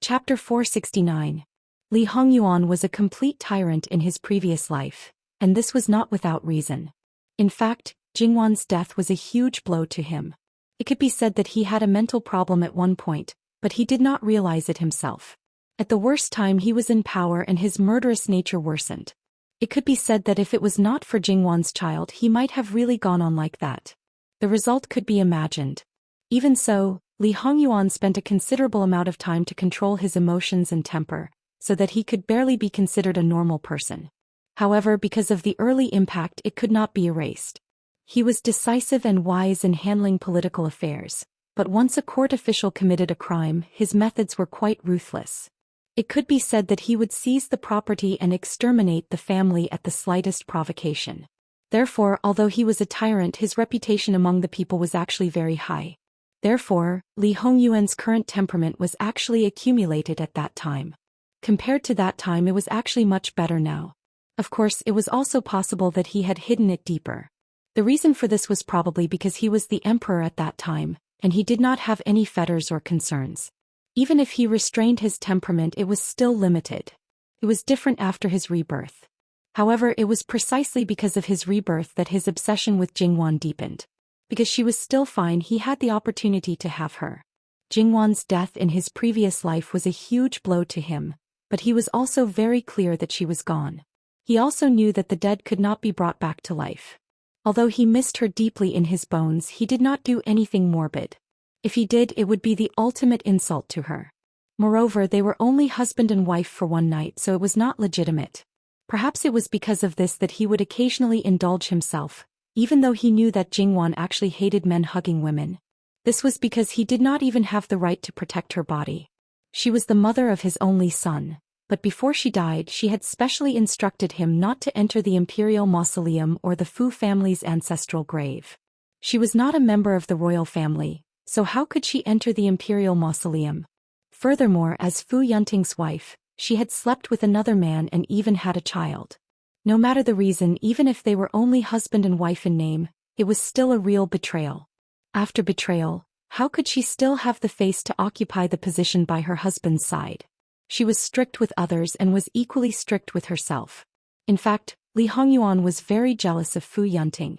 Chapter 469. Li Hongyuan was a complete tyrant in his previous life, and this was not without reason. In fact, Jingwan's death was a huge blow to him. It could be said that he had a mental problem at one point, but he did not realize it himself. At the worst time he was in power and his murderous nature worsened. It could be said that if it was not for Jingwan's child he might have really gone on like that. The result could be imagined. Even so, Li Hongyuan spent a considerable amount of time to control his emotions and temper, so that he could barely be considered a normal person. However, because of the early impact it could not be erased. He was decisive and wise in handling political affairs, but once a court official committed a crime, his methods were quite ruthless. It could be said that he would seize the property and exterminate the family at the slightest provocation. Therefore, although he was a tyrant, his reputation among the people was actually very high. Therefore, Li Hongyuan's current temperament was actually accumulated at that time. Compared to that time, it was actually much better now. Of course, it was also possible that he had hidden it deeper. The reason for this was probably because he was the emperor at that time, and he did not have any fetters or concerns. Even if he restrained his temperament, it was still limited. It was different after his rebirth. However, it was precisely because of his rebirth that his obsession with Jingwan deepened. Because she was still fine, he had the opportunity to have her. Jingwan's death in his previous life was a huge blow to him, but he was also very clear that she was gone. He also knew that the dead could not be brought back to life. Although he missed her deeply in his bones, he did not do anything morbid. If he did, it would be the ultimate insult to her. Moreover, they were only husband and wife for one night, so it was not legitimate. Perhaps it was because of this that he would occasionally indulge himself, even though he knew that Jingwan actually hated men hugging women. This was because he did not even have the right to protect her body. She was the mother of his only son, but before she died she had specially instructed him not to enter the imperial mausoleum or the Fu family's ancestral grave. She was not a member of the royal family, so how could she enter the imperial mausoleum? Furthermore, as Fu Yunting's wife, she had slept with another man and even had a child. No matter the reason, even if they were only husband and wife in name, it was still a real betrayal. After betrayal, how could she still have the face to occupy the position by her husband's side? She was strict with others and was equally strict with herself. In fact, Li Hongyuan was very jealous of Fu Yunting.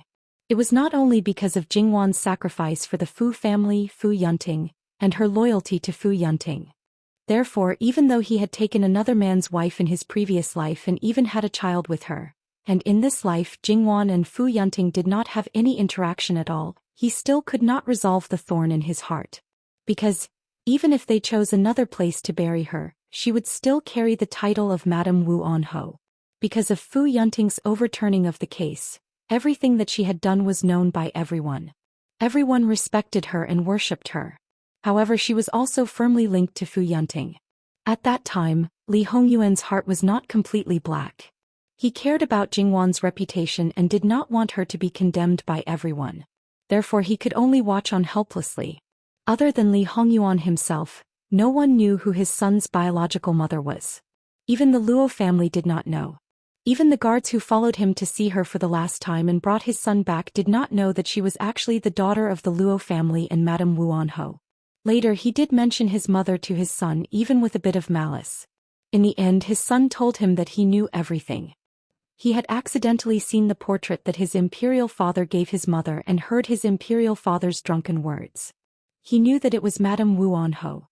It was not only because of Jingwan's sacrifice for the Fu family, Fu Yunting, and her loyalty to Fu Yunting. Therefore, even though he had taken another man's wife in his previous life and even had a child with her, and in this life Jingwan and Fu Yunting did not have any interaction at all, he still could not resolve the thorn in his heart. Because, even if they chose another place to bury her, she would still carry the title of Madame Wu On Ho. Because of Fu Yunting's overturning of the case, everything that she had done was known by everyone. Everyone respected her and worshipped her. However, she was also firmly linked to Fu Yunting. At that time, Li Hongyuan's heart was not completely black. He cared about Jingwan's reputation and did not want her to be condemned by everyone. Therefore he could only watch on helplessly. Other than Li Hongyuan himself, no one knew who his son's biological mother was. Even the Luo family did not know. Even the guards who followed him to see her for the last time and brought his son back did not know that she was actually the daughter of the Luo family and Madame Wu On Ho. Later he did mention his mother to his son, even with a bit of malice. In the end, his son told him that he knew everything. He had accidentally seen the portrait that his imperial father gave his mother and heard his imperial father's drunken words. He knew that it was Madame Wu On Ho.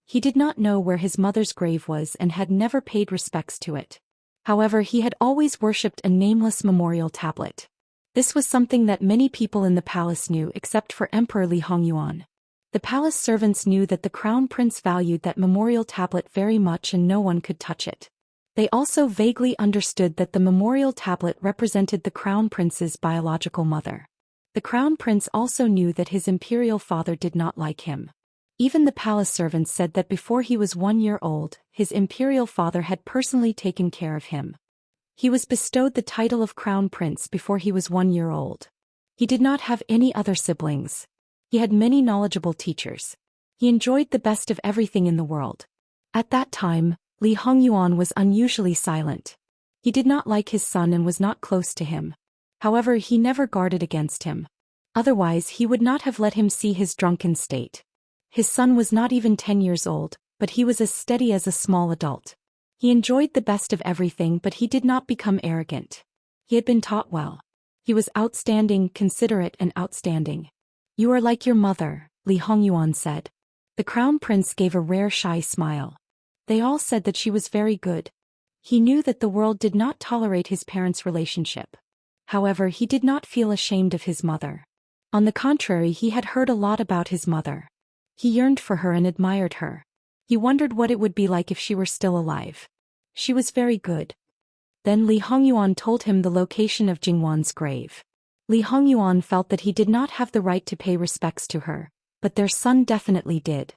He did not know where his mother's grave was and had never paid respects to it. However, he had always worshipped a nameless memorial tablet. This was something that many people in the palace knew except for Emperor Li Hongyuan. The palace servants knew that the crown prince valued that memorial tablet very much and no one could touch it. They also vaguely understood that the memorial tablet represented the crown prince's biological mother. The crown prince also knew that his imperial father did not like him. Even the palace servants said that before he was 1 year old, his imperial father had personally taken care of him. He was bestowed the title of crown prince before he was 1 year old. He did not have any other siblings. He had many knowledgeable teachers. He enjoyed the best of everything in the world. At that time, Li Hongyuan was unusually silent. He did not like his son and was not close to him. However, he never guarded against him. Otherwise he would not have let him see his drunken state. His son was not even 10 years old, but he was as steady as a small adult. He enjoyed the best of everything, but he did not become arrogant. He had been taught well. He was outstanding, considerate, and outstanding. "You are like your mother," Li Hongyuan said. The crown prince gave a rare shy smile. They all said that she was very good. He knew that the world did not tolerate his parents' relationship. However, he did not feel ashamed of his mother. On the contrary, he had heard a lot about his mother. He yearned for her and admired her. He wondered what it would be like if she were still alive. She was very good. Then Li Hongyuan told him the location of Jingwan's grave. Li Hongyuan felt that he did not have the right to pay respects to her, but their son definitely did.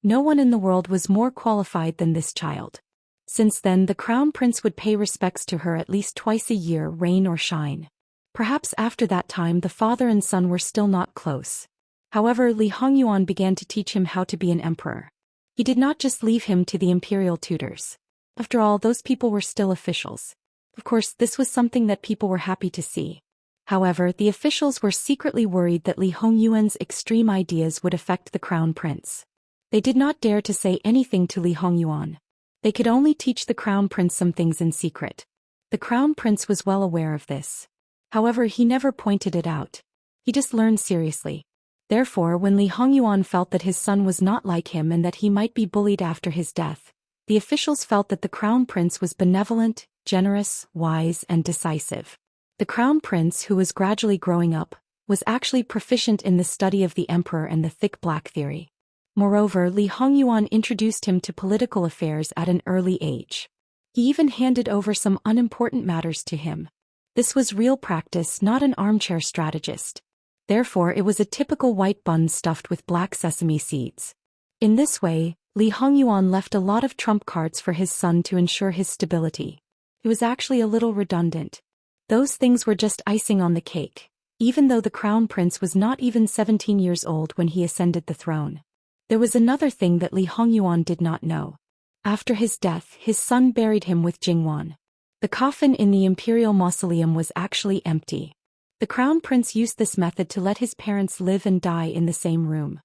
No one in the world was more qualified than this child. Since then, the crown prince would pay respects to her at least twice a year, rain or shine. Perhaps after that time the father and son were still not close. However, Li Hongyuan began to teach him how to be an emperor. He did not just leave him to the imperial tutors. After all, those people were still officials. Of course, this was something that people were happy to see. However, the officials were secretly worried that Li Hongyuan's extreme ideas would affect the crown prince. They did not dare to say anything to Li Hongyuan. They could only teach the crown prince some things in secret. The crown prince was well aware of this. However, he never pointed it out. He just learned seriously. Therefore, when Li Hongyuan felt that his son was not like him and that he might be bullied after his death, the officials felt that the crown prince was benevolent, generous, wise, and decisive. The crown prince, who was gradually growing up, was actually proficient in the study of the emperor and the thick black theory. Moreover, Li Hongyuan introduced him to political affairs at an early age. He even handed over some unimportant matters to him. This was real practice, not an armchair strategist. Therefore, it was a typical white bun stuffed with black sesame seeds. In this way, Li Hongyuan left a lot of trump cards for his son to ensure his stability. It was actually a little redundant. Those things were just icing on the cake, even though the crown prince was not even 17 years old when he ascended the throne. There was another thing that Li Hongyuan did not know. After his death, his son buried him with Jingwan. The coffin in the imperial mausoleum was actually empty. The crown prince used this method to let his parents live and die in the same room.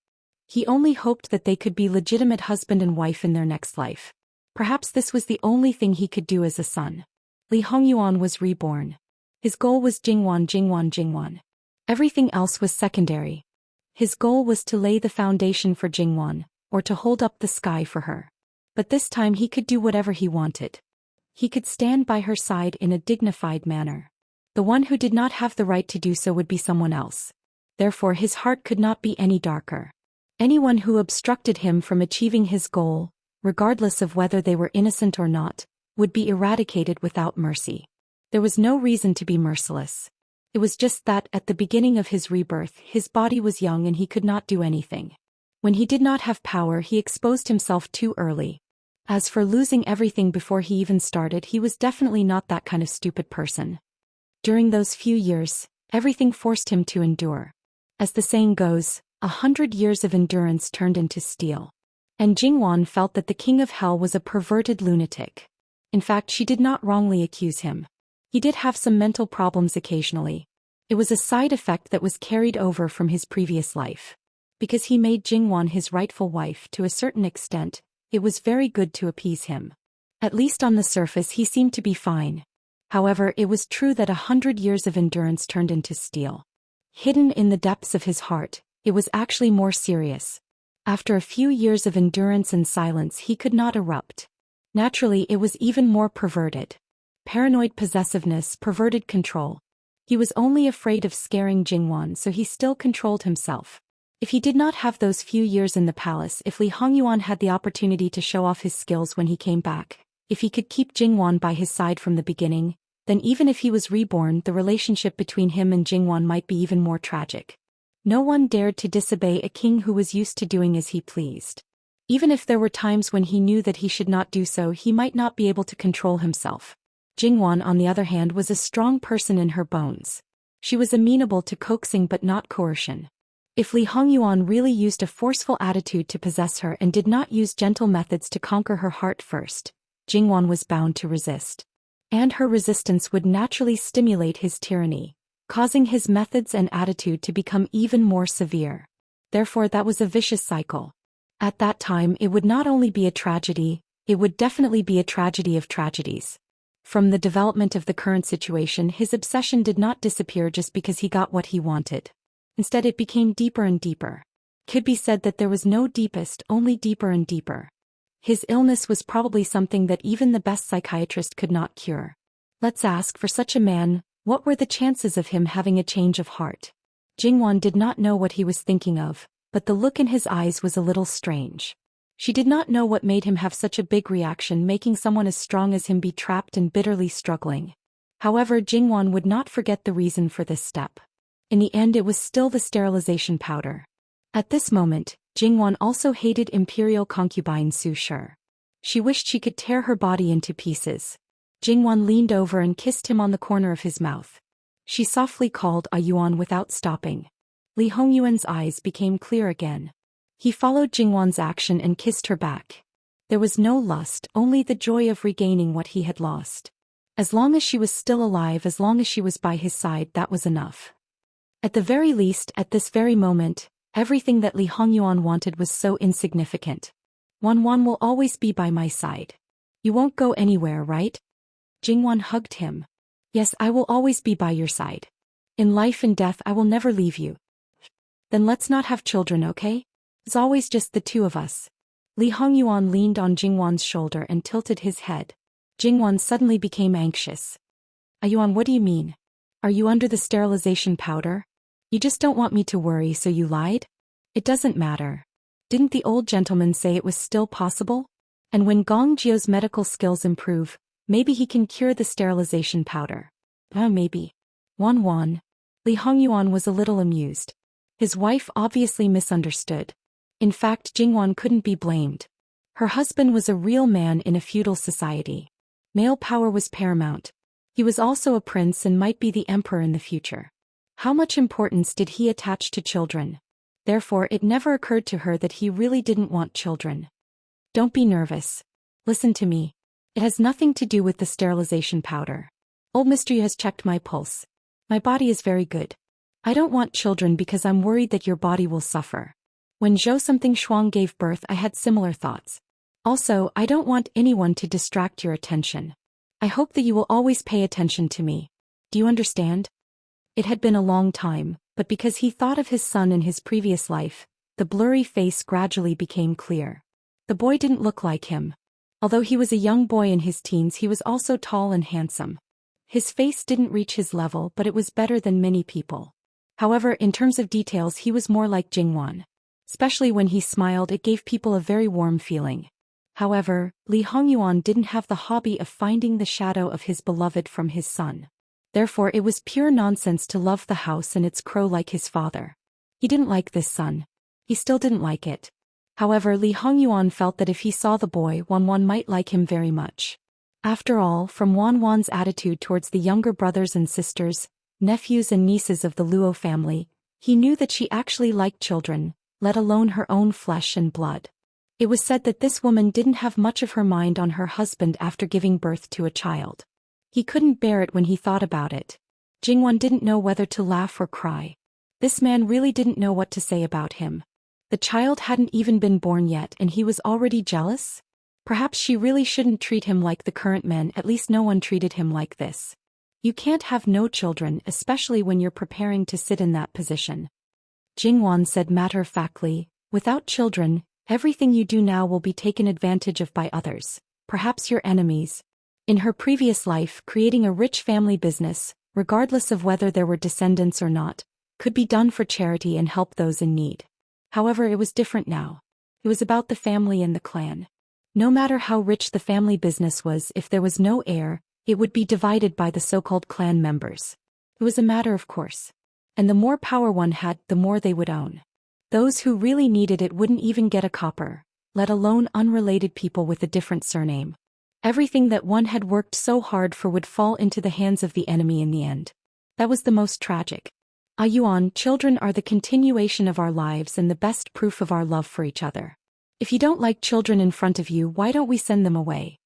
He only hoped that they could be legitimate husband and wife in their next life. Perhaps this was the only thing he could do as a son. Li Hongyuan was reborn. His goal was Jingwan, Jingwan, Jingwan. Everything else was secondary. His goal was to lay the foundation for Jingwan, or to hold up the sky for her. But this time he could do whatever he wanted. He could stand by her side in a dignified manner. The one who did not have the right to do so would be someone else. Therefore his heart could not be any darker. Anyone who obstructed him from achieving his goal, regardless of whether they were innocent or not, would be eradicated without mercy. There was no reason to be merciless. It was just that, at the beginning of his rebirth, his body was young and he could not do anything. When he did not have power, he exposed himself too early. As for losing everything before he even started, he was definitely not that kind of stupid person. During those few years, everything forced him to endure. As the saying goes, 100 years of endurance turned into steel. And Jingwan felt that the king of hell was a perverted lunatic. In fact, she did not wrongly accuse him. He did have some mental problems occasionally. It was a side effect that was carried over from his previous life. Because he made Jingwan his rightful wife to a certain extent, it was very good to appease him. At least on the surface he seemed to be fine. However, it was true that 100 years of endurance turned into steel. Hidden in the depths of his heart, it was actually more serious. After a few years of endurance and silence, he could not erupt. Naturally, it was even more perverted. Paranoid possessiveness, perverted control. He was only afraid of scaring Jingwan, so he still controlled himself. If he did not have those few years in the palace, if Li Hongyuan had the opportunity to show off his skills when he came back, if he could keep Jingwan by his side from the beginning, then even if he was reborn, the relationship between him and Jingwan might be even more tragic. No one dared to disobey a king who was used to doing as he pleased. Even if there were times when he knew that he should not do so, he might not be able to control himself. Jingwan, on the other hand, was a strong person in her bones. She was amenable to coaxing but not coercion. If Li Hongyuan really used a forceful attitude to possess her and did not use gentle methods to conquer her heart first, Jingwan was bound to resist. And her resistance would naturally stimulate his tyranny, causing his methods and attitude to become even more severe. Therefore, that was a vicious cycle. At that time it would not only be a tragedy, it would definitely be a tragedy of tragedies. From the development of the current situation, his obsession did not disappear just because he got what he wanted. Instead it became deeper and deeper. Could be said that there was no deepest, only deeper and deeper. His illness was probably something that even the best psychiatrist could not cure. Let's ask, for such a man, what were the chances of him having a change of heart? Jingwan did not know what he was thinking of, but the look in his eyes was a little strange. She did not know what made him have such a big reaction, making someone as strong as him be trapped and bitterly struggling. However, Jingwan would not forget the reason for this step. In the end it was still the sterilization powder. At this moment, Jingwan also hated imperial concubine Su Shi. She wished she could tear her body into pieces. Jingwan leaned over and kissed him on the corner of his mouth. She softly called "Ah Yuan" without stopping. Li Hongyuan's eyes became clear again. He followed Jingwan's action and kissed her back. There was no lust, only the joy of regaining what he had lost. As long as she was still alive, as long as she was by his side, that was enough. At the very least, at this very moment, everything that Li Hongyuan wanted was so insignificant. Wan will always be by my side. You won't go anywhere, right? Jingwan hugged him. Yes, I will always be by your side. In life and death I will never leave you. Then let's not have children, okay? It's always just the two of us. Li Hongyuan leaned on Jingwan's shoulder and tilted his head. Jingwan suddenly became anxious. Yuan, what do you mean? Are you under the sterilization powder? You just don't want me to worry, so you lied? It doesn't matter. Didn't the old gentleman say it was still possible? And when Gong Jio's medical skills improve, maybe he can cure the sterilization powder. Maybe. Wan. Li Hongyuan was a little amused. His wife obviously misunderstood. In fact, Jingwan couldn't be blamed. Her husband was a real man in a feudal society. Male power was paramount. He was also a prince and might be the emperor in the future. How much importance did he attach to children? Therefore, it never occurred to her that he really didn't want children. Don't be nervous. Listen to me. It has nothing to do with the sterilization powder. Old Mr. Yu has checked my pulse. My body is very good. I don't want children because I'm worried that your body will suffer. When Zhou something Shuang gave birth, I had similar thoughts. Also, I don't want anyone to distract your attention. I hope that you will always pay attention to me. Do you understand? It had been a long time, but because he thought of his son in his previous life, the blurry face gradually became clear. The boy didn't look like him. Although he was a young boy in his teens, he was also tall and handsome. His face didn't reach his level, but it was better than many people. However, in terms of details, he was more like Jingwan. Especially when he smiled, it gave people a very warm feeling. However, Li Hongyuan didn't have the hobby of finding the shadow of his beloved from his son. Therefore it was pure nonsense to love the house and its crow like his father. He didn't like this son. He still didn't like it. However, Li Hongyuan felt that if he saw the boy, Wan might like him very much. After all, from Wan's attitude towards the younger brothers and sisters, nephews and nieces of the Luo family, he knew that she actually liked children, let alone her own flesh and blood. It was said that this woman didn't have much of her mind on her husband after giving birth to a child. He couldn't bear it when he thought about it. Jingwan didn't know whether to laugh or cry. This man really didn't know what to say about him. The child hadn't even been born yet and he was already jealous? Perhaps she really shouldn't treat him like the current men, at least no one treated him like this. You can't have no children, especially when you're preparing to sit in that position. Jingwan said matter-of-factly, without children, everything you do now will be taken advantage of by others, perhaps your enemies. In her previous life, creating a rich family business, regardless of whether there were descendants or not, could be done for charity and help those in need. However, it was different now. It was about the family and the clan. No matter how rich the family business was, if there was no heir, it would be divided by the so-called clan members. It was a matter of course. And the more power one had, the more they would own. Those who really needed it wouldn't even get a copper, let alone unrelated people with a different surname. Everything that one had worked so hard for would fall into the hands of the enemy in the end. That was the most tragic. Yuan, children are the continuation of our lives and the best proof of our love for each other. If you don't like children in front of you, why don't we send them away?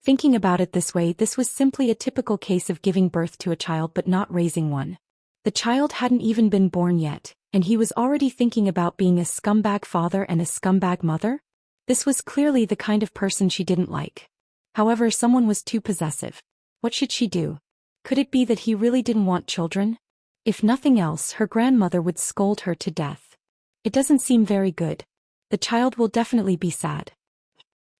Thinking about it this way, this was simply a typical case of giving birth to a child but not raising one. The child hadn't even been born yet, And he was already thinking about being a scumbag father and a scumbag mother? This was clearly the kind of person she didn't like. However, someone was too possessive. What should she do? Could it be that he really didn't want children? If nothing else, her grandmother would scold her to death. It doesn't seem very good. The child will definitely be sad.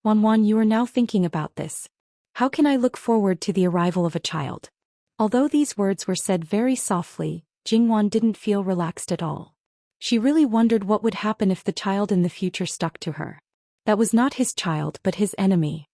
Wanwan, you are now thinking about this. How can I look forward to the arrival of a child? Although these words were said very softly, Jingwan didn't feel relaxed at all. She really wondered what would happen if the child in the future stuck to her. That was not his child but his enemy.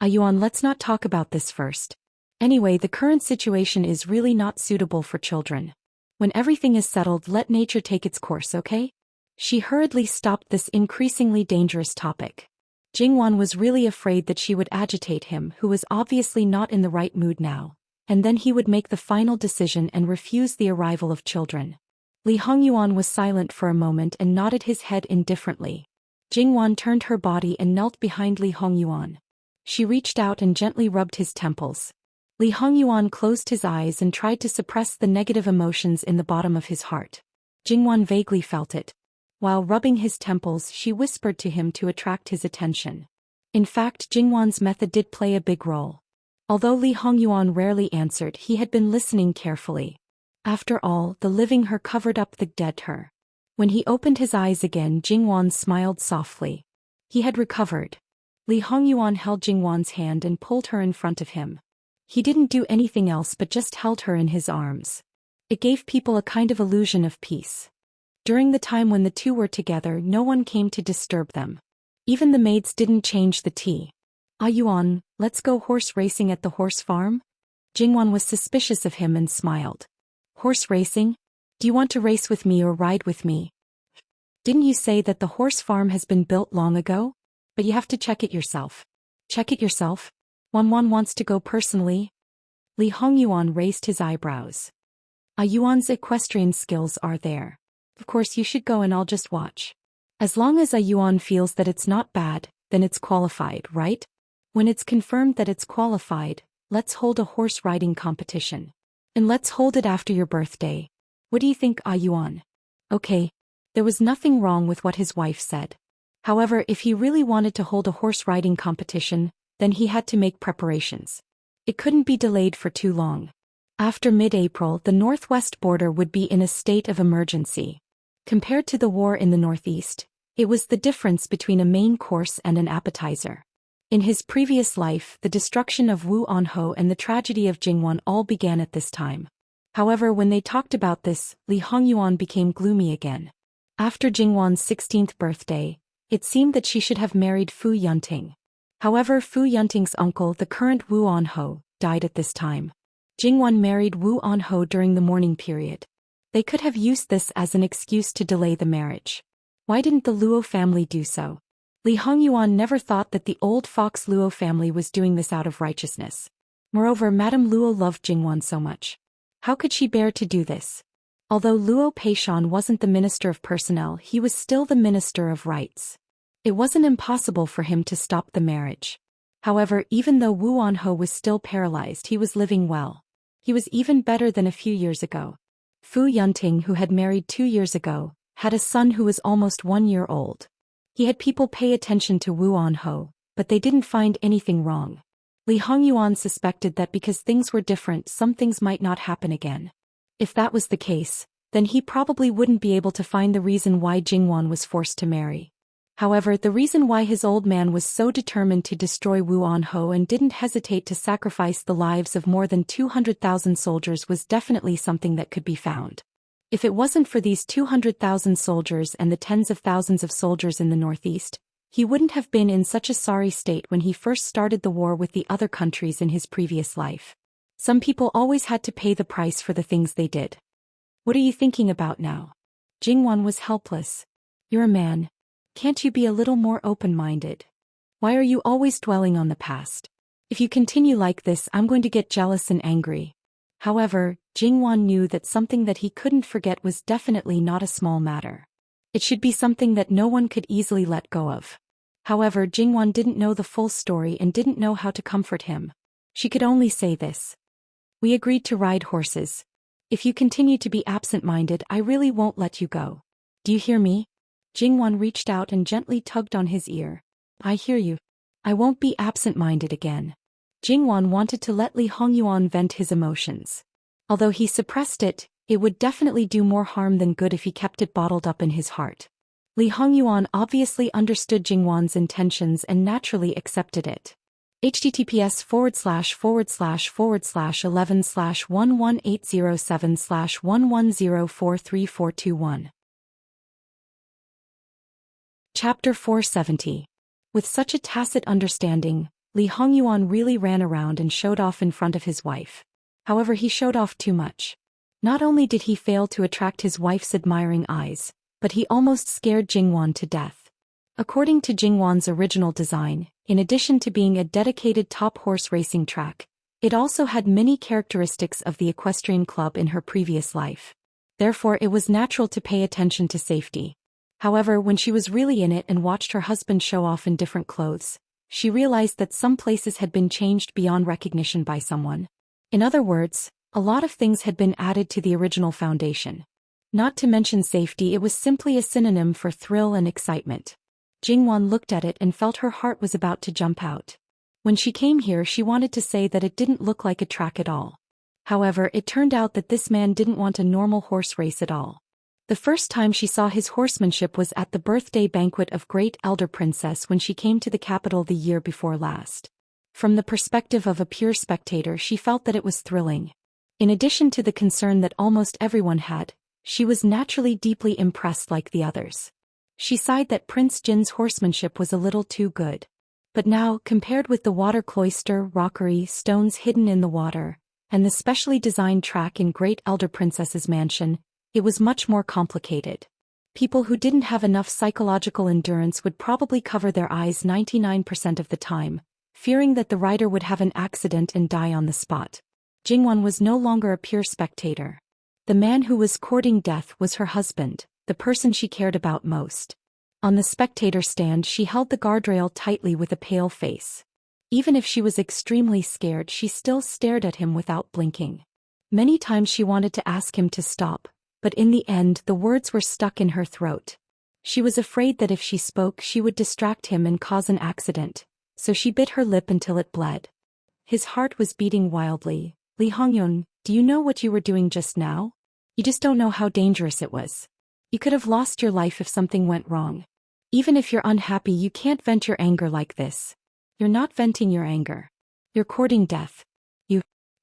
Ayuan, let's not talk about this first. Anyway, the current situation is really not suitable for children. When everything is settled, let nature take its course, okay? She hurriedly stopped this increasingly dangerous topic. Jingwan was really afraid that she would agitate him, who was obviously not in the right mood now, and then he would make the final decision and refuse the arrival of children. Li Hongyuan was silent for a moment and nodded his head indifferently. Jingwan turned her body and knelt behind Li Hongyuan. She reached out and gently rubbed his temples. Li Hongyuan closed his eyes and tried to suppress the negative emotions in the bottom of his heart. Jingwan vaguely felt it. While rubbing his temples, she whispered to him to attract his attention. In fact, Jingwan's method did play a big role. Although Li Hongyuan rarely answered, he had been listening carefully. After all, the living her covered up the dead her. When he opened his eyes again, Jingwan smiled softly. He had recovered. Li Hongyuan held Jingwan's hand and pulled her in front of him. He didn't do anything else but just held her in his arms. It gave people a kind of illusion of peace. During the time when the two were together, no one came to disturb them. Even the maids didn't change the tea. Yuan, let's go horse racing at the horse farm? Jingwan was suspicious of him and smiled. Horse racing? Do you want to race with me or ride with me? Didn't you say that the horse farm has been built long ago? But you have to check it yourself. Check it yourself? Wanwan wants to go personally? Li Hongyuan raised his eyebrows. Yuan's equestrian skills are there. Of course you should go and I'll just watch. As long as Yuan feels that it's not bad, then it's qualified, right? When it's confirmed that it's qualified, let's hold a horse riding competition. And let's hold it after your birthday. What do you think, Yuan? Okay. There was nothing wrong with what his wife said. However, if he really wanted to hold a horse riding competition, then he had to make preparations. It couldn't be delayed for too long. After mid-April, the northwest border would be in a state of emergency. Compared to the war in the northeast, it was the difference between a main course and an appetizer. In his previous life, the destruction of Wu Anho and the tragedy of Jingwan all began at this time. However, when they talked about this, Li Hongyuan became gloomy again. After Jingwan's 16th birthday, it seemed that she should have married Fu Yunting. However, Fu Yunting's uncle, the current Wu Anho, died at this time. Jingwan married Wu Anho during the mourning period. They could have used this as an excuse to delay the marriage. Why didn't the Luo family do so? Li Hongyuan never thought that the old Fox Luo family was doing this out of righteousness. Moreover, Madame Luo loved Jingwan so much. How could she bear to do this? Although Luo Peishan wasn't the Minister of Personnel, he was still the Minister of Rights. It wasn't impossible for him to stop the marriage. However, even though Wu Anho was still paralyzed, he was living well. He was even better than a few years ago. Fu Yunting, who had married 2 years ago, had a son who was almost 1 year old. He had people pay attention to Wu Anho, but they didn't find anything wrong. Li Hongyuan suspected that because things were different, some things might not happen again. If that was the case, then he probably wouldn't be able to find the reason why Jingwan was forced to marry. However, the reason why his old man was so determined to destroy Wu Anho and didn't hesitate to sacrifice the lives of more than 200,000 soldiers was definitely something that could be found. If it wasn't for these 200,000 soldiers and the tens of thousands of soldiers in the northeast, he wouldn't have been in such a sorry state when he first started the war with the other countries in his previous life. Some people always had to pay the price for the things they did. What are you thinking about now? Jingwan was helpless. You're a man. Can't you be a little more open-minded? Why are you always dwelling on the past? If you continue like this, I'm going to get jealous and angry. However, Jingwan knew that something that he couldn't forget was definitely not a small matter. It should be something that no one could easily let go of. However, Jingwan didn't know the full story and didn't know how to comfort him. She could only say this. We agreed to ride horses. If you continue to be absent-minded, I really won't let you go. Do you hear me? Jingwon reached out and gently tugged on his ear. I hear you. I won't be absent-minded again. Jingwon wanted to let Lee Hongyuan vent his emotions. Although he suppressed it, it would definitely do more harm than good if he kept it bottled up in his heart. Lee Hongyuan obviously understood Jingwon's intentions and naturally accepted it. https://11/11807/110434421. Chapter 470. With such a tacit understanding, Lee Hongyuan really ran around and showed off in front of his wife. However, he showed off too much. Not only did he fail to attract his wife's admiring eyes, but he almost scared Jingwon to death. According to Jingwon's original design, in addition to being a dedicated top horse racing track, it also had many characteristics of the equestrian club in her previous life. Therefore, it was natural to pay attention to safety. However, when she was really in it and watched her husband show off in different clothes, she realized that some places had been changed beyond recognition by someone. In other words, a lot of things had been added to the original foundation. Not to mention safety, it was simply a synonym for thrill and excitement. Jingwon looked at it and felt her heart was about to jump out. When she came here, she wanted to say that it didn't look like a track at all. However, it turned out that this man didn't want a normal horse race at all. The first time she saw his horsemanship was at the birthday banquet of Great Elder Princess when she came to the capital the year before last. From the perspective of a pure spectator, she felt that it was thrilling. In addition to the concern that almost everyone had, she was naturally deeply impressed like the others. She sighed that Prince Jin's horsemanship was a little too good. But now, compared with the water cloister, rockery, stones hidden in the water, and the specially designed track in Great Elder Princess's mansion, it was much more complicated. People who didn't have enough psychological endurance would probably cover their eyes 99% of the time, fearing that the rider would have an accident and die on the spot. Jingwon was no longer a pure spectator. The man who was courting death was her husband, the person she cared about most. On the spectator stand, she held the guardrail tightly with a pale face. Even if she was extremely scared, she still stared at him without blinking. Many times she wanted to ask him to stop, but in the end the words were stuck in her throat. She was afraid that if she spoke she would distract him and cause an accident, so she bit her lip until it bled. His heart was beating wildly. Lee Hongyun, do you know what you were doing just now? You just don't know how dangerous it was. You could have lost your life if something went wrong. Even if you're unhappy, you can't vent your anger like this. You're not venting your anger. You're courting death.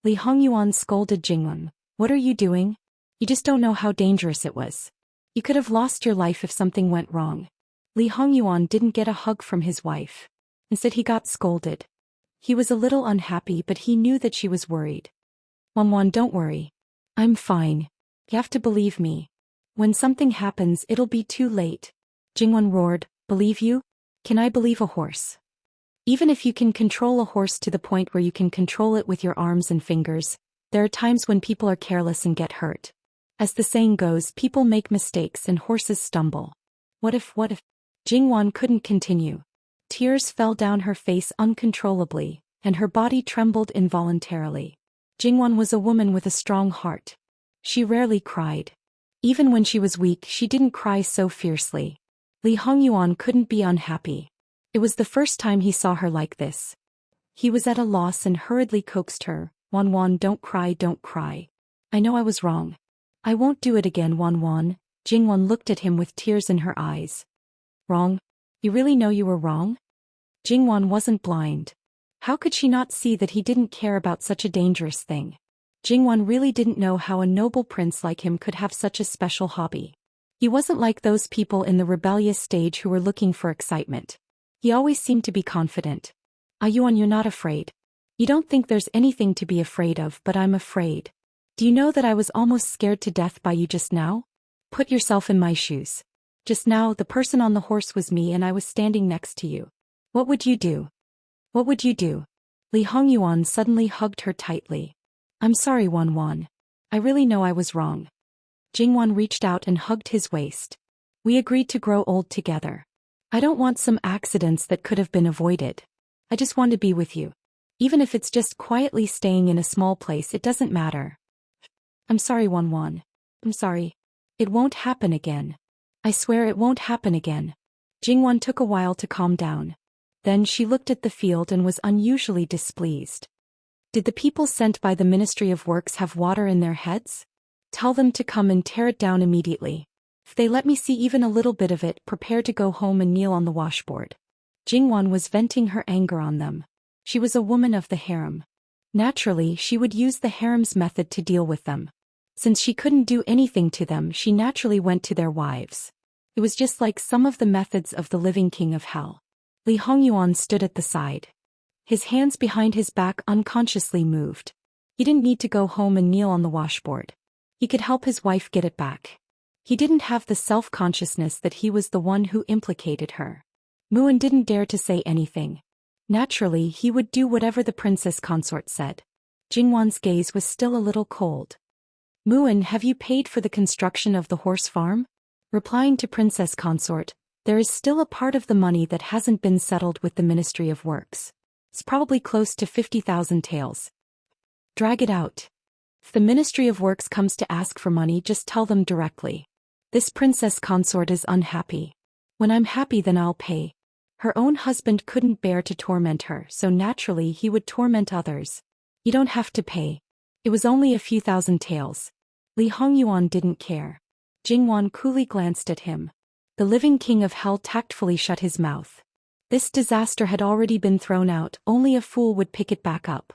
Lee Hongyuan scolded Jingwon. What are you doing? You just don't know how dangerous it was. You could have lost your life if something went wrong. Lee Hongyuan didn't get a hug from his wife. Instead, he got scolded. He was a little unhappy, but he knew that she was worried. Wonwon, don't worry. I'm fine. You have to believe me. When something happens, it'll be too late. Jingwon roared, believe you? Can I believe a horse? Even if you can control a horse to the point where you can control it with your arms and fingers, there are times when people are careless and get hurt. As the saying goes, people make mistakes and horses stumble. What if? Jingwon couldn't continue. Tears fell down her face uncontrollably, and her body trembled involuntarily. Jingwon was a woman with a strong heart. She rarely cried. Even when she was weak, she didn't cry so fiercely. Lee Hongyuan couldn't be unhappy. It was the first time he saw her like this. He was at a loss and hurriedly coaxed her. Wonwon, don't cry, don't cry. I know I was wrong. I won't do it again, Wonwon. Jingwon looked at him with tears in her eyes. Wrong? You really know you were wrong? Jingwon wasn't blind. How could she not see that he didn't care about such a dangerous thing? Jingwon really didn't know how a noble prince like him could have such a special hobby. He wasn't like those people in the rebellious stage who were looking for excitement. He always seemed to be confident. Yuan, you're not afraid. You don't think there's anything to be afraid of, but I'm afraid. Do you know that I was almost scared to death by you just now? Put yourself in my shoes. Just now, the person on the horse was me and I was standing next to you. What would you do? What would you do? Lee Hongyuan suddenly hugged her tightly. I'm sorry, Wonwon. I really know I was wrong. Jingwon reached out and hugged his waist. We agreed to grow old together. I don't want some accidents that could have been avoided. I just want to be with you. Even if it's just quietly staying in a small place, it doesn't matter. I'm sorry, Wan. I'm sorry. It won't happen again. I swear it won't happen again. Jingwan took a while to calm down. Then she looked at the field and was unusually displeased. Did the people sent by the Ministry of Works have water in their heads? Tell them to come and tear it down immediately. If they let me see even a little bit of it, prepare to go home and kneel on the washboard. Jingwan was venting her anger on them. She was a woman of the harem. Naturally, she would use the harem's method to deal with them. Since she couldn't do anything to them, she naturally went to their wives. It was just like some of the methods of the living king of hell. Li Hongyuan stood at the side. His hands behind his back unconsciously moved. He didn't need to go home and kneel on the washboard. He could help his wife get it back. He didn't have the self-consciousness that he was the one who implicated her. Muin didn't dare to say anything. Naturally, he would do whatever the princess consort said. Jingwan's gaze was still a little cold. Muin, have you paid for the construction of the horse farm? Replying to princess consort, there is still a part of the money that hasn't been settled with the Ministry of Works. It's probably close to 50,000 taels. Drag it out. If the Ministry of Works comes to ask for money, just tell them directly. This princess consort is unhappy. When I'm happy, then I'll pay. Her own husband couldn't bear to torment her, so naturally he would torment others. You don't have to pay. It was only a few thousand taels. Li Hongyuan didn't care. Jingwan coolly glanced at him. The living king of hell tactfully shut his mouth. This disaster had already been thrown out, only a fool would pick it back up.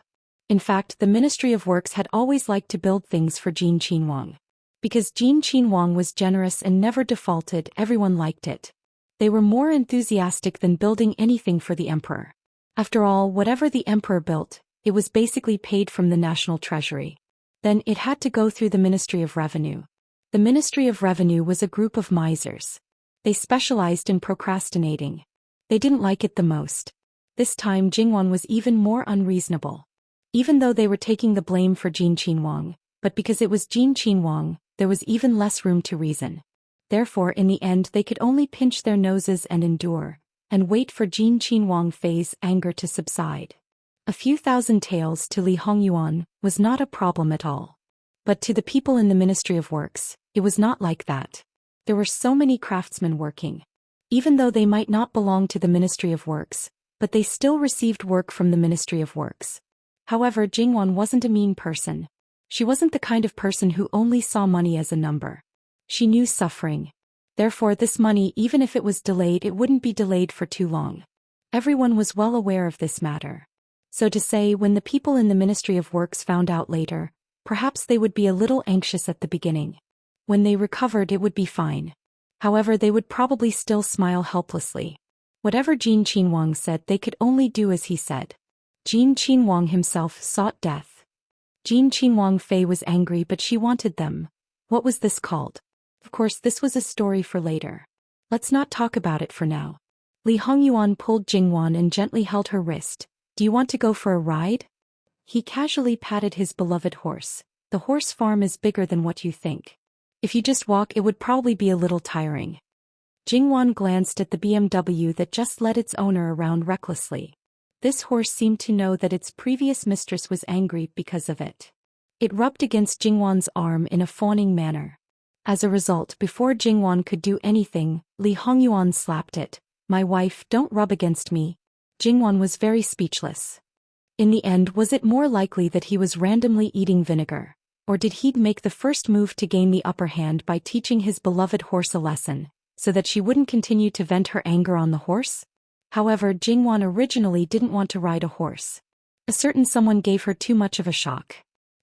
In fact, the Ministry of Works had always liked to build things for Jin Qinhuang. Because Jin Qinhuang was generous and never defaulted, everyone liked it. They were more enthusiastic than building anything for the emperor. After all, whatever the emperor built, it was basically paid from the national treasury. Then it had to go through the Ministry of Revenue. The Ministry of Revenue was a group of misers. They specialized in procrastinating. They didn't like it the most. This time Jingwan was even more unreasonable. Even though they were taking the blame for Jin Qinhuang, but because it was Jin Qinhuang, there was even less room to reason. Therefore in the end they could only pinch their noses and endure, and wait for Jin Qinhuang's anger to subside. A few thousand taels to Li Hongyuan was not a problem at all. But to the people in the Ministry of Works, it was not like that. There were so many craftsmen working. Even though they might not belong to the Ministry of Works, but they still received work from the Ministry of Works. However, Jingwan wasn't a mean person. She wasn't the kind of person who only saw money as a number. She knew suffering. Therefore this money, even if it was delayed, it wouldn't be delayed for too long. Everyone was well aware of this matter. So to say, when the people in the Ministry of Works found out later, perhaps they would be a little anxious at the beginning. When they recovered, it would be fine. However, they would probably still smile helplessly. Whatever Jin Qinhuang said, they could only do as he said. Jin Qinhuang himself sought death. Jin Qinhuang Fei was angry, but she wanted them. What was this called? Of course, this was a story for later. Let's not talk about it for now. Li Hongyuan pulled Jingwan and gently held her wrist. Do you want to go for a ride? He casually patted his beloved horse. The horse farm is bigger than what you think. If you just walk, it would probably be a little tiring. Jingwan glanced at the BMW that just led its owner around recklessly. This horse seemed to know that its previous mistress was angry because of it. It rubbed against Jingwan's arm in a fawning manner. As a result, before Jingwan could do anything, Li Hongyuan slapped it. My wife, don't rub against me. Jingwan was very speechless. In the end, was it more likely that he was randomly eating vinegar? Or did he make the first move to gain the upper hand by teaching his beloved horse a lesson, so that she wouldn't continue to vent her anger on the horse? However, Jingwan originally didn't want to ride a horse. A certain someone gave her too much of a shock.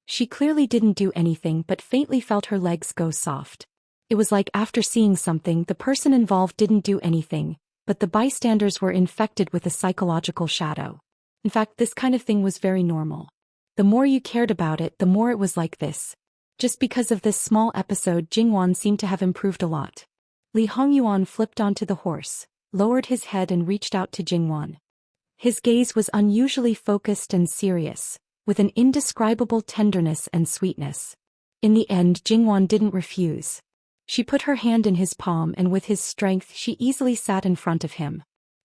She clearly didn't do anything but faintly felt her legs go soft. It was like after seeing something, the person involved didn't do anything, but the bystanders were infected with a psychological shadow. In fact, this kind of thing was very normal. The more you cared about it, the more it was like this. Just because of this small episode, Jingwan seemed to have improved a lot. Li Hongyuan flipped onto the horse, lowered his head and reached out to Jingwan. His gaze was unusually focused and serious, with an indescribable tenderness and sweetness. In the end, Jingwan didn't refuse. She put her hand in his palm and with his strength she easily sat in front of him.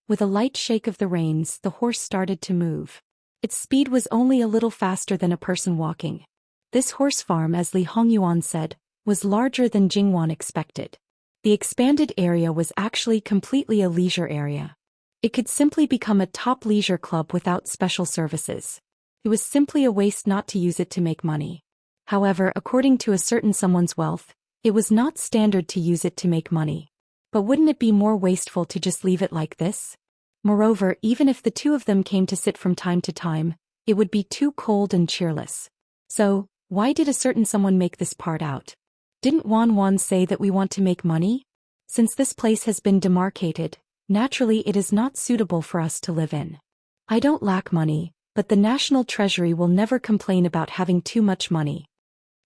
With a light shake of the reins, the horse started to move. Its speed was only a little faster than a person walking. This horse farm, as Li Hongyuan said, was larger than Jingwan expected. The expanded area was actually completely a leisure area. It could simply become a top leisure club without special services. It was simply a waste not to use it to make money. However, according to a certain someone's wealth, it was not standard to use it to make money. But wouldn't it be more wasteful to just leave it like this? Moreover, even if the two of them came to sit from time to time, it would be too cold and cheerless. So, why did a certain someone make this part out? Didn't Wan say that we want to make money? Since this place has been demarcated, naturally it is not suitable for us to live in. I don't lack money, but the National Treasury will never complain about having too much money.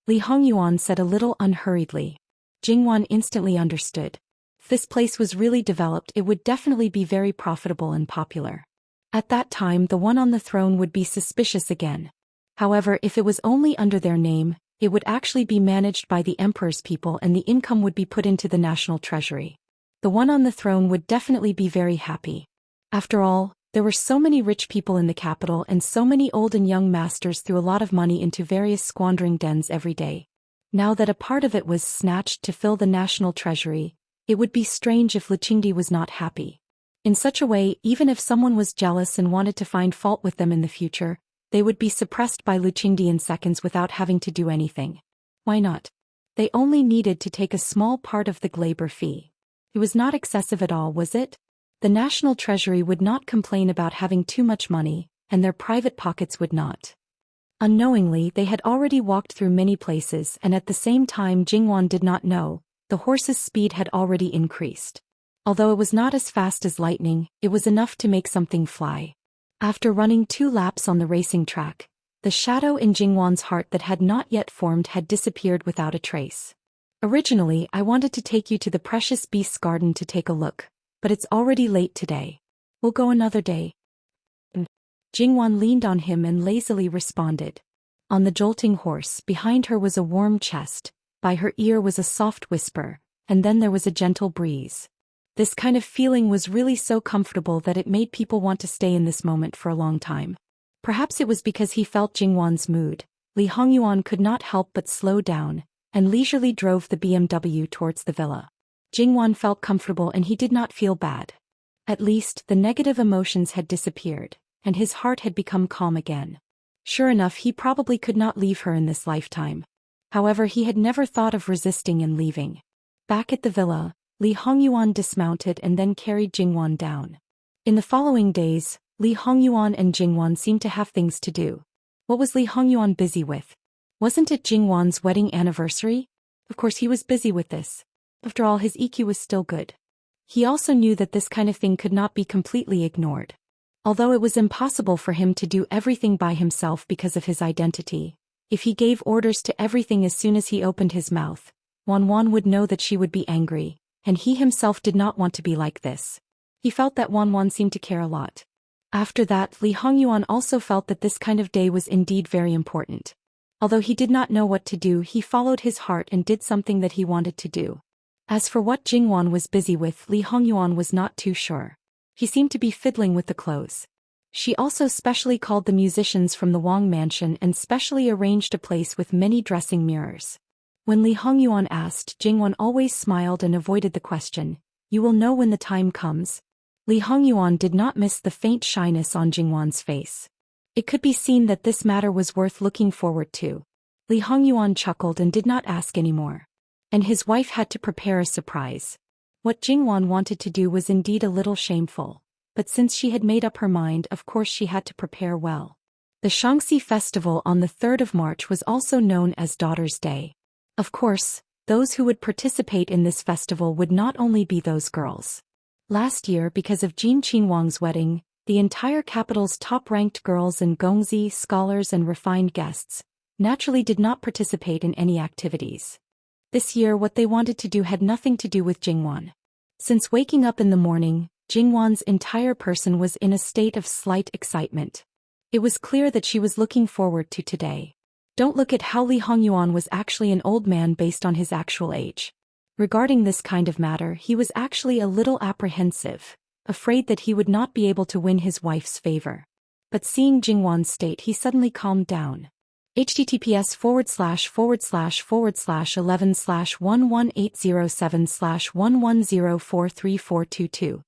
Li Hongyuan said a little unhurriedly. Jingwan instantly understood. If this place was really developed, it would definitely be very profitable and popular. At that time, the one on the throne would be suspicious again. However, if it was only under their name, it would actually be managed by the emperor's people and the income would be put into the national treasury. The one on the throne would definitely be very happy. After all, there were so many rich people in the capital and so many old and young masters threw a lot of money into various squandering dens every day. Now that a part of it was snatched to fill the national treasury, it would be strange if Luqingdi was not happy. In such a way, even if someone was jealous and wanted to find fault with them in the future, they would be suppressed by Luqingdi in seconds without having to do anything. Why not? They only needed to take a small part of the glaber fee. It was not excessive at all, was it? The national treasury would not complain about having too much money, and their private pockets would not. Unknowingly, they had already walked through many places, and at the same time Jingwan did not know, the horse's speed had already increased. Although it was not as fast as lightning, it was enough to make something fly. After running 2 laps on the racing track, the shadow in Jingwan's heart that had not yet formed had disappeared without a trace. Originally, I wanted to take you to the precious beast's garden to take a look, but it's already late today. We'll go another day. Jingwan leaned on him and lazily responded. On the jolting horse, behind her was a warm chest, by her ear was a soft whisper, and then there was a gentle breeze. This kind of feeling was really so comfortable that it made people want to stay in this moment for a long time. Perhaps it was because he felt Jingwan's mood. Li Hongyuan could not help but slow down, and leisurely drove the BMW towards the villa. Jingwan felt comfortable and he did not feel bad. At least, the negative emotions had disappeared, and his heart had become calm again. Sure enough, he probably could not leave her in this lifetime. However, he had never thought of resisting and leaving. Back at the villa, Li Hongyuan dismounted and then carried Jingwan down. In the following days, Li Hongyuan and Jingwan seemed to have things to do. What was Li Hongyuan busy with? Wasn't it Jingwan's wedding anniversary? Of course he was busy with this. After all, his EQ was still good. He also knew that this kind of thing could not be completely ignored. Although it was impossible for him to do everything by himself because of his identity, if he gave orders to everything as soon as he opened his mouth, Wan would know that she would be angry. And he himself did not want to be like this. He felt that Wan seemed to care a lot. After that, Li Hongyuan also felt that this kind of day was indeed very important. Although he did not know what to do, he followed his heart and did something that he wanted to do. As for what Jingwan was busy with, Li Hongyuan was not too sure. He seemed to be fiddling with the clothes. She also specially called the musicians from the Wang mansion and specially arranged a place with many dressing mirrors. When Li Hongyuan asked, Jingwan always smiled and avoided the question. You will know when the time comes. Li Hongyuan did not miss the faint shyness on Jingwan's face. It could be seen that this matter was worth looking forward to. Li Hongyuan chuckled and did not ask any more. And his wife had to prepare a surprise. What Jingwan wanted to do was indeed a little shameful. But since she had made up her mind, of course she had to prepare well. The Shaanxi festival on the 3rd of March was also known as Daughter's Day. Of course, those who would participate in this festival would not only be those girls. Last year, because of Jin Qinhuang's wedding, the entire capital's top-ranked girls and gongzi, scholars and refined guests, naturally did not participate in any activities. This year what they wanted to do had nothing to do with Jingwan. Since waking up in the morning, Jingwan's entire person was in a state of slight excitement. It was clear that she was looking forward to today. Don't look at how Li Hongyuan was actually an old man based on his actual age. Regarding this kind of matter, he was actually a little apprehensive, afraid that he would not be able to win his wife's favor. But seeing Jingwan's state, he suddenly calmed down. https://11/11807/1104342.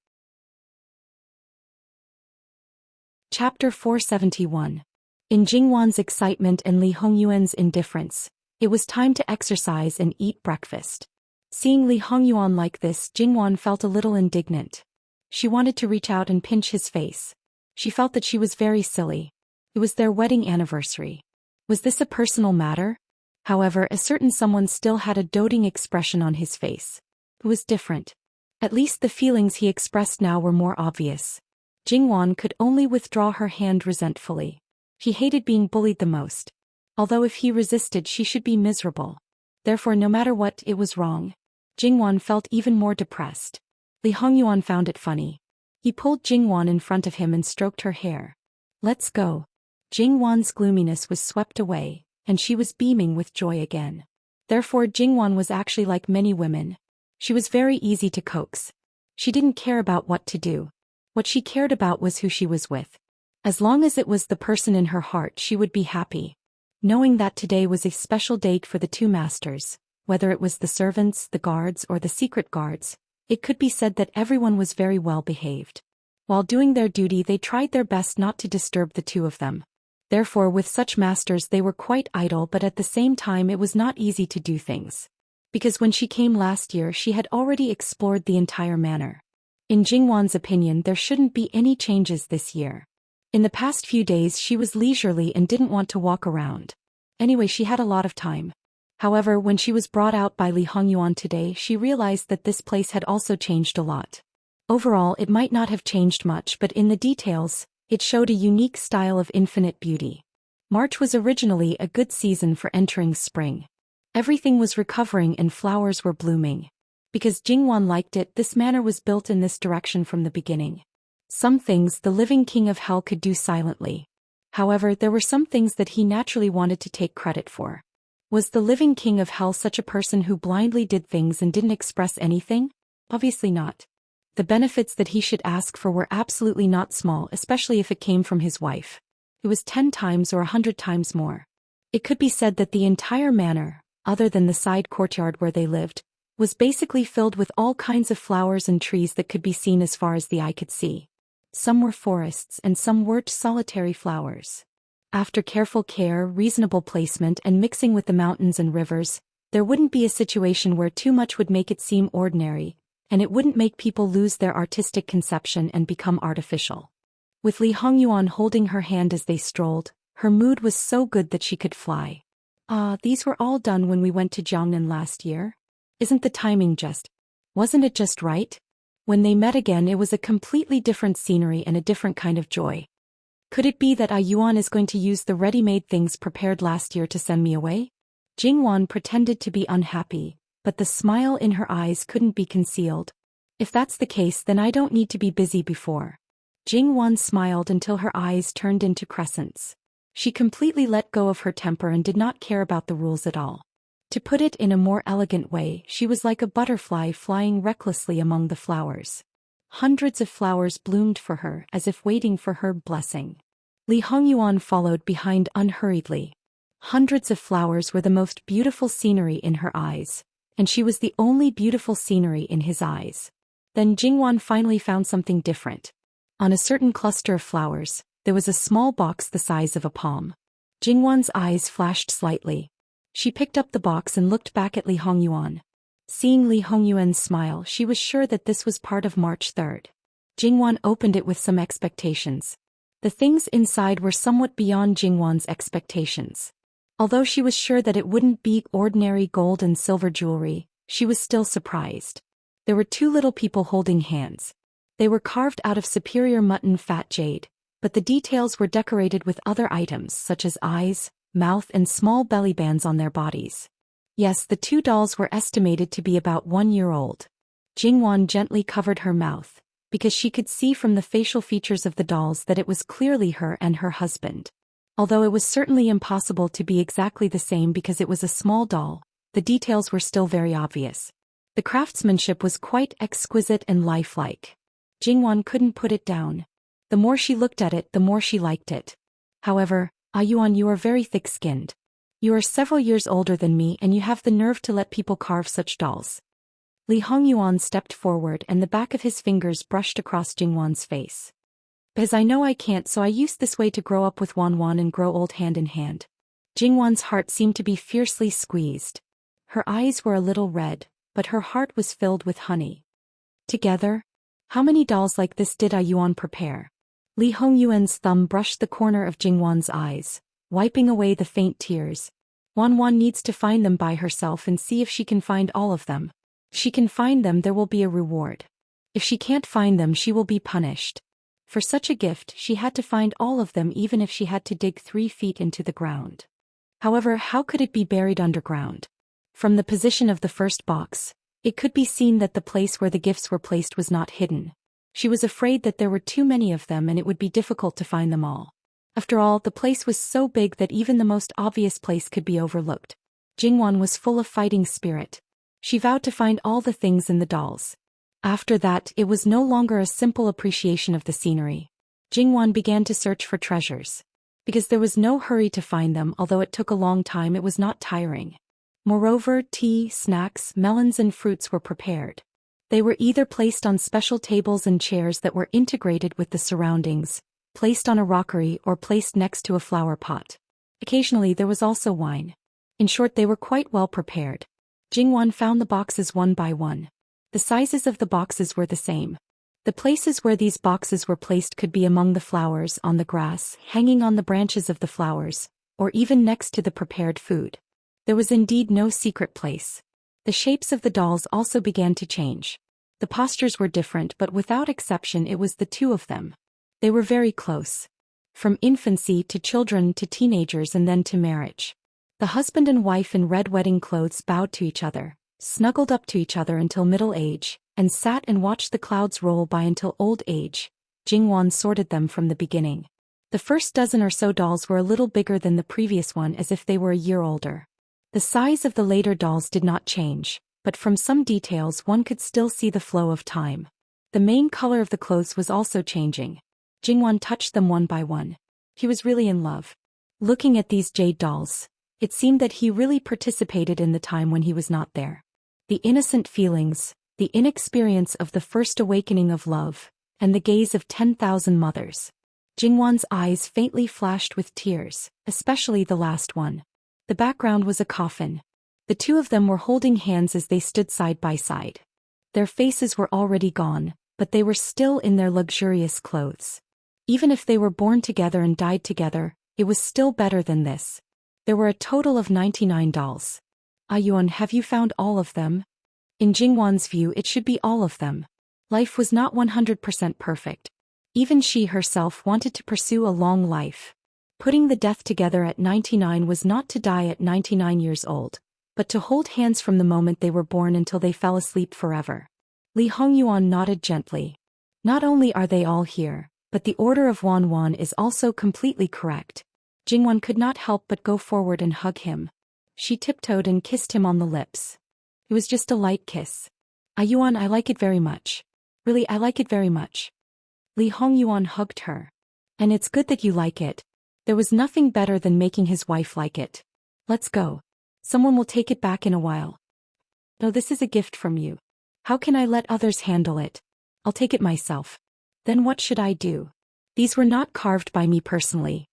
Chapter 471. In Jingwan's excitement and Li Hongyuan's indifference, it was time to exercise and eat breakfast. Seeing Li Hongyuan like this, Jingwan felt a little indignant. She wanted to reach out and pinch his face. She felt that she was very silly. It was their wedding anniversary. Was this a personal matter? However, a certain someone still had a doting expression on his face. It was different. At least the feelings he expressed now were more obvious. Jingwan could only withdraw her hand resentfully. He hated being bullied the most. Although if he resisted she should be miserable. Therefore no matter what, it was wrong. Jingwan felt even more depressed. Li Hongyuan found it funny. He pulled Jingwan in front of him and stroked her hair. "Let's go." Jingwan's gloominess was swept away, and she was beaming with joy again. Therefore Jingwan was actually like many women. She was very easy to coax. She didn't care about what to do. What she cared about was who she was with. As long as it was the person in her heart, she would be happy. Knowing that today was a special date for the two masters, whether it was the servants, the guards, or the secret guards, it could be said that everyone was very well behaved. While doing their duty, they tried their best not to disturb the two of them. Therefore, with such masters they were quite idle, but at the same time it was not easy to do things. Because when she came last year she had already explored the entire manor. In Jingwan's opinion there shouldn't be any changes this year. In the past few days she was leisurely and didn't want to walk around. Anyway, she had a lot of time. However, when she was brought out by Li Hongyuan today she realized that this place had also changed a lot. Overall it might not have changed much, but in the details, it showed a unique style of infinite beauty. March was originally a good season for entering spring. Everything was recovering and flowers were blooming. Because Jingwan liked it, this manor was built in this direction from the beginning. Some things the living king of hell could do silently. However, there were some things that he naturally wanted to take credit for. Was the living king of hell such a person who blindly did things and didn't express anything? Obviously not. The benefits that he should ask for were absolutely not small, especially if it came from his wife. It was 10 times or 100 times more. It could be said that the entire manor, other than the side courtyard where they lived, was basically filled with all kinds of flowers and trees that could be seen as far as the eye could see. Some were forests and some were solitary flowers. After careful care, reasonable placement, and mixing with the mountains and rivers, there wouldn't be a situation where too much would make it seem ordinary, and it wouldn't make people lose their artistic conception and become artificial. With Li Hongyuan holding her hand as they strolled, her mood was so good that she could fly. These were all done when we went to Jiangnan last year? Isn't the timing wasn't it just right? When they met again it was a completely different scenery and a different kind of joy. Could it be that Yuan is going to use the ready-made things prepared last year to send me away? Jingwan pretended to be unhappy, but the smile in her eyes couldn't be concealed. If that's the case, then I don't need to be busy before. Jingwan smiled until her eyes turned into crescents. She completely let go of her temper and did not care about the rules at all. To put it in a more elegant way, she was like a butterfly flying recklessly among the flowers. Hundreds of flowers bloomed for her as if waiting for her blessing. Li Hongyuan followed behind unhurriedly. Hundreds of flowers were the most beautiful scenery in her eyes, and she was the only beautiful scenery in his eyes. Then Jingwan finally found something different. On a certain cluster of flowers, there was a small box the size of a palm. Jingwan's eyes flashed slightly. She picked up the box and looked back at Li Hongyuan. Seeing Li Hongyuan's smile, she was sure that this was part of March 3rd. Jingwan opened it with some expectations. The things inside were somewhat beyond Jingwan's expectations. Although she was sure that it wouldn't be ordinary gold and silver jewelry, she was still surprised. There were 2 little people holding hands. They were carved out of superior mutton fat jade, but the details were decorated with other items such as eyes, mouth, and small belly bands on their bodies. Yes, the 2 dolls were estimated to be about 1 year old. Jingwan gently covered her mouth, because she could see from the facial features of the dolls that it was clearly her and her husband. Although it was certainly impossible to be exactly the same because it was a small doll, the details were still very obvious. The craftsmanship was quite exquisite and lifelike. Jingwan couldn't put it down. The more she looked at it, the more she liked it. However, Yuan, you are very thick-skinned. You are several years older than me and you have the nerve to let people carve such dolls. Li Hongyuan stepped forward and the back of his fingers brushed across Jingwan's face. Because I know I can't, so I used this way to grow up with Wanwan and grow old hand in hand. Jingwan's heart seemed to be fiercely squeezed. Her eyes were a little red, but her heart was filled with honey. Together? How many dolls like this did Yuan prepare? Li Hongyuan's thumb brushed the corner of Jingwan's eyes, wiping away the faint tears. Wanwan needs to find them by herself and see if she can find all of them. If she can find them, there will be a reward. If she can't find them, she will be punished. For such a gift, she had to find all of them, even if she had to dig 3 feet into the ground. However, how could it be buried underground? From the position of the first box, it could be seen that the place where the gifts were placed was not hidden. She was afraid that there were too many of them and it would be difficult to find them all. After all, the place was so big that even the most obvious place could be overlooked. Jingwan was full of fighting spirit. She vowed to find all the things in the dolls. After that, it was no longer a simple appreciation of the scenery. Jingwan began to search for treasures. Because there was no hurry to find them, although it took a long time, it was not tiring. Moreover, tea, snacks, melons and fruits were prepared. They were either placed on special tables and chairs that were integrated with the surroundings, placed on a rockery, or placed next to a flower pot. Occasionally there was also wine. In short, they were quite well prepared. Jingwan found the boxes one by one. The sizes of the boxes were the same. The places where these boxes were placed could be among the flowers, on the grass, hanging on the branches of the flowers, or even next to the prepared food. There was indeed no secret place. The shapes of the dolls also began to change. The postures were different, but without exception it was the two of them. They were very close. From infancy to children to teenagers and then to marriage. The husband and wife in red wedding clothes bowed to each other, snuggled up to each other until middle age, and sat and watched the clouds roll by until old age. Jingwan sorted them from the beginning. The first dozen or so dolls were a little bigger than the previous one, as if they were a year older. The size of the later dolls did not change, but from some details one could still see the flow of time. The main color of the clothes was also changing. Jingwan touched them one by one. He was really in love. Looking at these jade dolls, it seemed that he really participated in the time when he was not there. The innocent feelings, the inexperience of the first awakening of love, and the gaze of 10,000 mothers. Jingwan's eyes faintly flashed with tears, especially the last one. The background was a coffin. The two of them were holding hands as they stood side by side. Their faces were already gone, but they were still in their luxurious clothes. Even if they were born together and died together, it was still better than this. There were a total of 99 dolls. Yuan, have you found all of them? In Jingwan's view, it should be all of them. Life was not 100% perfect. Even she herself wanted to pursue a long life. Putting the death together at 99 was not to die at 99 years old, but to hold hands from the moment they were born until they fell asleep forever. Li Hongyuan nodded gently. Not only are they all here, but the order of Wanwan is also completely correct. Jingwan could not help but go forward and hug him. She tiptoed and kissed him on the lips. It was just a light kiss. Yuan, I like it very much. Really, I like it very much. Li Hongyuan hugged her. And it's good that you like it. There was nothing better than making his wife like it. Let's go. Someone will take it back in a while. No, this is a gift from you. How can I let others handle it? I'll take it myself. Then what should I do? These were not carved by me personally.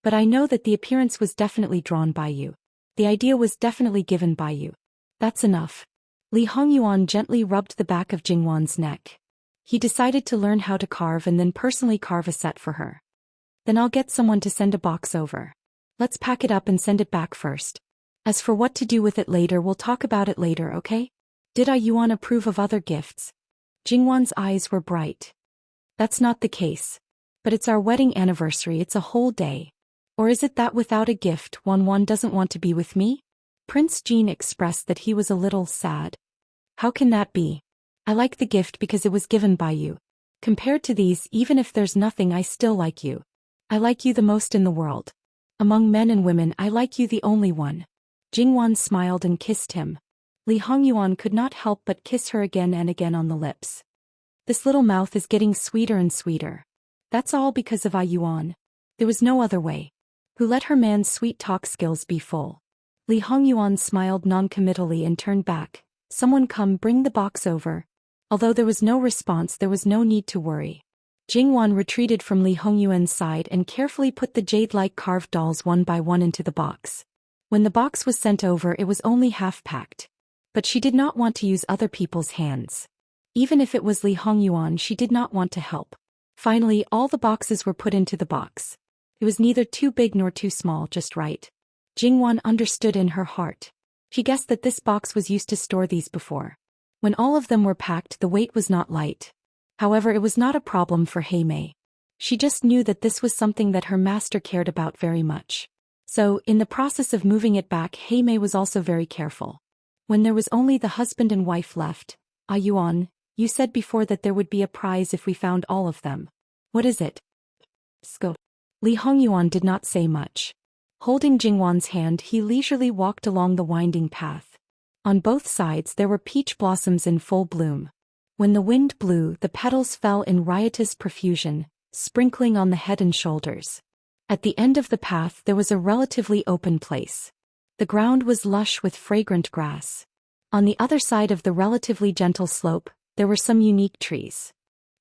But I know that the appearance was definitely drawn by you. The idea was definitely given by you. That's enough. Li Hongyuan gently rubbed the back of Jingwan's neck. He decided to learn how to carve and then personally carve a set for her. Then I'll get someone to send a box over. Let's pack it up and send it back first. As for what to do with it later, we'll talk about it later, okay? Did Yuan approve of other gifts? Jingwan's eyes were bright. That's not the case. But it's our wedding anniversary, it's a whole day. Or is it that without a gift, Wanwan doesn't want to be with me? Prince Jean expressed that he was a little sad. How can that be? I like the gift because it was given by you. Compared to these, even if there's nothing, I still like you. I like you the most in the world. Among men and women, I like you the only one. Jingwan smiled and kissed him. Li Hongyuan could not help but kiss her again and again on the lips. This little mouth is getting sweeter and sweeter. That's all because of Yuan. There was no other way. who let her man's sweet-talk skills be full. Li Hongyuan smiled non-committally and turned back. Someone come bring the box over. Although there was no response, there was no need to worry. Jingwan retreated from Li Hongyuan's side and carefully put the jade-like carved dolls one by one into the box. When the box was sent over, it was only half-packed. But she did not want to use other people's hands. Even if it was Li Hongyuan, she did not want to help. Finally, all the boxes were put into the box. It was neither too big nor too small, just right. Jingwan understood in her heart. She guessed that this box was used to store these before. When all of them were packed, the weight was not light. However, it was not a problem for Heimei. She just knew that this was something that her master cared about very much. So, in the process of moving it back, Heimei was also very careful. When there was only the husband and wife left, "Ah Yuan, you said before that there would be a prize if we found all of them. What is it?" Scope. Li Hongyuan did not say much. Holding Jingwan's hand, he leisurely walked along the winding path. On both sides there were peach blossoms in full bloom. When the wind blew, the petals fell in riotous profusion, sprinkling on the head and shoulders. At the end of the path there was a relatively open place. The ground was lush with fragrant grass. On the other side of the relatively gentle slope, there were some unique trees.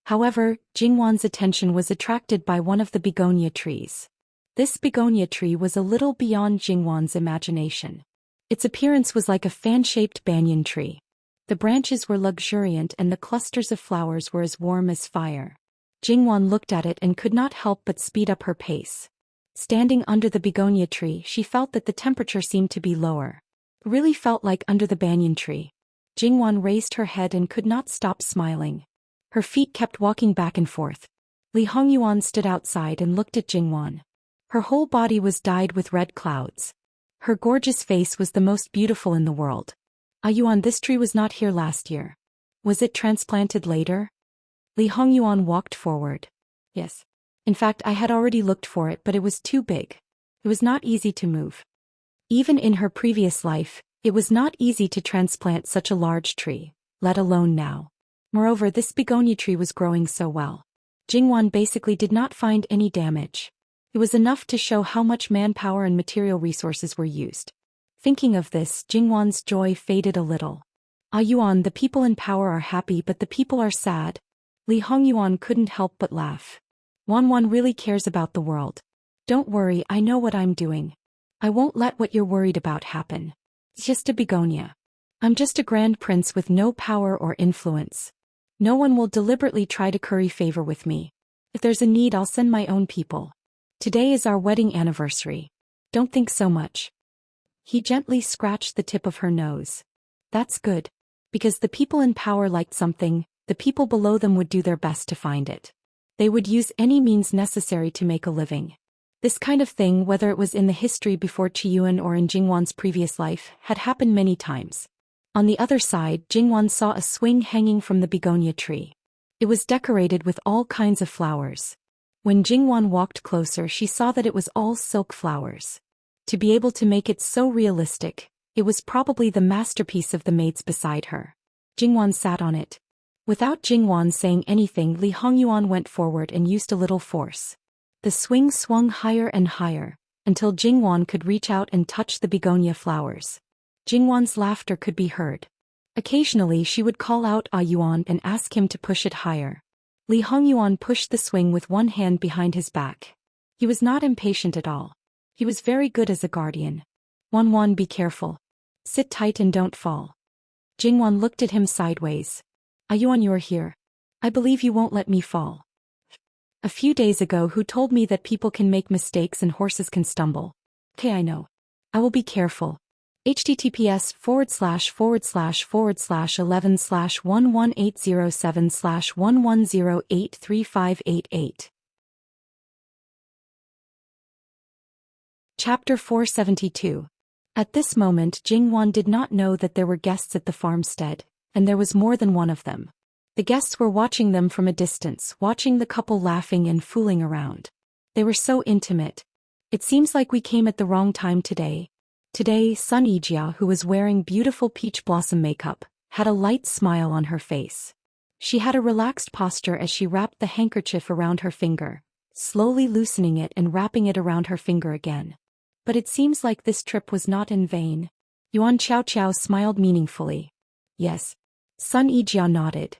However, Jingwan's attention was attracted by one of the begonia trees. This begonia tree was a little beyond Jingwan's imagination. Its appearance was like a fan-shaped banyan tree. The branches were luxuriant and the clusters of flowers were as warm as fire. Jingwan looked at it and could not help but speed up her pace. Standing under the begonia tree, she felt that the temperature seemed to be lower. It really felt like under the banyan tree. Jingwan raised her head and could not stop smiling. Her feet kept walking back and forth. Li Hongyuan stood outside and looked at Jingwan. Her whole body was dyed with red clouds. Her gorgeous face was the most beautiful in the world. "Ah Yuan, this tree was not here last year. Was it transplanted later?" Li Hongyuan walked forward. "Yes. In fact, I had already looked for it, but it was too big. It was not easy to move. Even in her previous life, it was not easy to transplant such a large tree, let alone now. Moreover, this begonia tree was growing so well. Jingwan basically did not find any damage. It was enough to show how much manpower and material resources were used." Thinking of this, Jingwan's joy faded a little. "Ah Yuan, the people in power are happy but the people are sad." Li Hongyuan couldn't help but laugh. "Wanwan really cares about the world. Don't worry, I know what I'm doing. I won't let what you're worried about happen. It's just a begonia. I'm just a grand prince with no power or influence. No one will deliberately try to curry favor with me. If there's a need, I'll send my own people. Today is our wedding anniversary. Don't think so much." He gently scratched the tip of her nose. "That's good. Because the people in power liked something, the people below them would do their best to find it. They would use any means necessary to make a living." This kind of thing, whether it was in the history before Qiyuan or in Jingwan's previous life, had happened many times. On the other side, Jingwan saw a swing hanging from the begonia tree. It was decorated with all kinds of flowers. When Jingwan walked closer, she saw that it was all silk flowers. To be able to make it so realistic, it was probably the masterpiece of the maids beside her. Jingwan sat on it. Without Jingwan saying anything, Li Hongyuan went forward and used a little force. The swing swung higher and higher, until Jingwan could reach out and touch the begonia flowers. Jingwan's laughter could be heard. Occasionally she would call out "Ah Yuan" and ask him to push it higher. Li Hongyuan pushed the swing with one hand behind his back. He was not impatient at all. He was very good as a guardian. "Wanwan, be careful. Sit tight and don't fall." Jingwan looked at him sideways. "Ah Yuan, you're here. I believe you won't let me fall." "A few days ago, who told me that people can make mistakes and horses can stumble?" "Okay, I know. I will be careful." https://11/11807/110835888. Chapter 472. At this moment, Jingwan did not know that there were guests at the farmstead, and there was more than one of them. The guests were watching them from a distance, watching the couple laughing and fooling around. They were so intimate. "It seems like we came at the wrong time today." Today, Sun Yijia, who was wearing beautiful peach blossom makeup, had a light smile on her face. She had a relaxed posture as she wrapped the handkerchief around her finger, slowly loosening it and wrapping it around her finger again. But it seems like this trip was not in vain. Yuan Qiao smiled meaningfully. Yes. Sun Yijia nodded.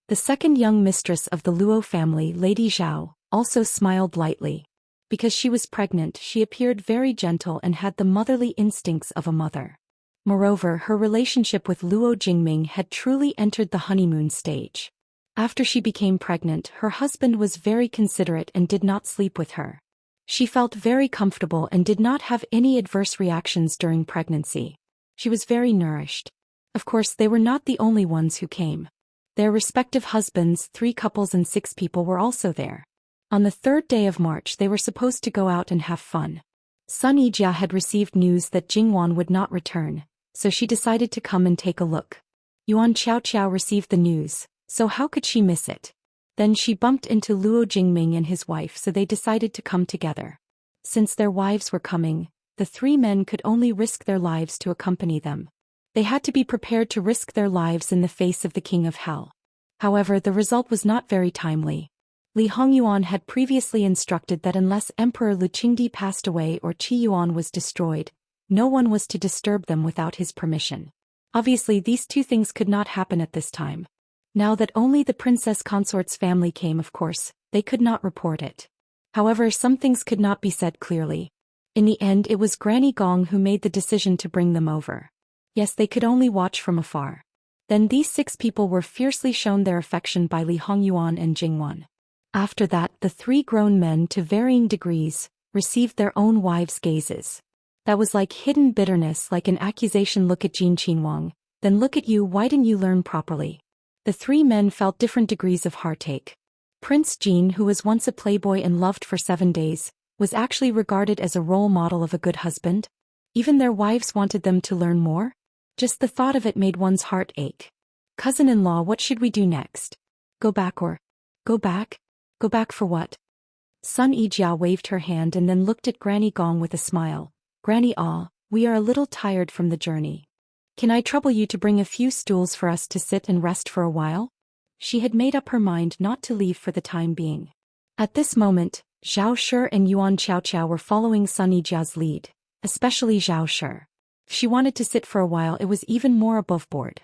The second young mistress of the Luo family, Lady Zhao, also smiled lightly. Because she was pregnant, she appeared very gentle and had the motherly instincts of a mother. Moreover, her relationship with Luo Jingming had truly entered the honeymoon stage. After she became pregnant, her husband was very considerate and did not sleep with her. She felt very comfortable and did not have any adverse reactions during pregnancy. She was very nourished. Of course, they were not the only ones who came. Their respective husbands, 3 couples and 6 people were also there. On the 3rd day of March they were supposed to go out and have fun. Sun Yijia had received news that Jingwan would not return, so she decided to come and take a look. Yuan Qiao received the news, so how could she miss it? Then she bumped into Luo Jingming and his wife, so they decided to come together. Since their wives were coming, the 3 men could only risk their lives to accompany them. They had to be prepared to risk their lives in the face of the King of Hell. However, the result was not very timely. Li Hongyuan had previously instructed that unless Emperor Lu Qingdi passed away or Qi Yuan was destroyed, no one was to disturb them without his permission. Obviously, these 2 things could not happen at this time. Now that only the Princess Consort's family came, of course, they could not report it. However, some things could not be said clearly. In the end, it was Granny Gong who made the decision to bring them over. Yes, they could only watch from afar. Then these 6 people were fiercely shown their affection by Li Hongyuan and Jingwan. After that, the 3 grown men, to varying degrees, received their own wives' gazes. That was like hidden bitterness, like an accusation. Look at Jin Qinhuang, then look at you, why didn't you learn properly? The 3 men felt different degrees of heartache. Prince Jin, who was once a playboy and loved for 7 days, was actually regarded as a role model of a good husband. Even their wives wanted them to learn more. Just the thought of it made one's heart ache. Cousin-in-law, what should we do next? Go back or? Go back? Go back for what? Sun Yijia waved her hand and then looked at Granny Gong with a smile. Granny, we are a little tired from the journey. Can I trouble you to bring a few stools for us to sit and rest for a while? She had made up her mind not to leave for the time being. At this moment, Zhao Shi and Yuan Qiao were following Sun Yijia's lead, especially Zhao Shi. If she wanted to sit for a while, it was even more above board.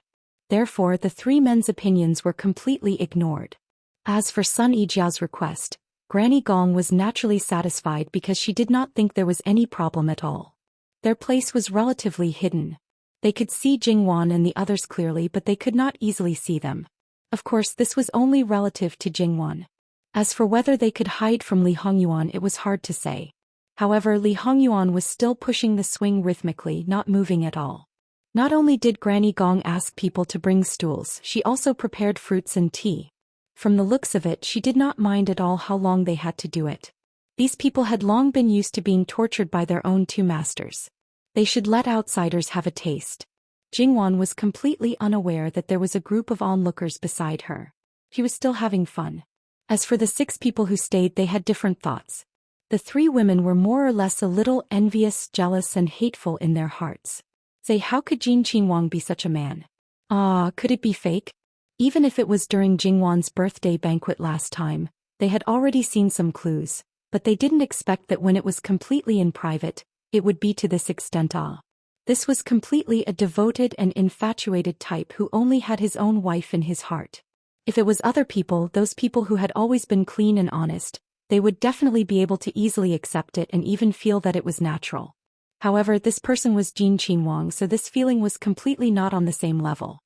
Therefore, the 3 men's opinions were completely ignored. As for Sun Yijia's request, Granny Gong was naturally satisfied because she did not think there was any problem at all. Their place was relatively hidden. They could see Jingwan and the others clearly, but they could not easily see them. Of course, this was only relative to Jingwan. As for whether they could hide from Li Hongyuan, it was hard to say. However, Li Hongyuan was still pushing the swing rhythmically, not moving at all. Not only did Granny Gong ask people to bring stools, she also prepared fruits and tea. From the looks of it, she did not mind at all how long they had to do it. These people had long been used to being tortured by their own 2 masters. They should let outsiders have a taste. Jingwan was completely unaware that there was a group of onlookers beside her. She was still having fun. As for the 6 people who stayed, they had different thoughts. The 3 women were more or less a little envious, jealous and hateful in their hearts. Say, how could Jin Qinhuang be such a man? Could it be fake? Even if it was during Jingwan's birthday banquet last time, they had already seen some clues, but they didn't expect that when it was completely in private, it would be to this extent. This was completely a devoted and infatuated type who only had his own wife in his heart. If it was other people, those people who had always been clean and honest, they would definitely be able to easily accept it and even feel that it was natural. However, this person was Jin Qinhuang, so this feeling was completely not on the same level.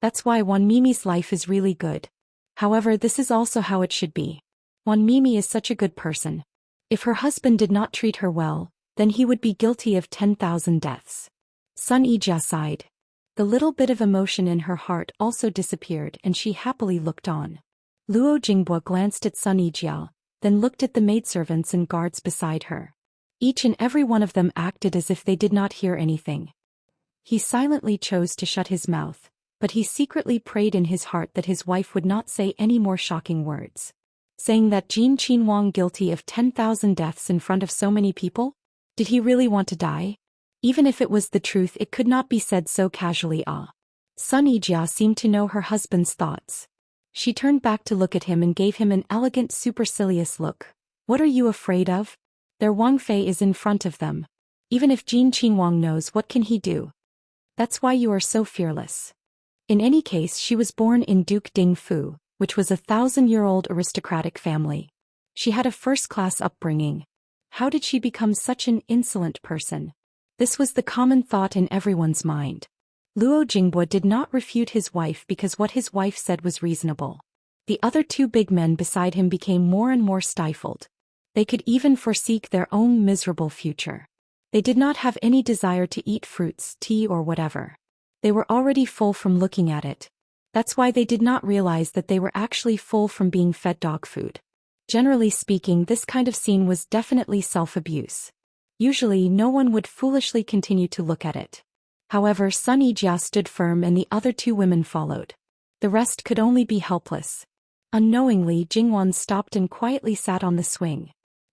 That's why Wan Mimi's life is really good. However, this is also how it should be. Wan Mimi is such a good person. If her husband did not treat her well, then he would be guilty of 10,000 deaths. Sun Yijia sighed. The little bit of emotion in her heart also disappeared and she happily looked on. Luo Jingbo glanced at Sun Yijia, then looked at the maidservants and guards beside her. Each and every one of them acted as if they did not hear anything. He silently chose to shut his mouth, but he secretly prayed in his heart that his wife would not say any more shocking words. Saying that Jin Qinhuang guilty of 10,000 deaths in front of so many people? Did he really want to die? Even if it was the truth, it could not be said so casually. Sun Yijia seemed to know her husband's thoughts. She turned back to look at him and gave him an elegant supercilious look. What are you afraid of? Their Wang Fei is in front of them. Even if Jin Qinhuang knows, what can he do? That's why you are so fearless. In any case, she was born in Duke Dingfu, which was a 1,000-year-old aristocratic family. She had a first-class upbringing. How did she become such an insolent person? This was the common thought in everyone's mind. Luo Jingbua did not refute his wife because what his wife said was reasonable. The other two big men beside him became more and more stifled. They could even foresee their own miserable future. They did not have any desire to eat fruits, tea or whatever. They were already full from looking at it. That's why they did not realize that they were actually full from being fed dog food. Generally speaking, this kind of scene was definitely self-abuse. Usually, no one would foolishly continue to look at it. However, Sun Yijia stood firm and the other two women followed. The rest could only be helpless. Unknowingly, Jingwan stopped and quietly sat on the swing.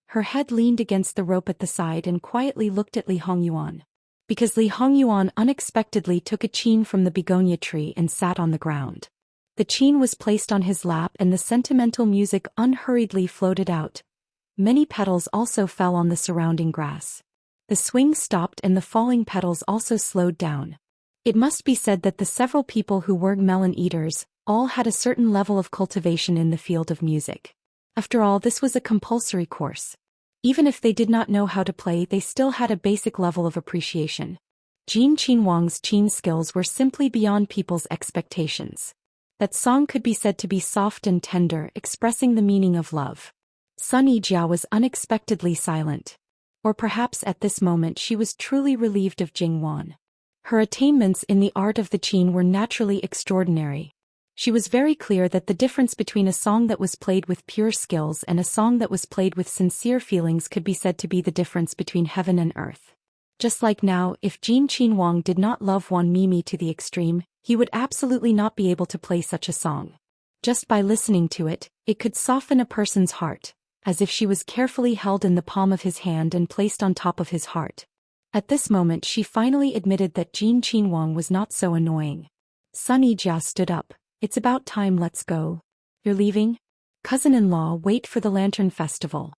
Her head leaned against the rope at the side and quietly looked at Li Hongyuan. Because Li Hongyuan unexpectedly took a qin from the begonia tree and sat on the ground. The qin was placed on his lap and the sentimental music unhurriedly floated out. Many petals also fell on the surrounding grass. The swing stopped and the falling petals also slowed down. It must be said that the several people who were melon eaters all had a certain level of cultivation in the field of music. After all, this was a compulsory course. Even if they did not know how to play, they still had a basic level of appreciation. Jin Qinhuang's qin skills were simply beyond people's expectations. That song could be said to be soft and tender, expressing the meaning of love. Sun Yijia was unexpectedly silent. Or perhaps at this moment she was truly relieved of Jingwan. Her attainments in the art of the qin were naturally extraordinary. She was very clear that the difference between a song that was played with pure skills and a song that was played with sincere feelings could be said to be the difference between heaven and earth. Just like now, if Jin Qinhuang did not love Wan Mimi to the extreme, he would absolutely not be able to play such a song. Just by listening to it, it could soften a person's heart, as if she was carefully held in the palm of his hand and placed on top of his heart. At this moment she finally admitted that Jin Qinhuang was not so annoying. Sun Yijia stood up. It's about time, let's go. You're leaving? Cousin-in-law, wait for the Lantern Festival.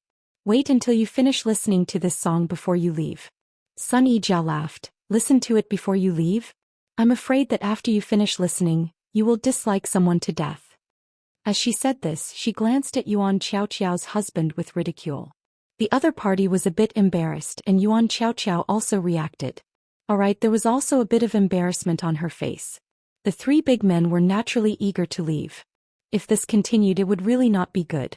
Wait until you finish listening to this song before you leave. Sun Yijia laughed. Listen to it before you leave? I'm afraid that after you finish listening, you will dislike someone to death. As she said this, she glanced at Yuan Qiaoqiao's husband with ridicule. The other party was a bit embarrassed and Yuan Qiaoqiao also reacted. Alright, there was also a bit of embarrassment on her face. The three big men were naturally eager to leave. If this continued, it would really not be good.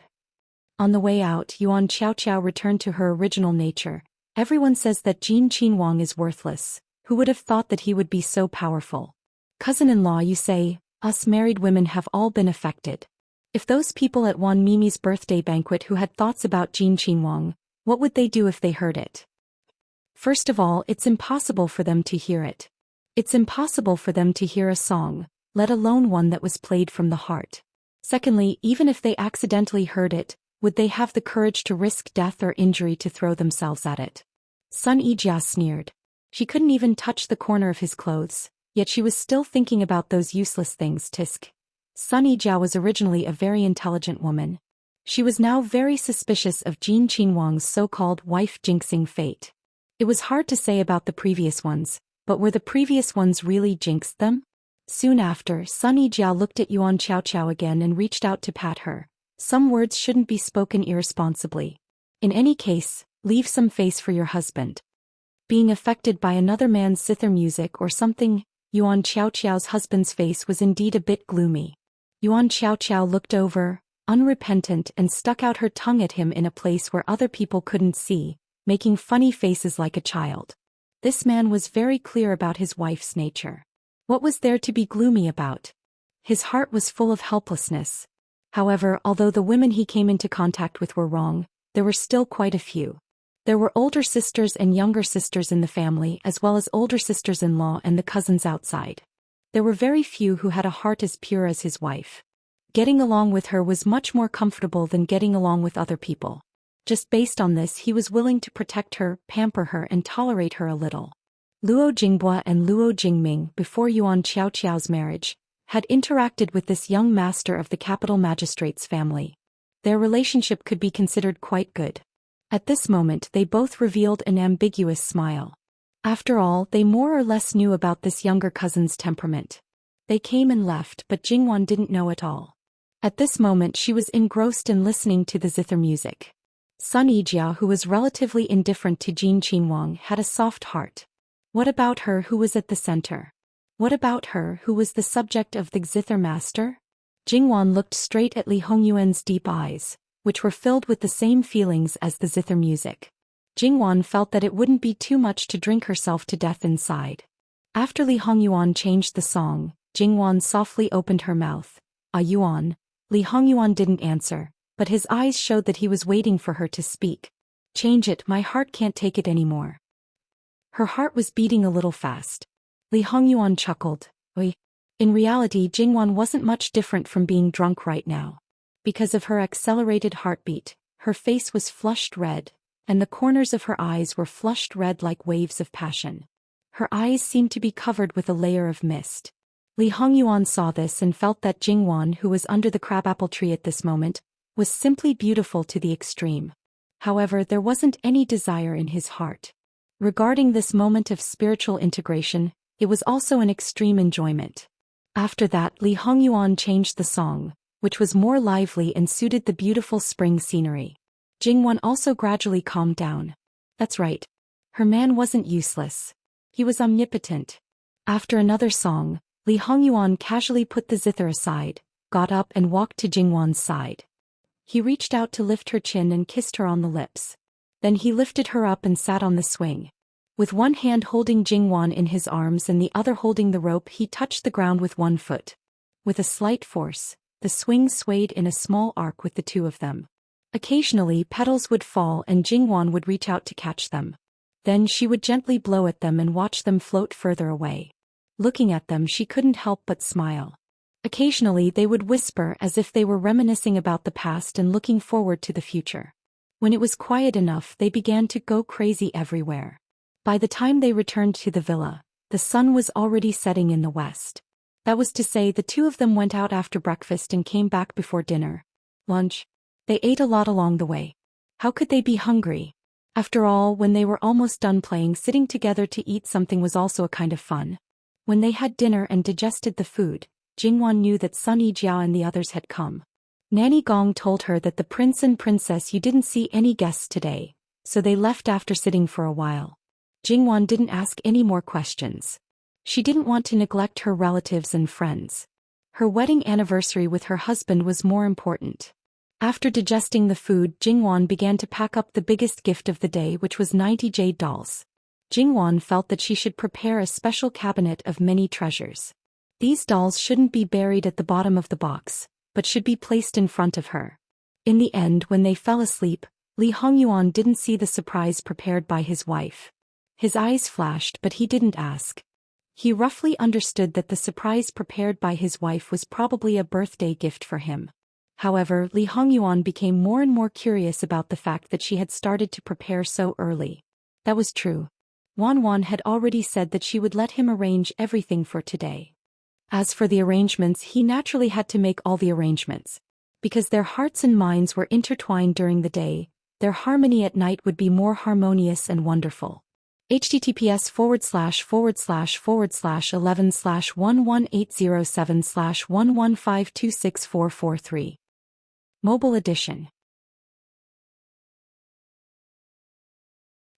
On the way out, Yuan Qiaoqiao returned to her original nature. Everyone says that Jin Qinhuang is worthless. Who would have thought that he would be so powerful? Cousin-in-law, you say, us married women have all been affected. If those people at Wan Mimi's birthday banquet who had thoughts about Jin Qinhuang, what would they do if they heard it? First of all, it's impossible for them to hear it. It's impossible for them to hear a song, let alone one that was played from the heart. Secondly, even if they accidentally heard it, would they have the courage to risk death or injury to throw themselves at it? Sun Yijia sneered. She couldn't even touch the corner of his clothes, yet she was still thinking about those useless things. Tisk. Sun Yijia was originally a very intelligent woman. She was now very suspicious of Jin Qinhuang's so-called wife jinxing fate. It was hard to say about the previous ones, but were the previous ones really jinxed them? Soon after, Sun Yijia looked at Yuan Qiaoqiao again and reached out to pat her. Some words shouldn't be spoken irresponsibly. In any case, leave some face for your husband. Being affected by another man's zither music or something, Yuan Qiaoqiao's husband's face was indeed a bit gloomy. Yuan Qiaoqiao looked over, unrepentant, and stuck out her tongue at him in a place where other people couldn't see, making funny faces like a child. This man was very clear about his wife's nature. What was there to be gloomy about? His heart was full of helplessness. However, although the women he came into contact with were wrong, there were still quite a few. There were older sisters and younger sisters in the family, as well as older sisters-in-law and the cousins outside. There were very few who had a heart as pure as his wife. Getting along with her was much more comfortable than getting along with other people. Just based on this, he was willing to protect her, pamper her, and tolerate her a little. Luo Jingbua and Luo Jingming, before Yuan Qiaoqiao's marriage, had interacted with this young master of the capital magistrate's family. Their relationship could be considered quite good. At this moment they both revealed an ambiguous smile. After all, they more or less knew about this younger cousin's temperament. They came and left, but Jingwan didn't know at all. At this moment she was engrossed in listening to the zither music. Sun Yijia, who was relatively indifferent to Jin Qinhuang, had a soft heart. What about her who was at the center? What about her who was the subject of the zither master? Jingwan looked straight at Li Hongyuan's deep eyes, which were filled with the same feelings as the zither music. Jingwan felt that it wouldn't be too much to drink herself to death inside. After Li Hongyuan changed the song, Jingwan softly opened her mouth. "Ah Yuan." Li Hongyuan didn't answer, but his eyes showed that he was waiting for her to speak. "Change it, my heart can't take it anymore." Her heart was beating a little fast. Li Hongyuan chuckled. "Oi." In reality, Jingwan wasn't much different from being drunk right now. Because of her accelerated heartbeat, her face was flushed red, and the corners of her eyes were flushed red like waves of passion. Her eyes seemed to be covered with a layer of mist. Li Hongyuan saw this and felt that Jingwan, who was under the crabapple tree at this moment, was simply beautiful to the extreme. However, there wasn't any desire in his heart. Regarding this moment of spiritual integration, it was also an extreme enjoyment. After that, Li Hongyuan changed the song, which was more lively and suited the beautiful spring scenery. Jingwan also gradually calmed down. That's right. Her man wasn't useless. He was omnipotent. After another song, Li Hongyuan casually put the zither aside, got up and walked to Jingwan's side. He reached out to lift her chin and kissed her on the lips. Then he lifted her up and sat on the swing. With one hand holding Jingwan in his arms and the other holding the rope, he touched the ground with one foot. With a slight force, the swing swayed in a small arc with the two of them. Occasionally petals would fall and Jingwan would reach out to catch them. Then she would gently blow at them and watch them float further away. Looking at them, she couldn't help but smile. Occasionally they would whisper as if they were reminiscing about the past and looking forward to the future. When it was quiet enough, they began to go crazy everywhere. By the time they returned to the villa, the sun was already setting in the west. That was to say, the two of them went out after breakfast and came back before dinner. Lunch. They ate a lot along the way. How could they be hungry? After all, when they were almost done playing, sitting together to eat something was also a kind of fun. When they had dinner and digested the food, Jingwan knew that Sun Yijiao and the others had come. Nanny Gong told her that the prince and princess, you didn't see any guests today, so they left after sitting for a while. Jingwan didn't ask any more questions. She didn't want to neglect her relatives and friends. Her wedding anniversary with her husband was more important. After digesting the food, Jingwan began to pack up the biggest gift of the day, which was 90 jade dolls. Jingwan felt that she should prepare a special cabinet of many treasures. These dolls shouldn't be buried at the bottom of the box, but should be placed in front of her. In the end, when they fell asleep, Li Hongyuan didn't see the surprise prepared by his wife. His eyes flashed, but he didn't ask. He roughly understood that the surprise prepared by his wife was probably a birthday gift for him. However, Li Hongyuan became more and more curious about the fact that she had started to prepare so early. That was true. Wan had already said that she would let him arrange everything for today. As for the arrangements, he naturally had to make all the arrangements. Because their hearts and minds were intertwined during the day, their harmony at night would be more harmonious and wonderful. https://11/11807/115264443 Mobile Edition.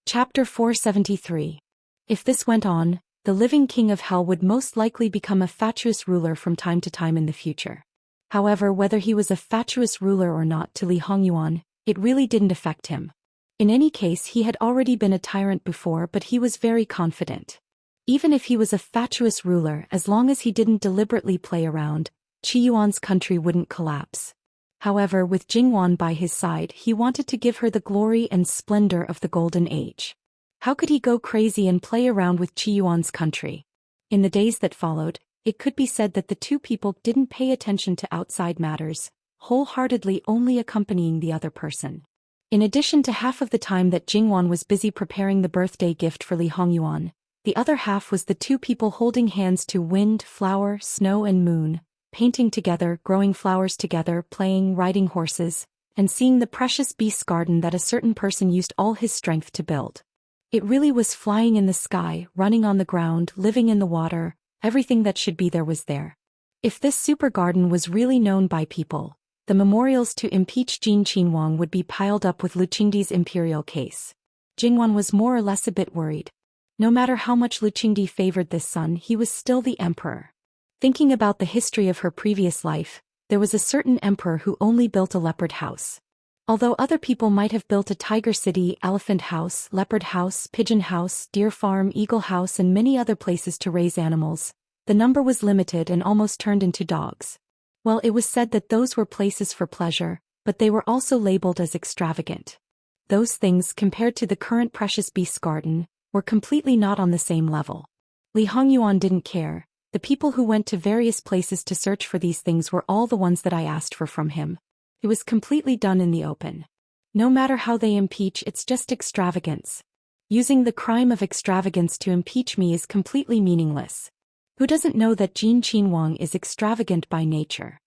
Chapter 473. If this went on, the living king of hell would most likely become a fatuous ruler from time to time in the future. However, whether he was a fatuous ruler or not to Li Hongyuan, it really didn't affect him. In any case, he had already been a tyrant before, but he was very confident. Even if he was a fatuous ruler, as long as he didn't deliberately play around, Qiyuan's country wouldn't collapse. However, with Jingwan by his side, he wanted to give her the glory and splendor of the Golden Age. How could he go crazy and play around with Qiyuan's country? In the days that followed, it could be said that the two people didn't pay attention to outside matters, wholeheartedly only accompanying the other person. In addition to half of the time that Jingwan was busy preparing the birthday gift for Li Hongyuan, the other half was the two people holding hands to wind, flower, snow and moon, painting together, growing flowers together, playing, riding horses, and seeing the precious beast garden that a certain person used all his strength to build. It really was flying in the sky, running on the ground, living in the water, everything that should be there was there. If this super garden was really known by people, the memorials to impeach Jin Qinhuang would be piled up with Lu Qingdi's imperial case. Jingwan was more or less a bit worried. No matter how much Lu Qingdi favored this son, he was still the emperor. Thinking about the history of her previous life, there was a certain emperor who only built a leopard house. Although other people might have built a tiger city, elephant house, leopard house, pigeon house, deer farm, eagle house and many other places to raise animals, the number was limited and almost turned into dogs. Well, it was said that those were places for pleasure, but they were also labeled as extravagant. Those things, compared to the current precious beasts garden, were completely not on the same level. Li Hongyuan didn't care. The people who went to various places to search for these things were all the ones that I asked for from him. It was completely done in the open. No matter how they impeach, it's just extravagance. Using the crime of extravagance to impeach me is completely meaningless. Who doesn't know that Jin Qinhuang is extravagant by nature?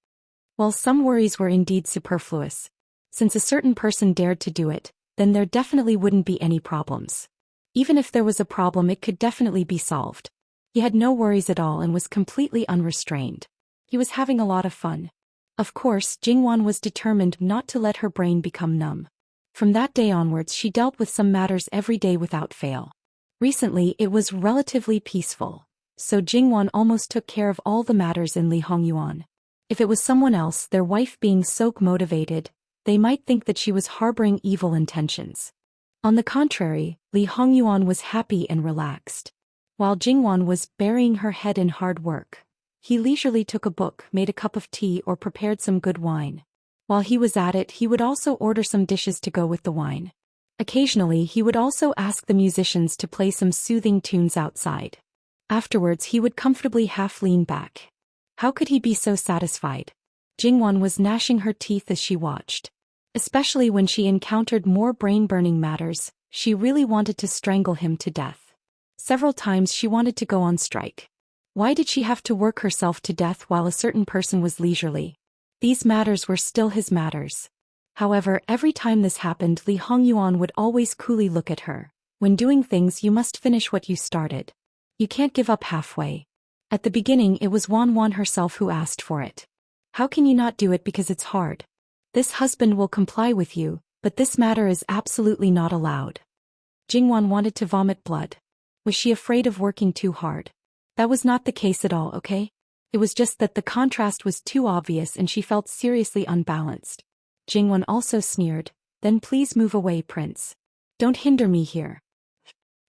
While some worries were indeed superfluous, since a certain person dared to do it, then there definitely wouldn't be any problems. Even if there was a problem, it could definitely be solved. He had no worries at all and was completely unrestrained. He was having a lot of fun. Of course, Jingwan was determined not to let her brain become numb. From that day onwards, she dealt with some matters every day without fail. Recently, it was relatively peaceful, so Jingwan almost took care of all the matters in Li Hongyuan. If it was someone else, their wife being so motivated, they might think that she was harboring evil intentions. On the contrary, Li Hongyuan was happy and relaxed. While Jingwan was burying her head in hard work, he leisurely took a book, made a cup of tea or prepared some good wine. While he was at it, he would also order some dishes to go with the wine. Occasionally, he would also ask the musicians to play some soothing tunes outside. Afterwards, he would comfortably half lean back. How could he be so satisfied? Jingwan was gnashing her teeth as she watched. Especially when she encountered more brain-burning matters, she really wanted to strangle him to death. Several times she wanted to go on strike. Why did she have to work herself to death while a certain person was leisurely? These matters were still his matters. However, every time this happened, Li Hongyuan would always coolly look at her. When doing things, you must finish what you started. You can't give up halfway. At the beginning, it was Wan herself who asked for it. How can you not do it because it's hard? This husband will comply with you, but this matter is absolutely not allowed. Jingwan wanted to vomit blood. Was she afraid of working too hard? That was not the case at all, okay? It was just that the contrast was too obvious and she felt seriously unbalanced. Jingwan also sneered, "Then please move away, prince. Don't hinder me here."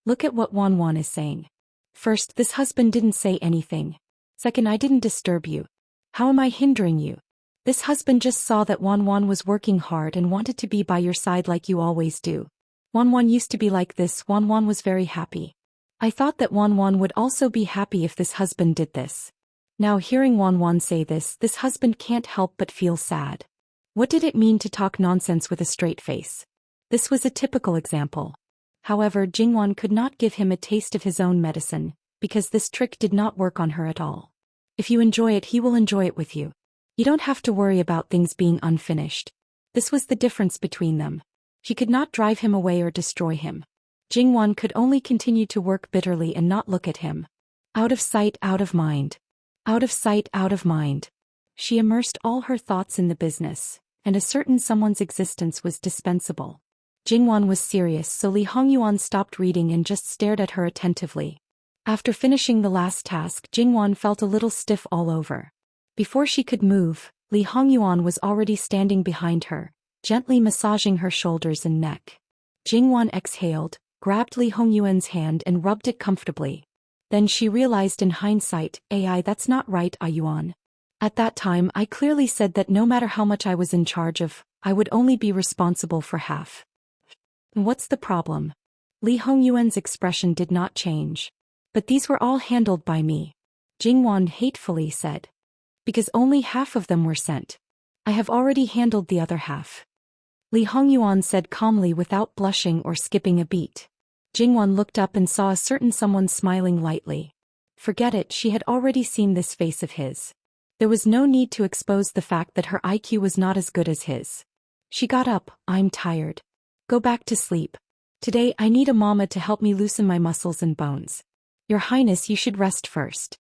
Look at what Wan is saying. First, this husband didn't say anything. Second, I didn't disturb you. How am I hindering you? This husband just saw that Wan was working hard and wanted to be by your side like you always do. Wan used to be like this. Wan was very happy. I thought that Wan would also be happy if this husband did this. Now hearing Wan say this husband can't help but feel sad. What did it mean to talk nonsense with a straight face? This was a typical example. However, Jingwan could not give him a taste of his own medicine, because this trick did not work on her at all. If you enjoy it, he will enjoy it with you. You don't have to worry about things being unfinished. This was the difference between them. She could not drive him away or destroy him. Jingwan could only continue to work bitterly and not look at him. Out of sight, out of mind. Out of sight, out of mind. She immersed all her thoughts in the business, and a certain someone's existence was dispensable. Jingwan was serious, so Li Hongyuan stopped reading and just stared at her attentively. After finishing the last task, Jingwan felt a little stiff all over. Before she could move, Li Hongyuan was already standing behind her, gently massaging her shoulders and neck. Jingwan exhaled, grabbed Li Hongyuan's hand and rubbed it comfortably. Then she realized in hindsight, that's not right, Yuan. At that time I clearly said that no matter how much I was in charge of, I would only be responsible for half. What's the problem? Li Hongyuan's expression did not change. But these were all handled by me. Jingwan hatefully said. Because only half of them were sent. I have already handled the other half. Li Hongyuan said calmly without blushing or skipping a beat. Jingwan looked up and saw a certain someone smiling lightly. Forget it, she had already seen this face of his. There was no need to expose the fact that her IQ was not as good as his. She got up. I'm tired. Go back to sleep. Today I need a mama to help me loosen my muscles and bones. Your Highness, you should rest first.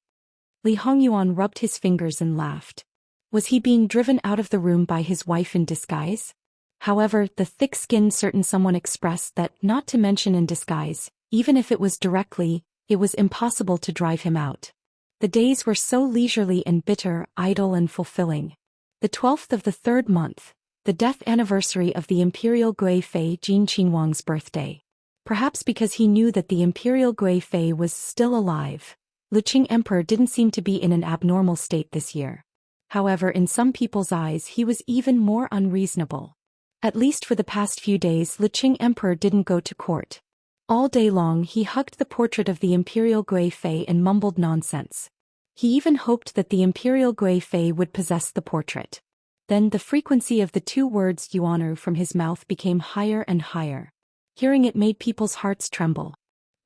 Li Hongyuan rubbed his fingers and laughed. Was he being driven out of the room by his wife in disguise? However, the thick-skinned certain someone expressed that, not to mention in disguise, even if it was directly, it was impossible to drive him out. The days were so leisurely and bitter, idle and fulfilling. The 12th of the 3rd month, the death anniversary of the Imperial Gui Fei Jin Qinhuang's birthday. Perhaps because he knew that the Imperial Gui Fei was still alive, Luqing Emperor didn't seem to be in an abnormal state this year. However, in some people's eyes he was even more unreasonable. At least for the past few days Luqing Emperor didn't go to court. All day long he hugged the portrait of the Imperial Gui Fei and mumbled nonsense. He even hoped that the Imperial Gui Fei would possess the portrait. Then the frequency of the two words Yuanu from his mouth became higher and higher. Hearing it made people's hearts tremble.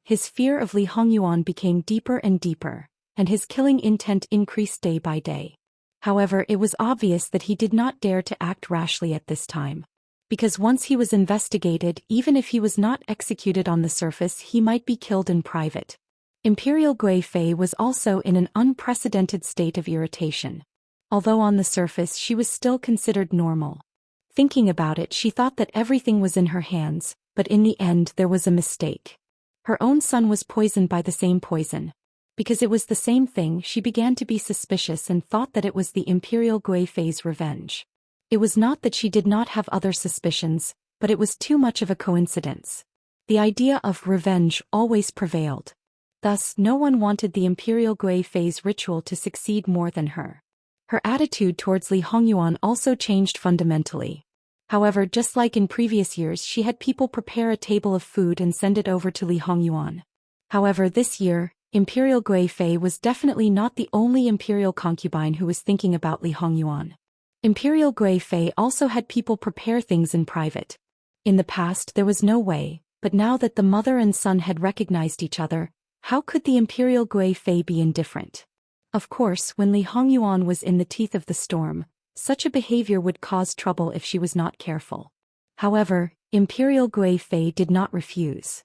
His fear of Li Hongyuan became deeper and deeper, and his killing intent increased day by day. However, it was obvious that he did not dare to act rashly at this time. Because once he was investigated, even if he was not executed on the surface, he might be killed in private. Imperial Gui Fei was also in an unprecedented state of irritation. Although on the surface she was still considered normal. Thinking about it, she thought that everything was in her hands, but in the end there was a mistake. Her own son was poisoned by the same poison. Because it was the same thing, she began to be suspicious and thought that it was the Imperial Gui Fei's revenge. It was not that she did not have other suspicions, but it was too much of a coincidence. The idea of revenge always prevailed. Thus, no one wanted the Imperial Gui Fei's ritual to succeed more than her. Her attitude towards Li Hongyuan also changed fundamentally. However, just like in previous years, she had people prepare a table of food and send it over to Li Hongyuan. However, this year, Imperial Gui Fei was definitely not the only imperial concubine who was thinking about Li Hongyuan. Imperial Gui Fei also had people prepare things in private. In the past there was no way, but now that the mother and son had recognized each other, how could the Imperial Gui Fei be indifferent? Of course, when Li Hongyuan was in the teeth of the storm, such a behavior would cause trouble if she was not careful. However, Imperial Gui Fei did not refuse.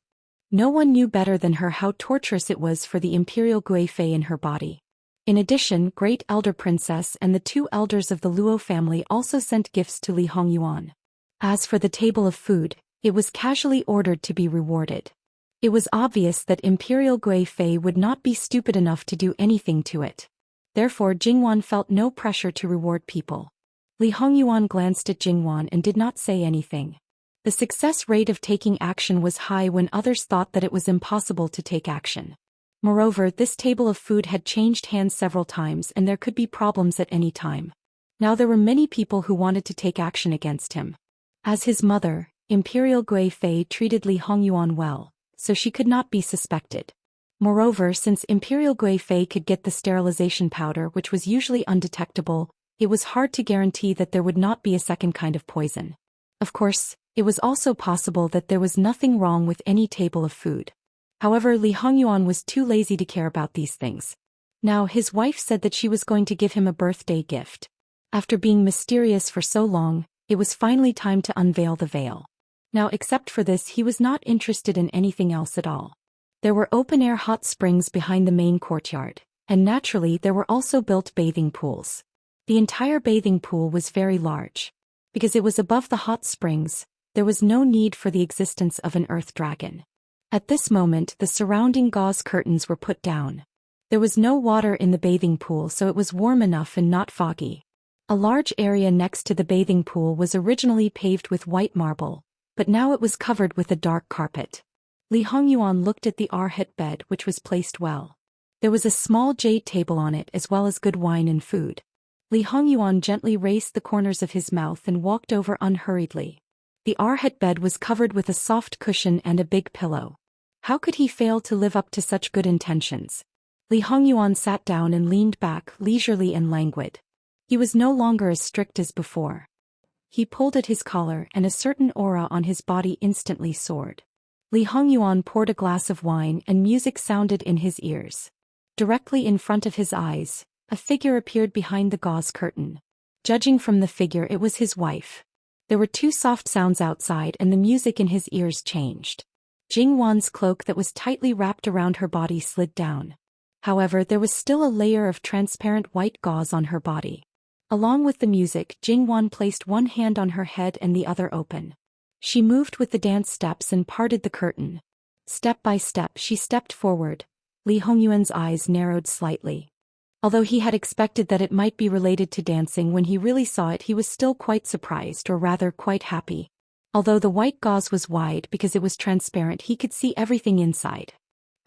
No one knew better than her how torturous it was for the Imperial Gui Fei in her body. In addition, Great Elder Princess and the two elders of the Luo family also sent gifts to Li Hongyuan. As for the table of food, it was casually ordered to be rewarded. It was obvious that Imperial Gui Fei would not be stupid enough to do anything to it. Therefore Jingwan felt no pressure to reward people. Li Hongyuan glanced at Jingwan and did not say anything. The success rate of taking action was high when others thought that it was impossible to take action. Moreover, this table of food had changed hands several times and there could be problems at any time. Now there were many people who wanted to take action against him. As his mother, Imperial Gui Fei treated Li Hongyuan well, so she could not be suspected. Moreover, since Imperial Gui Fei could get the sterilization powder which was usually undetectable, it was hard to guarantee that there would not be a second kind of poison. Of course, it was also possible that there was nothing wrong with any table of food. However, Li Hongyuan was too lazy to care about these things. Now his wife said that she was going to give him a birthday gift. After being mysterious for so long, it was finally time to unveil the veil. Now except for this he was not interested in anything else at all. There were open-air hot springs behind the main courtyard, and naturally there were also built bathing pools. The entire bathing pool was very large. Because it was above the hot springs, there was no need for the existence of an earth dragon. At this moment the surrounding gauze curtains were put down. There was no water in the bathing pool, so it was warm enough and not foggy. A large area next to the bathing pool was originally paved with white marble, but now it was covered with a dark carpet. Li Hongyuan looked at the arhat bed which was placed well. There was a small jade table on it as well as good wine and food. Li Hongyuan gently raised the corners of his mouth and walked over unhurriedly. The arhat bed was covered with a soft cushion and a big pillow. How could he fail to live up to such good intentions? Li Hongyuan sat down and leaned back, leisurely and languid. He was no longer as strict as before. He pulled at his collar and a certain aura on his body instantly soared. Li Hongyuan poured a glass of wine and music sounded in his ears. Directly in front of his eyes, a figure appeared behind the gauze curtain. Judging from the figure, it was his wife. There were two soft sounds outside and the music in his ears changed. Jingwan's cloak that was tightly wrapped around her body slid down. However, there was still a layer of transparent white gauze on her body. Along with the music, Jingwan placed one hand on her head and the other open. She moved with the dance steps and parted the curtain. Step by step she stepped forward. Li Hongyuan's eyes narrowed slightly. Although he had expected that it might be related to dancing, when he really saw it he was still quite surprised, or rather quite happy. Although the white gauze was wide because it was transparent, he could see everything inside.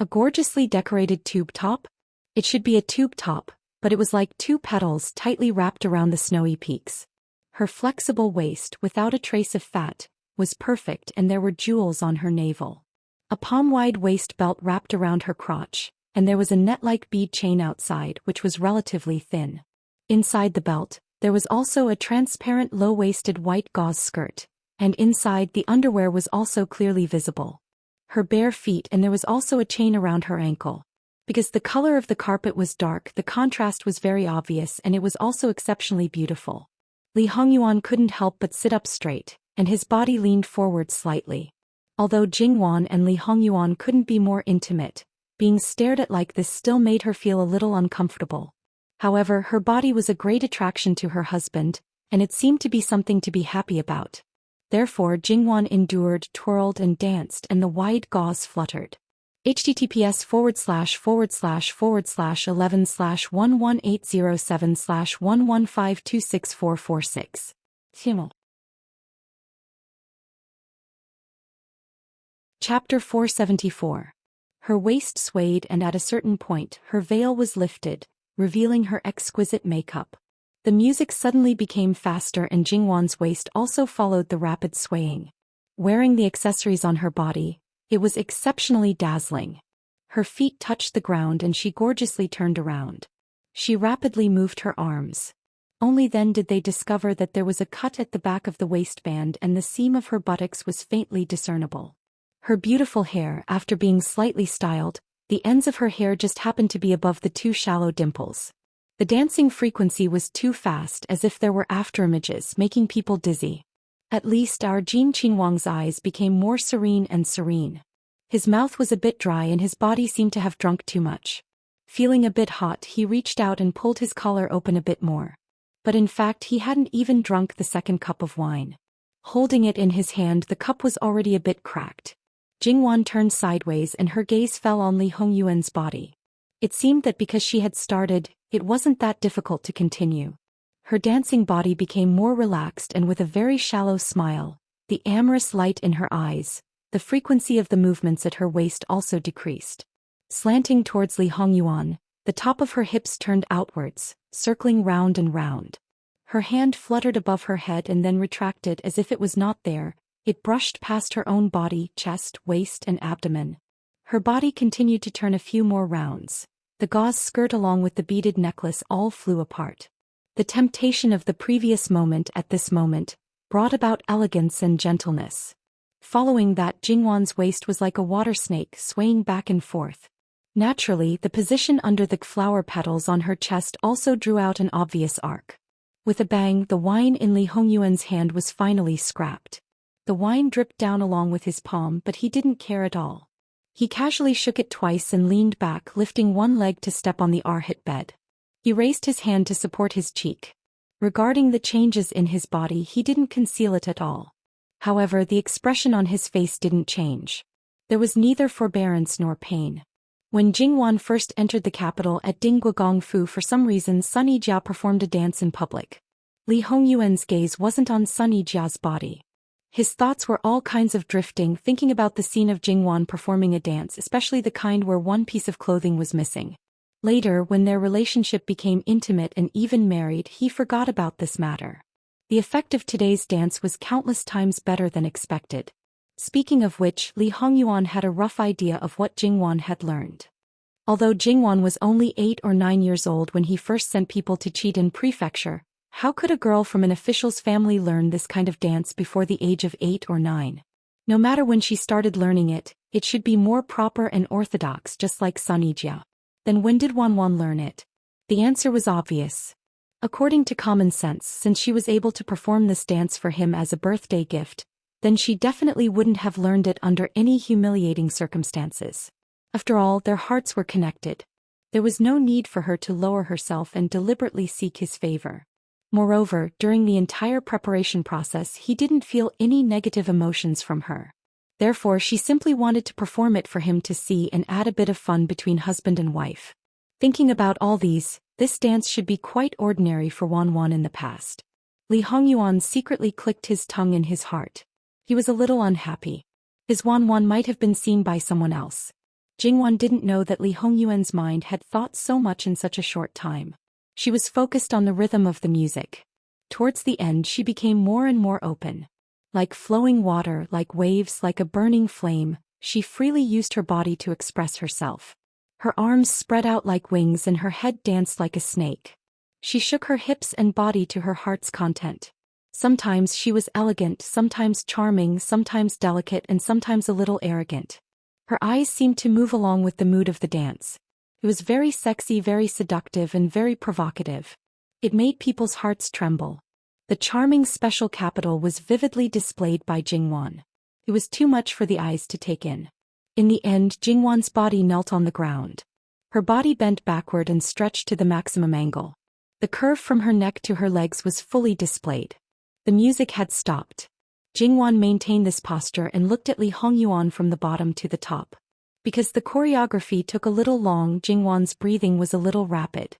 A gorgeously decorated tube top? It should be a tube top, but it was like two petals tightly wrapped around the snowy peaks. Her flexible waist, without a trace of fat, was perfect, and there were jewels on her navel. A palm-wide waist belt wrapped around her crotch, and there was a net-like bead chain outside which was relatively thin. Inside the belt, there was also a transparent low-waisted white gauze skirt, and inside the underwear was also clearly visible. Her bare feet, and there was also a chain around her ankle. Because the color of the carpet was dark, the contrast was very obvious, and it was also exceptionally beautiful. Li Hongyuan couldn't help but sit up straight, and his body leaned forward slightly. Although Jingwan and Li Hongyuan couldn't be more intimate, being stared at like this still made her feel a little uncomfortable. However, her body was a great attraction to her husband, and it seemed to be something to be happy about. Therefore Jingwan endured, twirled and danced, and the wide gauze fluttered. https://11/11807/115264646. Himmel. Chapter 474. Her waist swayed, and at a certain point her veil was lifted, revealing her exquisite makeup. The music suddenly became faster, and Jingwan's waist also followed the rapid swaying. Wearing the accessories on her body, it was exceptionally dazzling. Her feet touched the ground and she gorgeously turned around. She rapidly moved her arms. Only then did they discover that there was a cut at the back of the waistband, and the seam of her buttocks was faintly discernible. Her beautiful hair, after being slightly styled, the ends of her hair just happened to be above the two shallow dimples. The dancing frequency was too fast, as if there were afterimages, making people dizzy. At least our Jin Qingwang's eyes became more serene and serene. His mouth was a bit dry and his body seemed to have drunk too much. Feeling a bit hot, he reached out and pulled his collar open a bit more. But in fact he hadn't even drunk the second cup of wine. Holding it in his hand, the cup was already a bit cracked. Jingwan turned sideways and her gaze fell on Li Hongyuan's body. It seemed that because she had started, it wasn't that difficult to continue. Her dancing body became more relaxed, and with a very shallow smile, the amorous light in her eyes, the frequency of the movements at her waist also decreased. Slanting towards Li Hongyuan, the top of her hips turned outwards, circling round and round. Her hand fluttered above her head and then retracted as if it was not there. It brushed past her own body, chest, waist and abdomen. Her body continued to turn a few more rounds. The gauze skirt along with the beaded necklace all flew apart. The temptation of the previous moment at this moment brought about elegance and gentleness. Following that, Jingwan's waist was like a water snake swaying back and forth. Naturally, the position under the flower petals on her chest also drew out an obvious arc. With a bang, the wine in Li Hongyuan's hand was finally scrapped. The wine dripped down along with his palm, but he didn't care at all. He casually shook it twice and leaned back, lifting one leg to step on the arhit bed. He raised his hand to support his cheek. Regarding the changes in his body, he didn't conceal it at all. However, the expression on his face didn't change. There was neither forbearance nor pain. When Jingwan first entered the capital at Dingguagongfu, for some reason Sunny Jia performed a dance in public. Li Hongyuan's gaze wasn't on Sunny Jia's body. His thoughts were all kinds of drifting, thinking about the scene of Jingwan performing a dance, especially the kind where one piece of clothing was missing. Later, when their relationship became intimate and even married, he forgot about this matter. The effect of today's dance was countless times better than expected. Speaking of which, Li Hongyuan had a rough idea of what Jingwan had learned. Although Jingwan was only 8 or 9 years old when he first sent people to Chidan Prefecture, how could a girl from an official's family learn this kind of dance before the age of 8 or 9? No matter when she started learning it, it should be more proper and orthodox, just like Sunny Jia. Then when did Wanwan learn it? The answer was obvious. According to common sense, since she was able to perform this dance for him as a birthday gift, then she definitely wouldn't have learned it under any humiliating circumstances. After all, their hearts were connected. There was no need for her to lower herself and deliberately seek his favor. Moreover, during the entire preparation process, he didn't feel any negative emotions from her. Therefore, she simply wanted to perform it for him to see and add a bit of fun between husband and wife. Thinking about all these, this dance should be quite ordinary for Wanwan in the past. Li Hongyuan secretly clicked his tongue in his heart. He was a little unhappy. His Wanwan might have been seen by someone else. Jingwan didn't know that Li Hongyuan's mind had thought so much in such a short time. She was focused on the rhythm of the music. Towards the end, she became more and more open. Like flowing water, like waves, like a burning flame, she freely used her body to express herself. Her arms spread out like wings and her head danced like a snake. She shook her hips and body to her heart's content. Sometimes she was elegant, sometimes charming, sometimes delicate, and sometimes a little arrogant. Her eyes seemed to move along with the mood of the dance. It was very sexy, very seductive, and very provocative. It made people's hearts tremble. The charming special capital was vividly displayed by Jingwan. It was too much for the eyes to take in. In the end, Jingwan's body knelt on the ground. Her body bent backward and stretched to the maximum angle. The curve from her neck to her legs was fully displayed. The music had stopped. Jingwan maintained this posture and looked at Li Hongyuan from the bottom to the top. Because the choreography took a little long, Jingwan's breathing was a little rapid.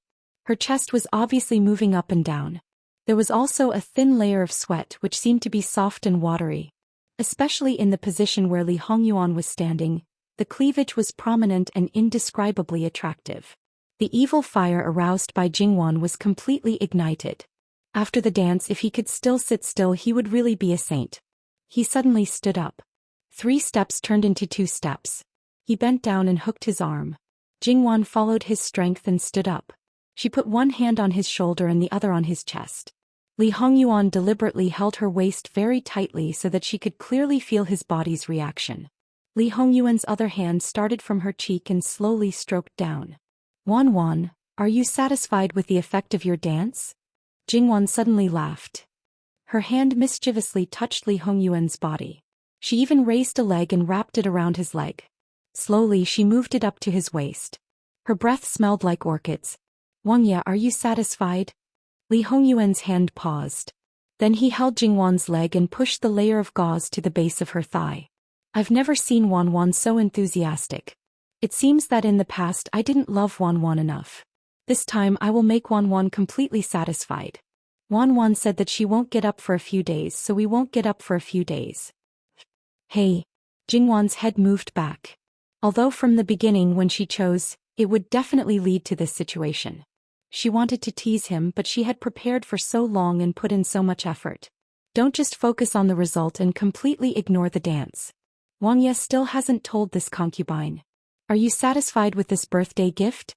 Her chest was obviously moving up and down. There was also a thin layer of sweat which seemed to be soft and watery. Especially in the position where Li Hongyuan was standing, the cleavage was prominent and indescribably attractive. The evil fire aroused by Jingwan was completely ignited. After the dance, if he could still sit still, he would really be a saint. He suddenly stood up. 3 steps turned into 2 steps. He bent down and hooked his arm. Jingwan followed his strength and stood up. She put one hand on his shoulder and the other on his chest. Li Hongyuan deliberately held her waist very tightly so that she could clearly feel his body's reaction. Li Hongyuan's other hand started from her cheek and slowly stroked down. Wanwan, are you satisfied with the effect of your dance? Jingwan suddenly laughed. Her hand mischievously touched Li Hongyuan's body. She even raised a leg and wrapped it around his leg. Slowly she moved it up to his waist. Her breath smelled like orchids. Wangya, are you satisfied? Li Hongyuan's hand paused. Then he held Jingwan's leg and pushed the layer of gauze to the base of her thigh. I've never seen Wanwan so enthusiastic. It seems that in the past I didn't love Wanwan enough. This time I will make Wanwan completely satisfied. Wanwan said that she won't get up for a few days, so we won't get up for a few days. Hey. Jingwan's head moved back. Although from the beginning when she chose, it would definitely lead to this situation. She wanted to tease him, but she had prepared for so long and put in so much effort. Don't just focus on the result and completely ignore the dance. Wangya still hasn't told this concubine. Are you satisfied with this birthday gift?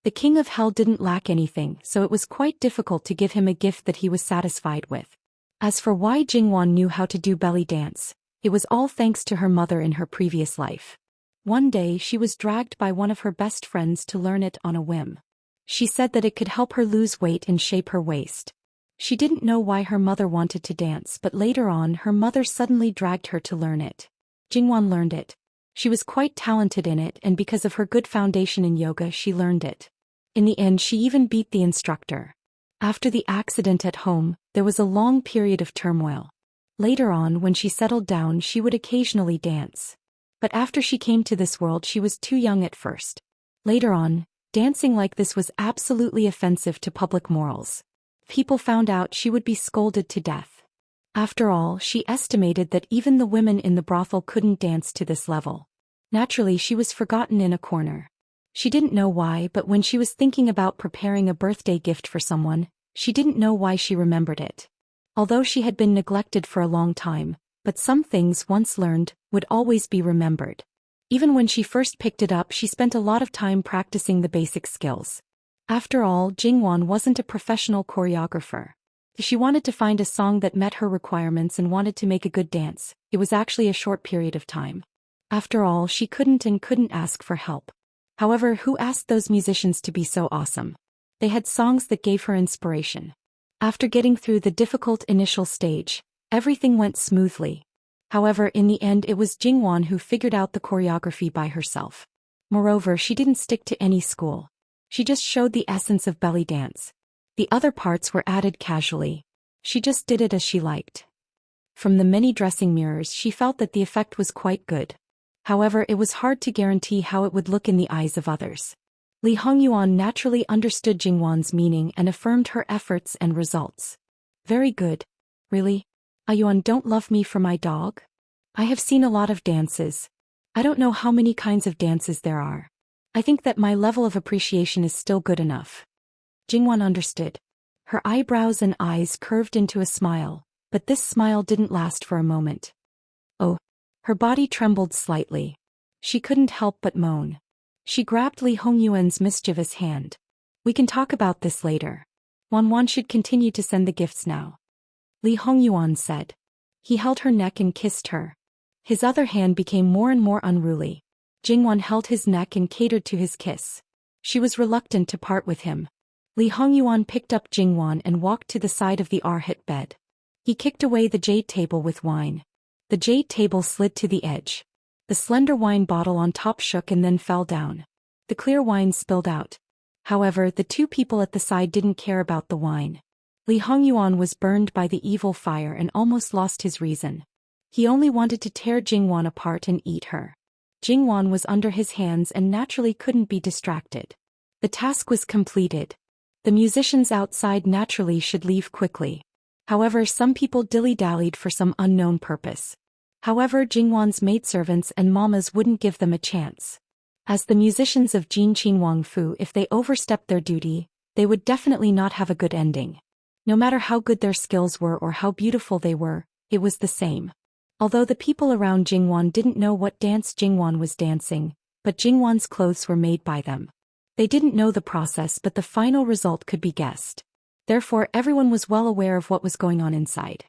The king of hell didn't lack anything, so it was quite difficult to give him a gift that he was satisfied with. As for why Jingwan knew how to do belly dance, it was all thanks to her mother in her previous life. One day she was dragged by one of her best friends to learn it on a whim. She said that it could help her lose weight and shape her waist. She didn't know why her mother wanted to dance, but later on her mother suddenly dragged her to learn it. Jingwan learned it. She was quite talented in it, and because of her good foundation in yoga she learned it. In the end she even beat the instructor. After the accident at home, there was a long period of turmoil. Later on, when she settled down, she would occasionally dance. But after she came to this world she was too young at first. Later on, dancing like this was absolutely offensive to public morals. People found out, she would be scolded to death. After all, she estimated that even the women in the brothel couldn't dance to this level. Naturally, she was forgotten in a corner. She didn't know why, but when she was thinking about preparing a birthday gift for someone, she didn't know why she remembered it. Although she had been neglected for a long time, but some things once learned would always be remembered. Even when she first picked it up, she spent a lot of time practicing the basic skills. After all, Jingwan wasn't a professional choreographer. If she wanted to find a song that met her requirements and wanted to make a good dance, it was actually a short period of time. After all, she couldn't ask for help. However, who asked those musicians to be so awesome? They had songs that gave her inspiration. After getting through the difficult initial stage, everything went smoothly. However, in the end it was Jingwan who figured out the choreography by herself. Moreover, she didn't stick to any school. She just showed the essence of belly dance. The other parts were added casually. She just did it as she liked. From the many dressing mirrors she felt that the effect was quite good. However, it was hard to guarantee how it would look in the eyes of others. Li Hongyuan naturally understood Jingwan's meaning and affirmed her efforts and results. Very good. Really? Ayuan don't love me for my dog? I have seen a lot of dances. I don't know how many kinds of dances there are. I think that my level of appreciation is still good enough. Jingwan understood. Her eyebrows and eyes curved into a smile, but this smile didn't last for a moment. Oh. Her body trembled slightly. She couldn't help but moan. She grabbed Li Hongyuan's mischievous hand. We can talk about this later. Wanwan should continue to send the gifts now. Li Hongyuan said. He held her neck and kissed her. His other hand became more and more unruly. Jingwan held his neck and catered to his kiss. She was reluctant to part with him. Li Hongyuan picked up Jingwan and walked to the side of the arhat bed. He kicked away the jade table with wine. The jade table slid to the edge. The slender wine bottle on top shook and then fell down. The clear wine spilled out. However, the two people at the side didn't care about the wine. Li Hongyuan was burned by the evil fire and almost lost his reason. He only wanted to tear Jingwan apart and eat her. Jingwan was under his hands and naturally couldn't be distracted. The task was completed. The musicians outside naturally should leave quickly. However, some people dilly-dallied for some unknown purpose. However, Jingwan's maidservants and mamas wouldn't give them a chance. As the musicians of Jinqing Wangfu, if they overstepped their duty, they would definitely not have a good ending. No matter how good their skills were or how beautiful they were, it was the same. Although the people around Jingwan didn't know what dance Jingwan was dancing, but Jingwan's clothes were made by them. They didn't know the process, but the final result could be guessed. Therefore, everyone was well aware of what was going on inside.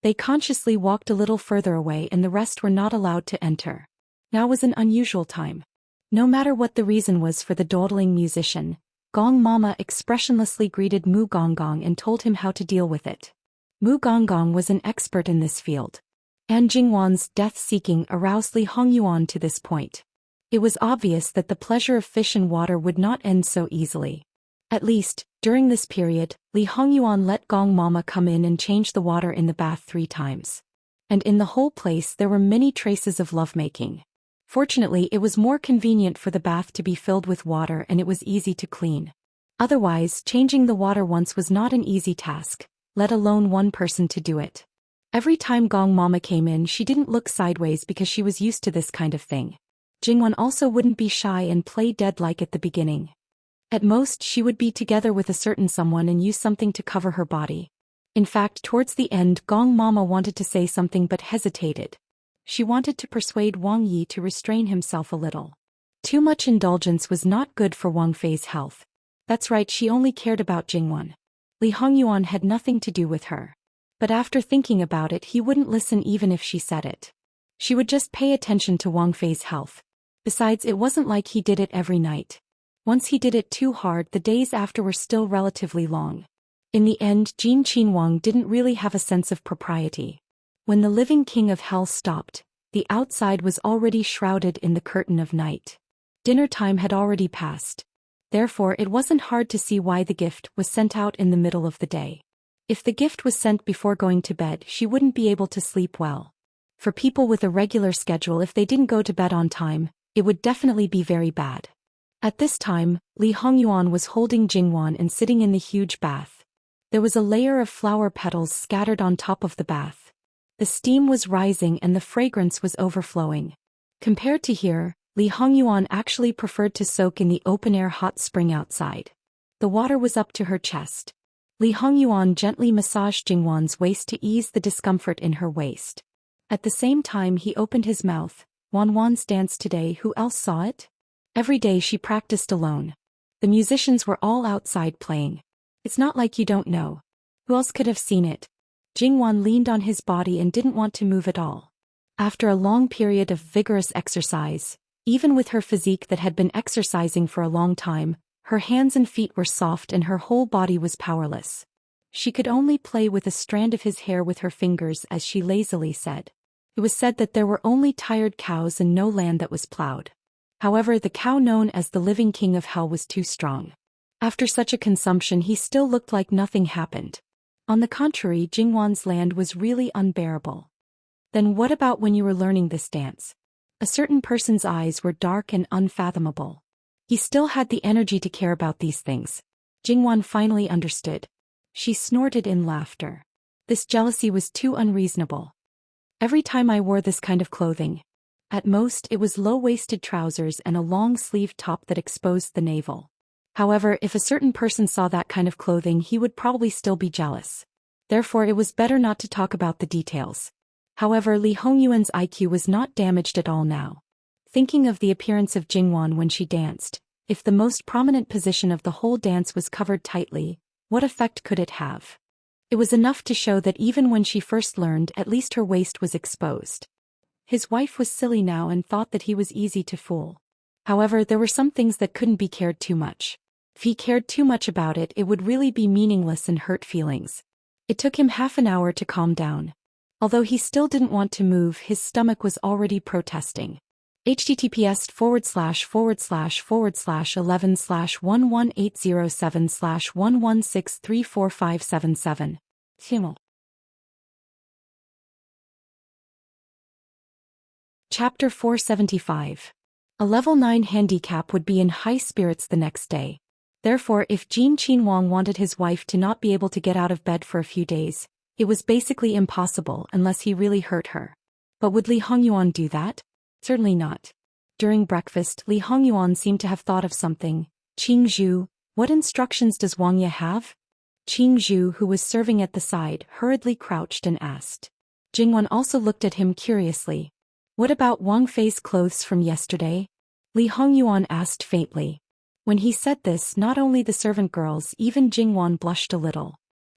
They consciously walked a little further away and the rest were not allowed to enter. Now was an unusual time. No matter what the reason was for the dawdling musician, Gong Mama expressionlessly greeted Mu Gonggong and told him how to deal with it. Mu Gonggong was an expert in this field. And Jingwan's death-seeking aroused Li Hongyuan to this point. It was obvious that the pleasure of fish and water would not end so easily. At least, during this period, Li Hongyuan let Gong Mama come in and change the water in the bath 3 times. And in the whole place there were many traces of lovemaking. Fortunately, it was more convenient for the bath to be filled with water and it was easy to clean. Otherwise, changing the water once was not an easy task, let alone one person to do it. Every time Gong Mama came in, she didn't look sideways because she was used to this kind of thing. Jingwan also wouldn't be shy and play dead like at the beginning. At most, she would be together with a certain someone and use something to cover her body. In fact, towards the end, Gong Mama wanted to say something but hesitated. She wanted to persuade Wang Yi to restrain himself a little. Too much indulgence was not good for Wang Fei's health. That's right, she only cared about Jingwan. Li Hongyuan had nothing to do with her. But after thinking about it, he wouldn't listen even if she said it. She would just pay attention to Wang Fei's health. Besides, it wasn't like he did it every night. Once he did it too hard, the days after were still relatively long. In the end, Jin Qinhuang didn't really have a sense of propriety. When the living king of hell stopped, the outside was already shrouded in the curtain of night. Dinner time had already passed. Therefore, it wasn't hard to see why the gift was sent out in the middle of the day. If the gift was sent before going to bed, she wouldn't be able to sleep well. For people with a regular schedule, if they didn't go to bed on time, it would definitely be very bad. At this time, Li Hongyuan was holding Jingwan and sitting in the huge bath. There was a layer of flower petals scattered on top of the bath. The steam was rising and the fragrance was overflowing. Compared to here, Li Hongyuan actually preferred to soak in the open-air hot spring outside. The water was up to her chest. Li Hongyuan gently massaged Jingwan's waist to ease the discomfort in her waist. At the same time he opened his mouth. Wanwan's dance today, who else saw it? Every day she practiced alone. The musicians were all outside playing. It's not like you don't know. Who else could have seen it? Jingwan leaned on his body and didn't want to move at all. After a long period of vigorous exercise, even with her physique that had been exercising for a long time, Her hands and feet were soft and her whole body was powerless. She could only play with a strand of his hair with her fingers as she lazily said. It was said that there were only tired cows and no land that was plowed. However, the cow known as the living king of hell was too strong. After such a consumption he still looked like nothing happened. On the contrary, Jingwan's land was really unbearable. Then what about when you were learning this dance? A certain person's eyes were dark and unfathomable. He still had the energy to care about these things. Jingwan finally understood. She snorted in laughter. This jealousy was too unreasonable. Every time I wore this kind of clothing. At most it was low-waisted trousers and a long-sleeved top that exposed the navel. However, if a certain person saw that kind of clothing he would probably still be jealous. Therefore it was better not to talk about the details. However, Li Hongyuan's IQ was not damaged at all now. Thinking of the appearance of Jingwan when she danced, if the most prominent position of the whole dance was covered tightly, what effect could it have? It was enough to show that even when she first learned, at least her waist was exposed. His wife was silly now and thought that he was easy to fool. However, there were some things that couldn't be cared too much. If he cared too much about it, it would really be meaningless and hurt feelings. It took him half an hour to calm down. Although he still didn't want to move, his stomach was already protesting. https://11/11807/116345777. Himmel. Chapter 475. A level 9 handicap would be in high spirits the next day. Therefore, if Jin Qinhuang wanted his wife to not be able to get out of bed for a few days, it was basically impossible unless he really hurt her. But would Li Hongyuan do that? Certainly not. During breakfast, Li Hongyuan seemed to have thought of something. Qingzhu, what instructions does Wang Ye have? Qingzhu, who was serving at the side, hurriedly crouched and asked. Jingwan also looked at him curiously. What about Wang Fei's clothes from yesterday? Li Hongyuan asked faintly. When he said this, not only the servant girls, even Jingwan blushed a little.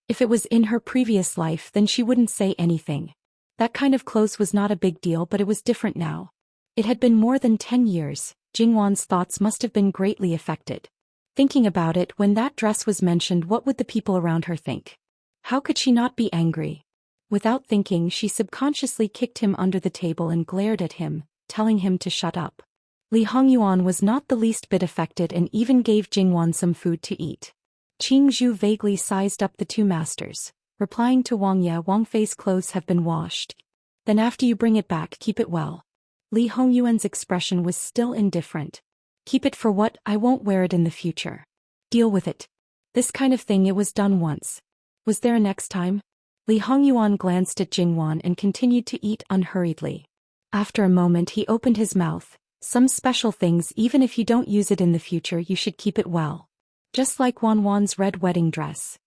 If it was in her previous life, then she wouldn't say anything. That kind of clothes was not a big deal, but it was different now. It had been more than 10 years, Jingwan's thoughts must have been greatly affected. Thinking about it, when that dress was mentioned, what would the people around her think? How could she not be angry? Without thinking, she subconsciously kicked him under the table and glared at him, telling him to shut up. Li Hongyuan was not the least bit affected and even gave Jingwan some food to eat. Qingzhu vaguely sized up the two masters, replying to Wang Ye, Wang Fei's clothes have been washed. Then after you bring it back, keep it well. Li Hongyuan's expression was still indifferent. Keep it for what? I won't wear it in the future. Deal with it. This kind of thing, it was done once. Was there a next time? Li Hongyuan glanced at Jingwan and continued to eat unhurriedly. After a moment he opened his mouth. Some special things, even if you don't use it in the future, you should keep it well. Just like Wan's red wedding dress.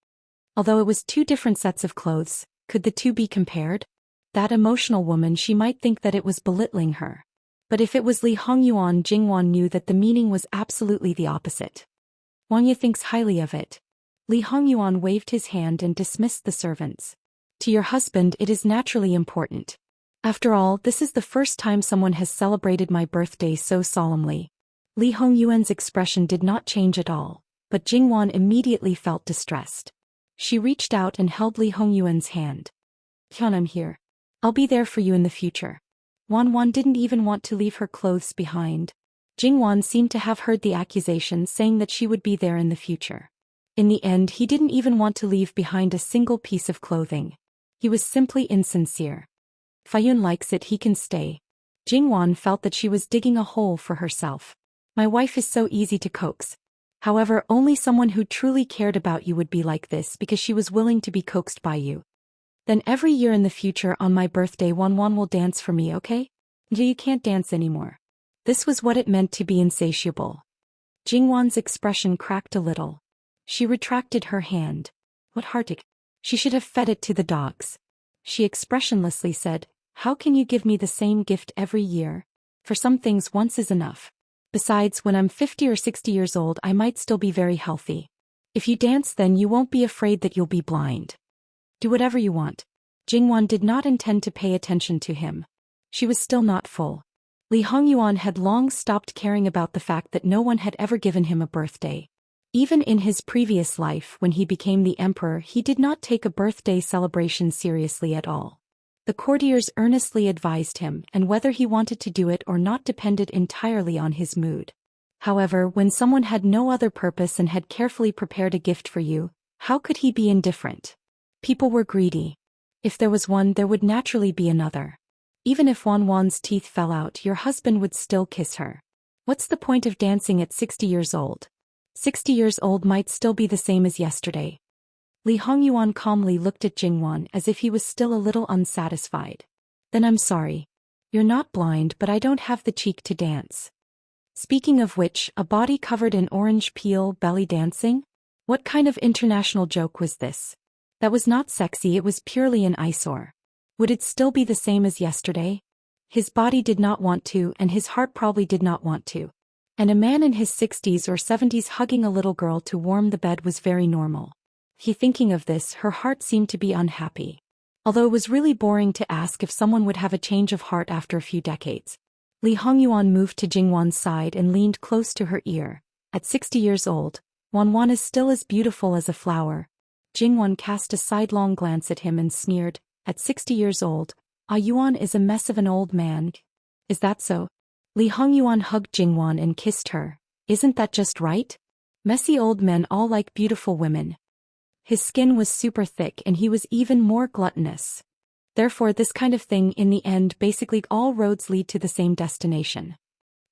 Although it was two different sets of clothes, could the two be compared? That emotional woman, she might think that it was belittling her. But if it was Li Hongyuan, Jingwan knew that the meaning was absolutely the opposite. Wang Ye thinks highly of it. Li Hongyuan waved his hand and dismissed the servants. To your husband it is naturally important. After all, this is the first time someone has celebrated my birthday so solemnly. Li Hongyuan's expression did not change at all, but Jingwan immediately felt distressed. She reached out and held Li Hongyuan's hand. Hyun, I'm here. I'll be there for you in the future. Wan didn't even want to leave her clothes behind. Jingwan seemed to have heard the accusation saying that she would be there in the future. In the end, he didn't even want to leave behind a single piece of clothing. He was simply insincere. Fayun likes it, he can stay. Jingwan felt that she was digging a hole for herself. My wife is so easy to coax. However, only someone who truly cared about you would be like this, because she was willing to be coaxed by you. Then every year in the future on my birthday Wan will dance for me, okay? You can't dance anymore. This was what it meant to be insatiable. Jingwan's expression cracked a little. She retracted her hand. What heartache. She should have fed it to the dogs. She expressionlessly said, how can you give me the same gift every year? For some things once is enough. Besides, when I'm 50 or 60 years old I might still be very healthy. If you dance then you won't be afraid that you'll be blind. Do whatever you want. Jingwan did not intend to pay attention to him. She was still not full. Li Hongyuan had long stopped caring about the fact that no one had ever given him a birthday. Even in his previous life when he became the emperor, he did not take a birthday celebration seriously at all. The courtiers earnestly advised him, and whether he wanted to do it or not depended entirely on his mood. However, when someone had no other purpose and had carefully prepared a gift for you, how could he be indifferent? People were greedy. If there was one, there would naturally be another. Even if Wan's teeth fell out, your husband would still kiss her. What's the point of dancing at 60 years old? 60 years old might still be the same as yesterday. Li Hongyuan calmly looked at Jingwan as if he was still a little unsatisfied. Then I'm sorry. You're not blind, but I don't have the cheek to dance. Speaking of which, a body covered in orange peel belly dancing? What kind of international joke was this? That was not sexy, it was purely an eyesore. Would it still be the same as yesterday? His body did not want to, and his heart probably did not want to. And a man in his 60s or 70s hugging a little girl to warm the bed was very normal. Thinking of this, her heart seemed to be unhappy. Although it was really boring to ask if someone would have a change of heart after a few decades. Li Hongyuan moved to Jingwan's side and leaned close to her ear. At 60 years old, Wan is still as beautiful as a flower. Jingwan cast a sidelong glance at him and sneered, at 60 years old, Yuan is a mess of an old man. Is that so? Li Hongyuan hugged Jingwan and kissed her. Isn't that just right? Messy old men all like beautiful women. His skin was super thick and he was even more gluttonous. Therefore, this kind of thing in the end, basically all roads lead to the same destination.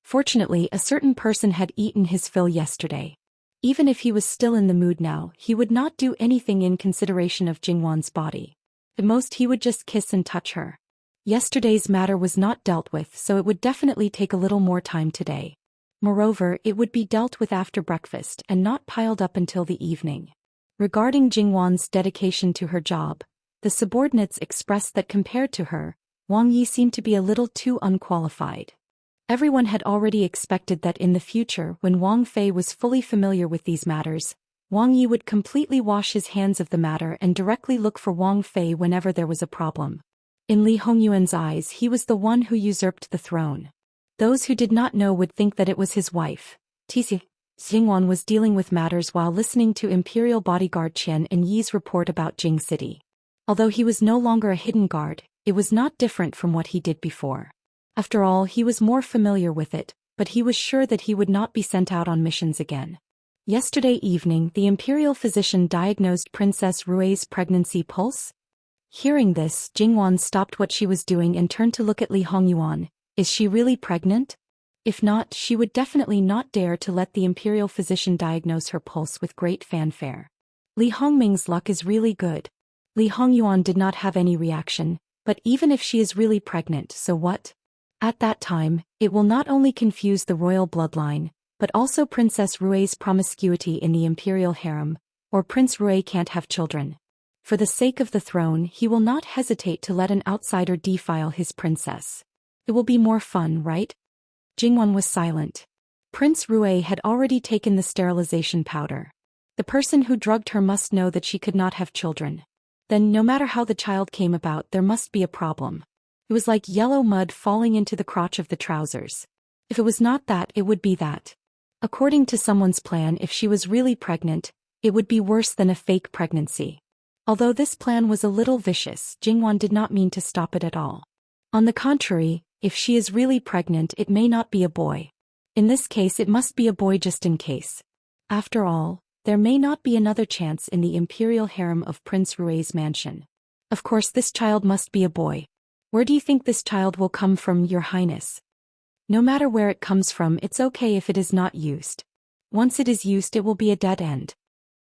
Fortunately, a certain person had eaten his fill yesterday. Even if he was still in the mood now, he would not do anything in consideration of Jingwan's body. At most, he would just kiss and touch her. Yesterday's matter was not dealt with, so it would definitely take a little more time today. Moreover, it would be dealt with after breakfast and not piled up until the evening. Regarding Jingwan's dedication to her job, the subordinates expressed that compared to her, Wang Yi seemed to be a little too unqualified. Everyone had already expected that in the future, when Wang Fei was fully familiar with these matters, Wang Yi would completely wash his hands of the matter and directly look for Wang Fei whenever there was a problem. In Li Hongyuan's eyes, he was the one who usurped the throne. Those who did not know would think that it was his wife. Jingwan was dealing with matters while listening to Imperial bodyguard Qian and Yi's report about Jing City. Although he was no longer a hidden guard, it was not different from what he did before. After all, he was more familiar with it, but he was sure that he would not be sent out on missions again. Yesterday evening, the Imperial physician diagnosed Princess Rui's pregnancy pulse. Hearing this, Jingwan stopped what she was doing and turned to look at Li Hongyuan. Is she really pregnant? If not, she would definitely not dare to let the Imperial physician diagnose her pulse with great fanfare. Li Hongming's luck is really good. Li Hongyuan did not have any reaction, but even if she is really pregnant, so what? At that time, it will not only confuse the royal bloodline, but also Princess Rui's promiscuity in the Imperial harem, or Prince Rui can't have children. For the sake of the throne, he will not hesitate to let an outsider defile his princess. It will be more fun, right? Jingwan was silent. Prince Rui had already taken the sterilization powder. The person who drugged her must know that she could not have children. Then, no matter how the child came about, there must be a problem. It was like yellow mud falling into the crotch of the trousers. If it was not that, it would be that. According to someone's plan, if she was really pregnant, it would be worse than a fake pregnancy. Although this plan was a little vicious, Jingwan did not mean to stop it at all. On the contrary, if she is really pregnant, it may not be a boy. In this case, it must be a boy just in case. After all, there may not be another chance in the imperial harem of Prince Rui's mansion. Of course, this child must be a boy. Where do you think this child will come from, Your Highness? No matter where it comes from, it's okay if it is not used. Once it is used, it will be a dead end.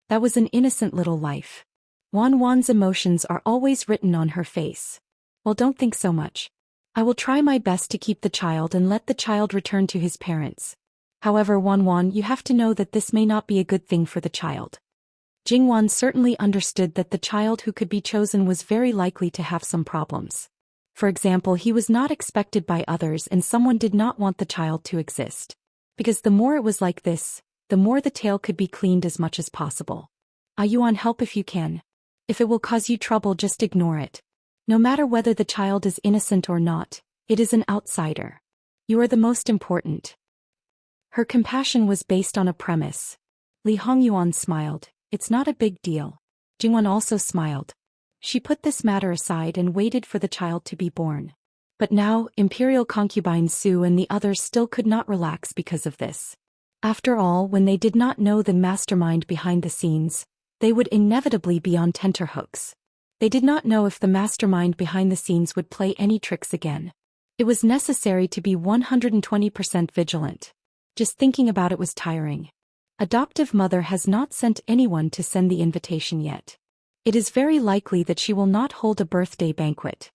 That was an innocent little life. Wan's emotions are always written on her face. Well, don't think so much. I will try my best to keep the child and let the child return to his parents. However, Wan, you have to know that this may not be a good thing for the child. Jingwan certainly understood that the child who could be chosen was very likely to have some problems. For example, he was not expected by others and someone did not want the child to exist. Because the more it was like this, the more the tail could be cleaned as much as possible. Yuan, help if you can. If it will cause you trouble, just ignore it. No matter whether the child is innocent or not, it is an outsider. You are the most important. Her compassion was based on a premise. Li Hongyuan smiled. It's not a big deal. Jingwan also smiled. She put this matter aside and waited for the child to be born. But now, Imperial concubine Su and the others still could not relax because of this. After all, when they did not know the mastermind behind the scenes, they would inevitably be on tenterhooks. They did not know if the mastermind behind the scenes would play any tricks again. It was necessary to be 120% vigilant. Just thinking about it was tiring. Adoptive mother has not sent anyone to send the invitation yet. It is very likely that she will not hold a birthday banquet.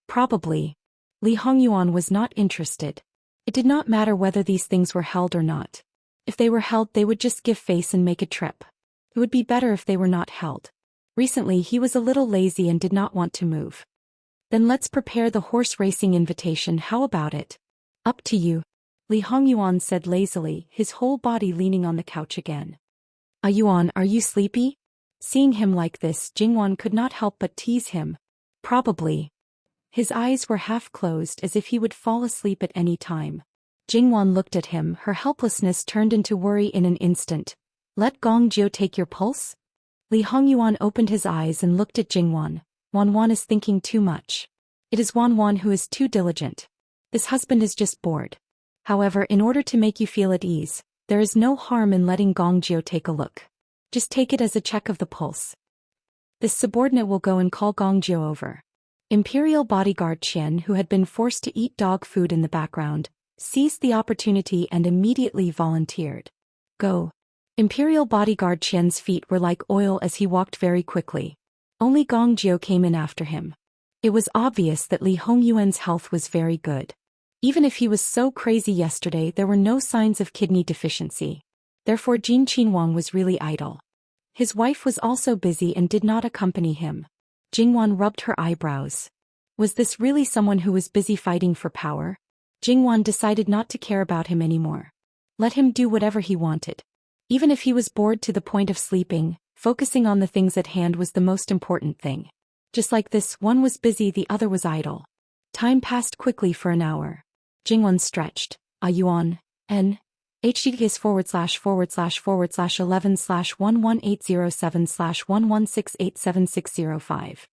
Probably. Li Hongyuan was not interested. It did not matter whether these things were held or not. If they were held, they would just give face and make a trip. It would be better if they were not held. Recently he was a little lazy and did not want to move. Then let's prepare the horse racing invitation, how about it? Up to you. Li Hongyuan said lazily, his whole body leaning on the couch again. Yuan, are you sleepy? Seeing him like this, Jingwan could not help but tease him. Probably. His eyes were half closed as if he would fall asleep at any time. Jingwan looked at him, her helplessness turned into worry in an instant. Let Gongjiu take your pulse? Li Hongyuan opened his eyes and looked at Jingwan. Wanwan is thinking too much. It is Wanwan who is too diligent. This husband is just bored. However, in order to make you feel at ease, there is no harm in letting Gongjiu take a look. Just take it as a check of the pulse. This subordinate will go and call Gongjiu over. Imperial bodyguard Qian, who had been forced to eat dog food in the background, seized the opportunity and immediately volunteered. Go. Imperial bodyguard Qian's feet were like oil as he walked very quickly. Only Gongjiu came in after him. It was obvious that Li Hongyuan's health was very good. Even if he was so crazy yesterday, there were no signs of kidney deficiency. Therefore Jin Qinhuang was really idle. His wife was also busy and did not accompany him. Jingwan rubbed her eyebrows. Was this really someone who was busy fighting for power? Jingwan decided not to care about him anymore. Let him do whatever he wanted. Even if he was bored to the point of sleeping, focusing on the things at hand was the most important thing. Just like this, one was busy, the other was idle. Time passed quickly for an hour. Jingwan stretched. Yuan, N. https:///11/11807/11687/116867605.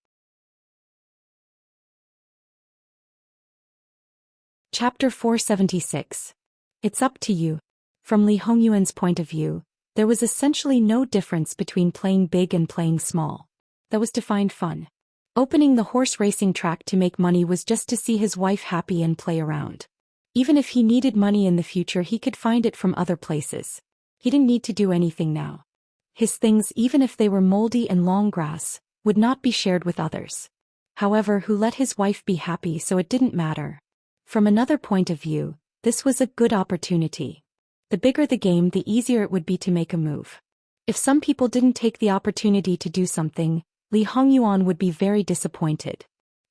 Chapter 476. It's up to you. From Li Hongyuan's point of view, there was essentially no difference between playing big and playing small. That was to find fun. Opening the horse racing track to make money was just to see his wife happy and play around. Even if he needed money in the future, he could find it from other places. He didn't need to do anything now. His things, even if they were moldy and long grass, would not be shared with others. However, who let his wife be happy, so it didn't matter. From another point of view, this was a good opportunity. The bigger the game, the easier it would be to make a move. If some people didn't take the opportunity to do something, Li Hongyuan would be very disappointed.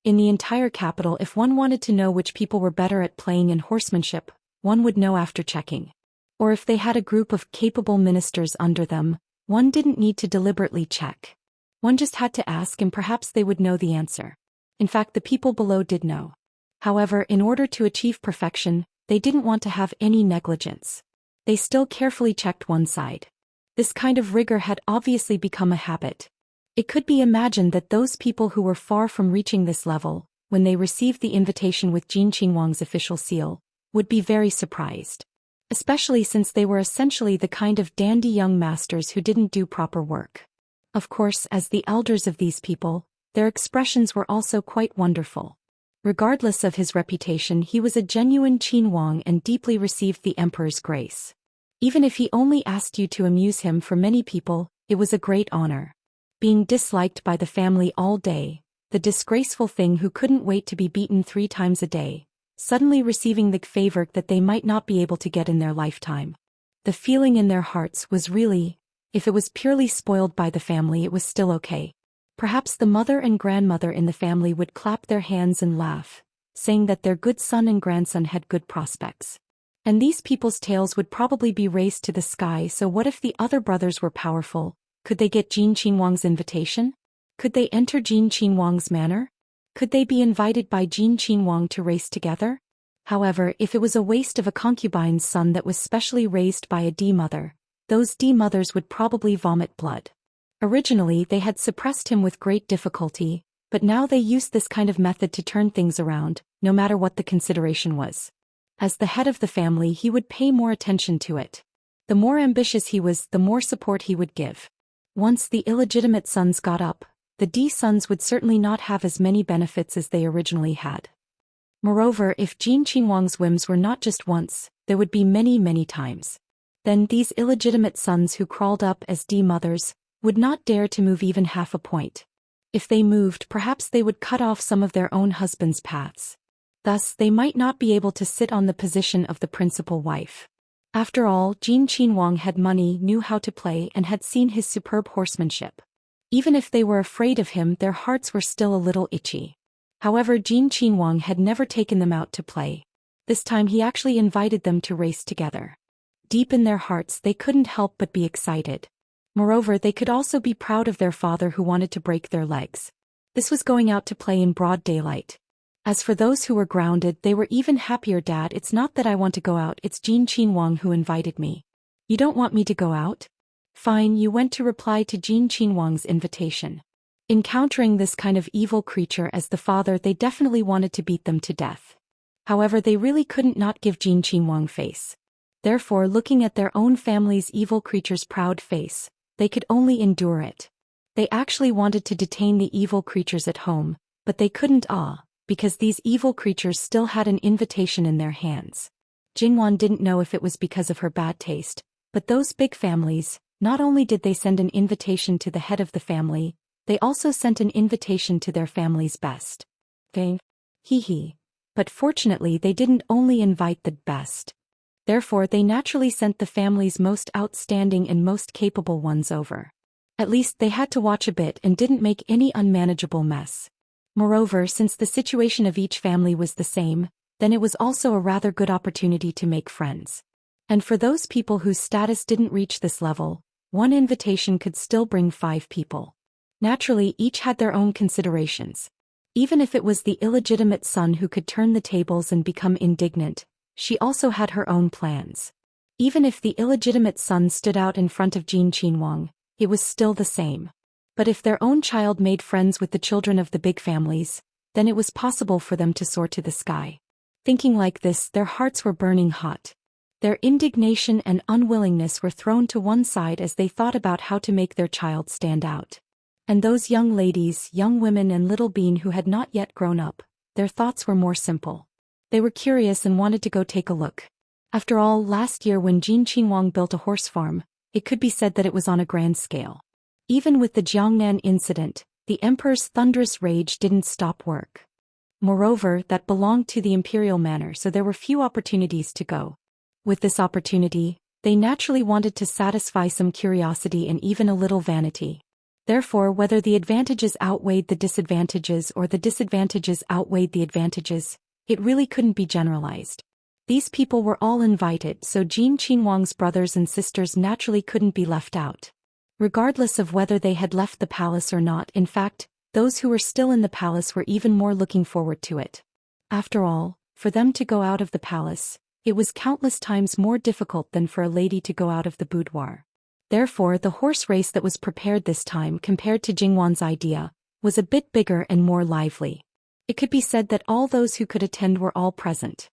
In the entire capital, if one wanted to know which people were better at playing in horsemanship, one would know after checking. Or if they had a group of capable ministers under them, one didn't need to deliberately check. One just had to ask and perhaps they would know the answer. In fact, the people below did know. However, in order to achieve perfection, they didn't want to have any negligence. They still carefully checked one side. This kind of rigor had obviously become a habit. It could be imagined that those people who were far from reaching this level, when they received the invitation with Jin Qinhuang's official seal, would be very surprised. Especially since they were essentially the kind of dandy young masters who didn't do proper work. Of course, as the elders of these people, their expressions were also quite wonderful. Regardless of his reputation, he was a genuine Qinhuang and deeply received the emperor's grace. Even if he only asked you to amuse him, for many people, it was a great honor. Being disliked by the family all day, the disgraceful thing who couldn't wait to be beaten 3 times a day, suddenly receiving the favor that they might not be able to get in their lifetime. The feeling in their hearts was really, if it was purely spoiled by the family, it was still okay. Perhaps the mother and grandmother in the family would clap their hands and laugh, saying that their good son and grandson had good prospects. And these people's tails would probably be raised to the sky. So what if the other brothers were powerful? Could they get Jin Qinhuang's invitation? Could they enter Jin Qinhuang's manor? Could they be invited by Jin Qinhuang to race together? However, if it was a waste of a concubine's son that was specially raised by a D mother, those D mothers would probably vomit blood. Originally they had suppressed him with great difficulty, but now they used this kind of method to turn things around, no matter what the consideration was. As the head of the family, he would pay more attention to it. The more ambitious he was, the more support he would give. Once the illegitimate sons got up, the D sons would certainly not have as many benefits as they originally had. Moreover, if Jin Qinhuang's whims were not just once, there would be many, many times. Then these illegitimate sons who crawled up as D mothers would not dare to move even half a point. If they moved, perhaps they would cut off some of their own husbands' paths. Thus, they might not be able to sit on the position of the principal wife. After all, Jin Qinhuang had money, knew how to play, and had seen his superb horsemanship. Even if they were afraid of him, their hearts were still a little itchy. However, Jin Qinhuang had never taken them out to play. This time he actually invited them to race together. Deep in their hearts they couldn't help but be excited. Moreover, they could also be proud of their father who wanted to break their legs. This was going out to play in broad daylight. As for those who were grounded, they were even happier. Dad, it's not that I want to go out, it's Jin Qinhuang who invited me. You don't want me to go out? Fine, you went to reply to Jin Qinhuang's invitation. Encountering this kind of evil creature as the father, they definitely wanted to beat them to death. However, they really couldn't not give Jin Qinhuang face. Therefore, looking at their own family's evil creature's proud face, they could only endure it. They actually wanted to detain the evil creatures at home, but they couldn't because these evil creatures still had an invitation in their hands. Jingwan didn't know if it was because of her bad taste, but those big families, not only did they send an invitation to the head of the family, they also sent an invitation to their family's best. Hee. But fortunately they didn't only invite the best. Therefore they naturally sent the family's most outstanding and most capable ones over. At least they had to watch a bit and didn't make any unmanageable mess. Moreover, since the situation of each family was the same, then it was also a rather good opportunity to make friends. And for those people whose status didn't reach this level, one invitation could still bring 5 people. Naturally, each had their own considerations. Even if it was the illegitimate son who could turn the tables and become indignant, she also had her own plans. Even if the illegitimate son stood out in front of Jin Qinhuang, it was still the same. But if their own child made friends with the children of the big families, then it was possible for them to soar to the sky. Thinking like this, their hearts were burning hot. Their indignation and unwillingness were thrown to one side as they thought about how to make their child stand out. And those young ladies, young women and little Bean who had not yet grown up, their thoughts were more simple. They were curious and wanted to go take a look. After all, last year when Jin Qinhuang built a horse farm, it could be said that it was on a grand scale. Even with the Jiangnan incident, the emperor's thunderous rage didn't stop work. Moreover, that belonged to the imperial manor, so there were few opportunities to go. With this opportunity, they naturally wanted to satisfy some curiosity and even a little vanity. Therefore, whether the advantages outweighed the disadvantages or the disadvantages outweighed the advantages, it really couldn't be generalized. These people were all invited, so Jin Qinhuang's brothers and sisters naturally couldn't be left out. Regardless of whether they had left the palace or not, in fact, those who were still in the palace were even more looking forward to it. After all, for them to go out of the palace, it was countless times more difficult than for a lady to go out of the boudoir. Therefore, the horse race that was prepared this time compared to Jingwan's idea was a bit bigger and more lively. It could be said that all those who could attend were all present.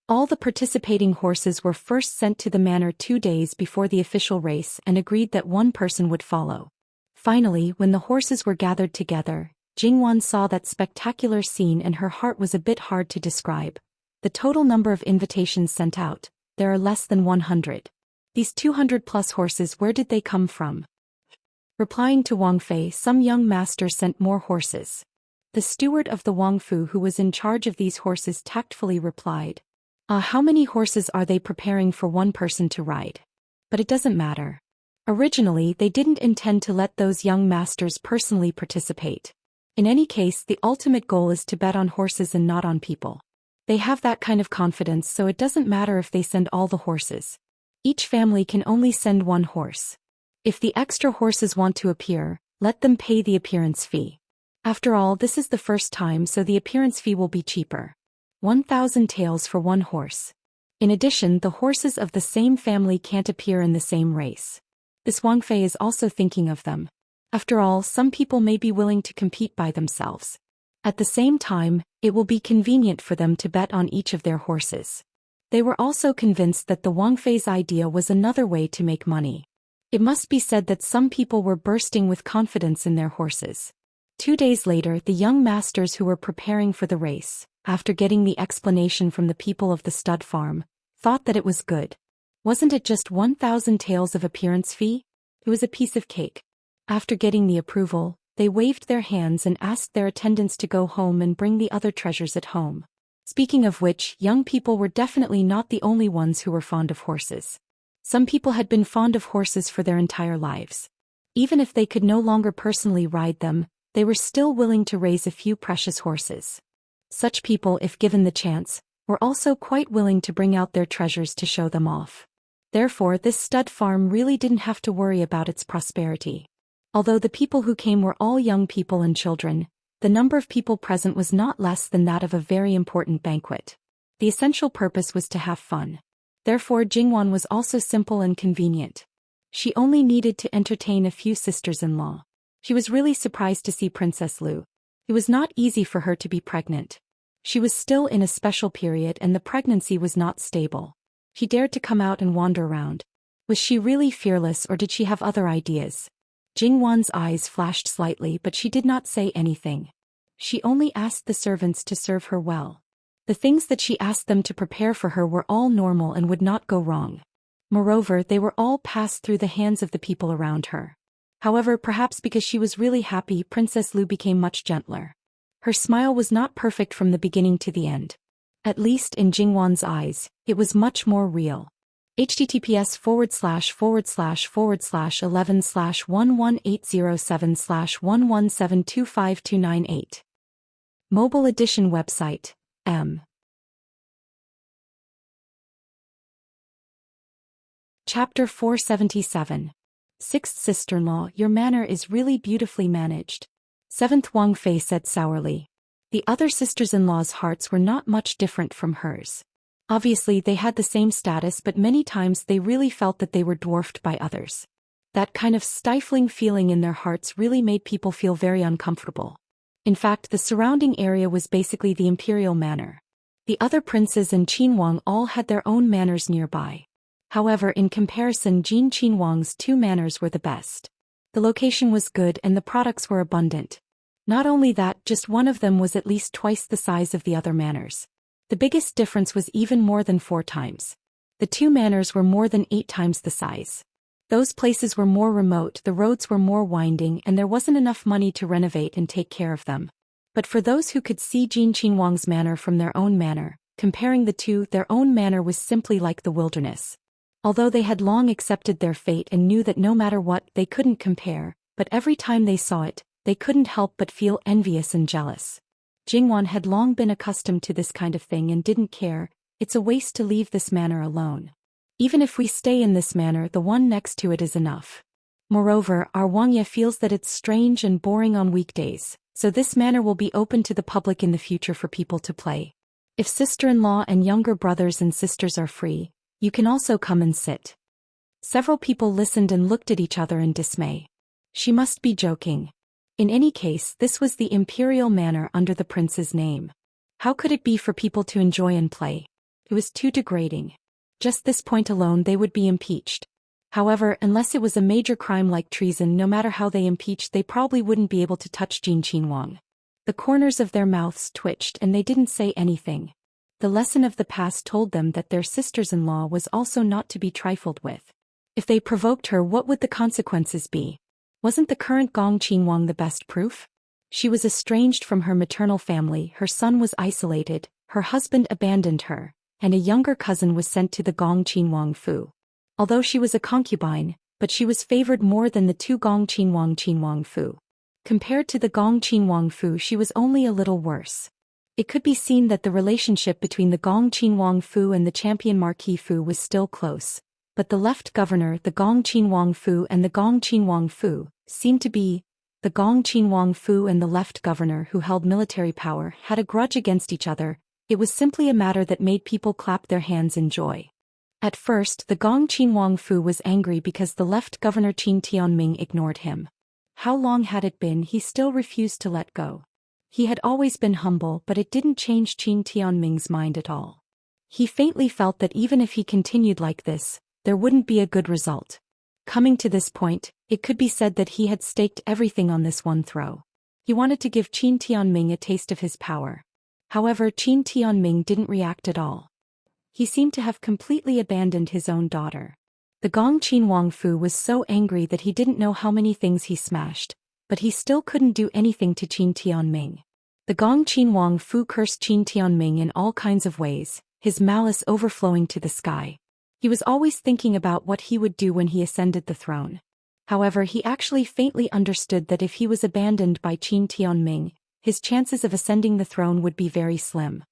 All the participating horses were first sent to the manor 2 days before the official race and agreed that one person would follow. Finally, when the horses were gathered together, Jingwan saw that spectacular scene and her heart was a bit hard to describe. The total number of invitations sent out, there are less than 100. These 200+ horses, where did they come from? Replying to Wang Fei, some young master sent more horses. The steward of the Wang Fu who was in charge of these horses tactfully replied, how many horses are they preparing for one person to ride? But it doesn't matter. Originally, they didn't intend to let those young masters personally participate. In any case, the ultimate goal is to bet on horses and not on people. They have that kind of confidence, so it doesn't matter if they send all the horses. Each family can only send one horse. If the extra horses want to appear, let them pay the appearance fee. After all, this is the first time, so the appearance fee will be cheaper. 1,000 taels for one horse. In addition, the horses of the same family can't appear in the same race. This Wang Fei is also thinking of them. After all, some people may be willing to compete by themselves. At the same time, it will be convenient for them to bet on each of their horses. They were also convinced that the Wang Fei's idea was another way to make money. It must be said that some people were bursting with confidence in their horses. 2 days later, the young masters who were preparing for the race, after getting the explanation from the people of the stud farm, thought that it was good. Wasn't it just 1,000 taels of appearance fee? It was a piece of cake. After getting the approval, they waved their hands and asked their attendants to go home and bring the other treasures at home. Speaking of which, young people were definitely not the only ones who were fond of horses. Some people had been fond of horses for their entire lives. Even if they could no longer personally ride them, they were still willing to raise a few precious horses. Such people, if given the chance, were also quite willing to bring out their treasures to show them off. Therefore, this stud farm really didn't have to worry about its prosperity. Although the people who came were all young people and children, the number of people present was not less than that of a very important banquet. The essential purpose was to have fun. Therefore, Jingwan was also simple and convenient. She only needed to entertain a few sisters-in-law. She was really surprised to see Princess Lu. It was not easy for her to be pregnant. She was still in a special period and the pregnancy was not stable. She dared to come out and wander around. Was she really fearless or did she have other ideas? Jingwan's eyes flashed slightly but she did not say anything. She only asked the servants to serve her well. The things that she asked them to prepare for her were all normal and would not go wrong. Moreover, they were all passed through the hands of the people around her. However, perhaps because she was really happy, Princess Lu became much gentler. Her smile was not perfect from the beginning to the end. At least in Jingwan's eyes, it was much more real. https://11/118007/117252998. Mobile edition website, M. Chapter 477. Sixth sister-in-law, your manner is really beautifully managed. Seventh Wang Fei said sourly. The other sisters-in-law's hearts were not much different from hers. Obviously they had the same status but many times they really felt that they were dwarfed by others. That kind of stifling feeling in their hearts really made people feel very uncomfortable. In fact, the surrounding area was basically the imperial manor. The other princes and Qinhuang all had their own manors nearby. However, in comparison, Jin Qinhuang's 2 manors were the best. The location was good and the products were abundant. Not only that, just one of them was at least twice the size of the other manors. The biggest difference was even more than 4 times. The 2 manors were more than 8 times the size. Those places were more remote, the roads were more winding and there wasn't enough money to renovate and take care of them. But for those who could see Jin Qinhuang's manor from their own manor, comparing the two, their own manor was simply like the wilderness. Although they had long accepted their fate and knew that no matter what, they couldn't compare, but every time they saw it, they couldn't help but feel envious and jealous. Jingwan had long been accustomed to this kind of thing and didn't care. It's a waste to leave this manor alone. Even if we stay in this manor, the one next to it is enough. Moreover, our Wangya feels that it's strange and boring on weekdays, so this manor will be open to the public in the future for people to play. If sister-in-law and younger brothers and sisters are free, you can also come and sit. Several people listened and looked at each other in dismay. She must be joking. In any case, this was the imperial manor under the prince's name. How could it be for people to enjoy and play? It was too degrading. Just this point alone they would be impeached. However, unless it was a major crime like treason, no matter how they impeached, they probably wouldn't be able to touch Jin Qinhuang. The corners of their mouths twitched and they didn't say anything. The lesson of the past told them that their sisters-in-law was also not to be trifled with. If they provoked her, what would the consequences be? Wasn't the current Gong Qinhuang the best proof? She was estranged from her maternal family, her son was isolated, her husband abandoned her, and a younger cousin was sent to the Gong Qinhuang Fu. Although she was a concubine, but she was favored more than the 2 Gong Qinhuang Fu. Compared to the Gong Qinhuang Fu, she was only a little worse. It could be seen that the relationship between the Gong Qinhuang Fu and the champion Marquis Fu was still close, but the left governor, the Gong Qinhuang Fu and the Gong Qinhuang Fu, seemed to be. The Gong Qinhuang Fu and the left governor who held military power had a grudge against each other. It was simply a matter that made people clap their hands in joy. At first, the Gong Qin Wang Fu was angry because the left governor Qin Tianming ignored him. How long had it been he still refused to let go? He had always been humble, but it didn't change Qin Tianming's mind at all. He faintly felt that even if he continued like this, there wouldn't be a good result. Coming to this point, it could be said that he had staked everything on this one throw. He wanted to give Qin Tianming a taste of his power. However, Qin Tianming didn't react at all. He seemed to have completely abandoned his own daughter. The Gong Qin Wang Fu was so angry that he didn't know how many things he smashed, but he still couldn't do anything to Qin Tianming. The Gong Qin Wang Fu cursed Qin Tianming in all kinds of ways, his malice overflowing to the sky. He was always thinking about what he would do when he ascended the throne. However, he actually faintly understood that if he was abandoned by Qin Tianming, his chances of ascending the throne would be very slim.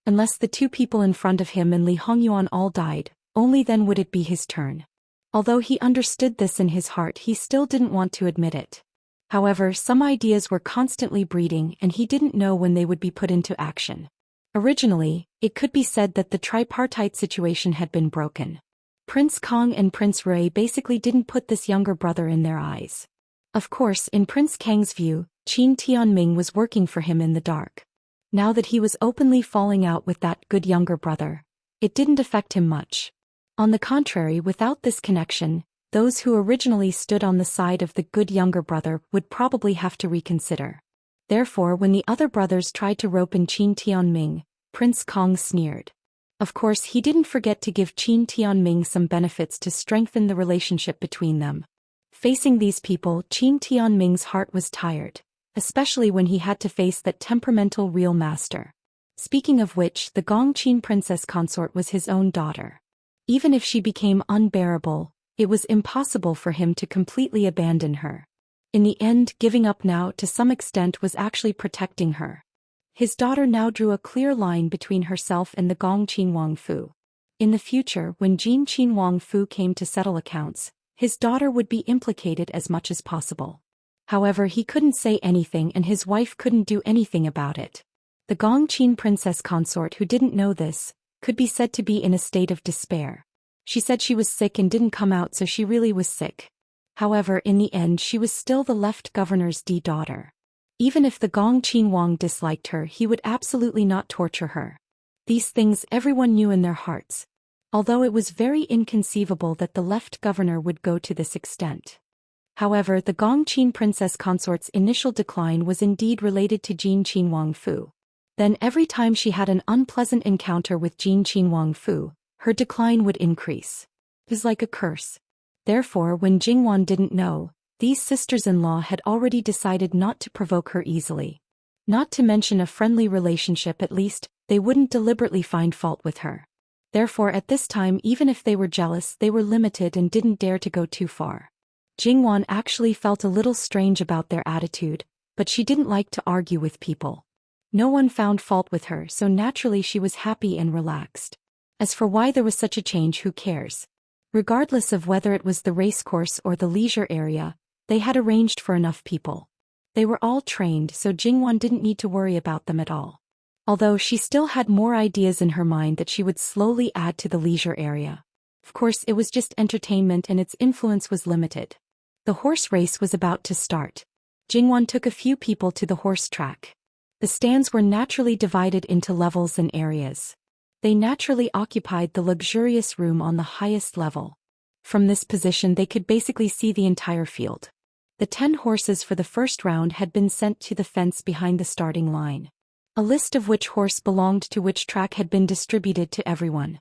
Unless the two people in front of him and Li Hongyuan all died, only then would it be his turn. Although he understood this in his heart, he still didn't want to admit it. However, some ideas were constantly breeding and he didn't know when they would be put into action. Originally, it could be said that the tripartite situation had been broken. Prince Kang and Prince Rui basically didn't put this younger brother in their eyes. Of course, in Prince Kang's view, Qin Tianming was working for him in the dark. Now that he was openly falling out with that good younger brother, it didn't affect him much. On the contrary, without this connection, those who originally stood on the side of the good younger brother would probably have to reconsider. Therefore, when the other brothers tried to rope in Qin Tianming, Prince Kang sneered. Of course, he didn't forget to give Qin Tianming some benefits to strengthen the relationship between them. Facing these people, Qin Tianming's heart was tired, especially when he had to face that temperamental real master. Speaking of which, the Gongqin princess consort was his own daughter. Even if she became unbearable, it was impossible for him to completely abandon her. In the end, giving up now to some extent was actually protecting her. His daughter now drew a clear line between herself and the Gongqin Wang Fu. In the future, when Jin Qin Wang Fu came to settle accounts, his daughter would be implicated as much as possible. However, he couldn't say anything and his wife couldn't do anything about it. The Gongqin princess consort, who didn't know this, could be said to be in a state of despair. She said she was sick and didn't come out, so she really was sick. However, in the end, she was still the left governor's daughter. Even if the Gongqin Wang disliked her, he would absolutely not torture her. These things everyone knew in their hearts. Although it was very inconceivable that the left governor would go to this extent. However, the Gongqin princess consort's initial decline was indeed related to Jin Qin Wang Fu. Then every time she had an unpleasant encounter with Jin Qin Wang Fu, her decline would increase. It was like a curse. Therefore, when Jingwan didn't know, these sisters-in-law had already decided not to provoke her easily. Not to mention a friendly relationship, at least, they wouldn't deliberately find fault with her. Therefore, at this time, even if they were jealous, they were limited and didn't dare to go too far. Jingwan actually felt a little strange about their attitude, but she didn't like to argue with people. No one found fault with her, so naturally she was happy and relaxed. As for why there was such a change, who cares? Regardless of whether it was the racecourse or the leisure area, they had arranged for enough people. They were all trained, so Jingwan didn't need to worry about them at all. Although she still had more ideas in her mind that she would slowly add to the leisure area. Of course, it was just entertainment and its influence was limited. The horse race was about to start. Jingwan took a few people to the horse track. The stands were naturally divided into levels and areas. They naturally occupied the luxurious room on the highest level. From this position they could basically see the entire field. The 10 horses for the first round had been sent to the fence behind the starting line. A list of which horse belonged to which track had been distributed to everyone.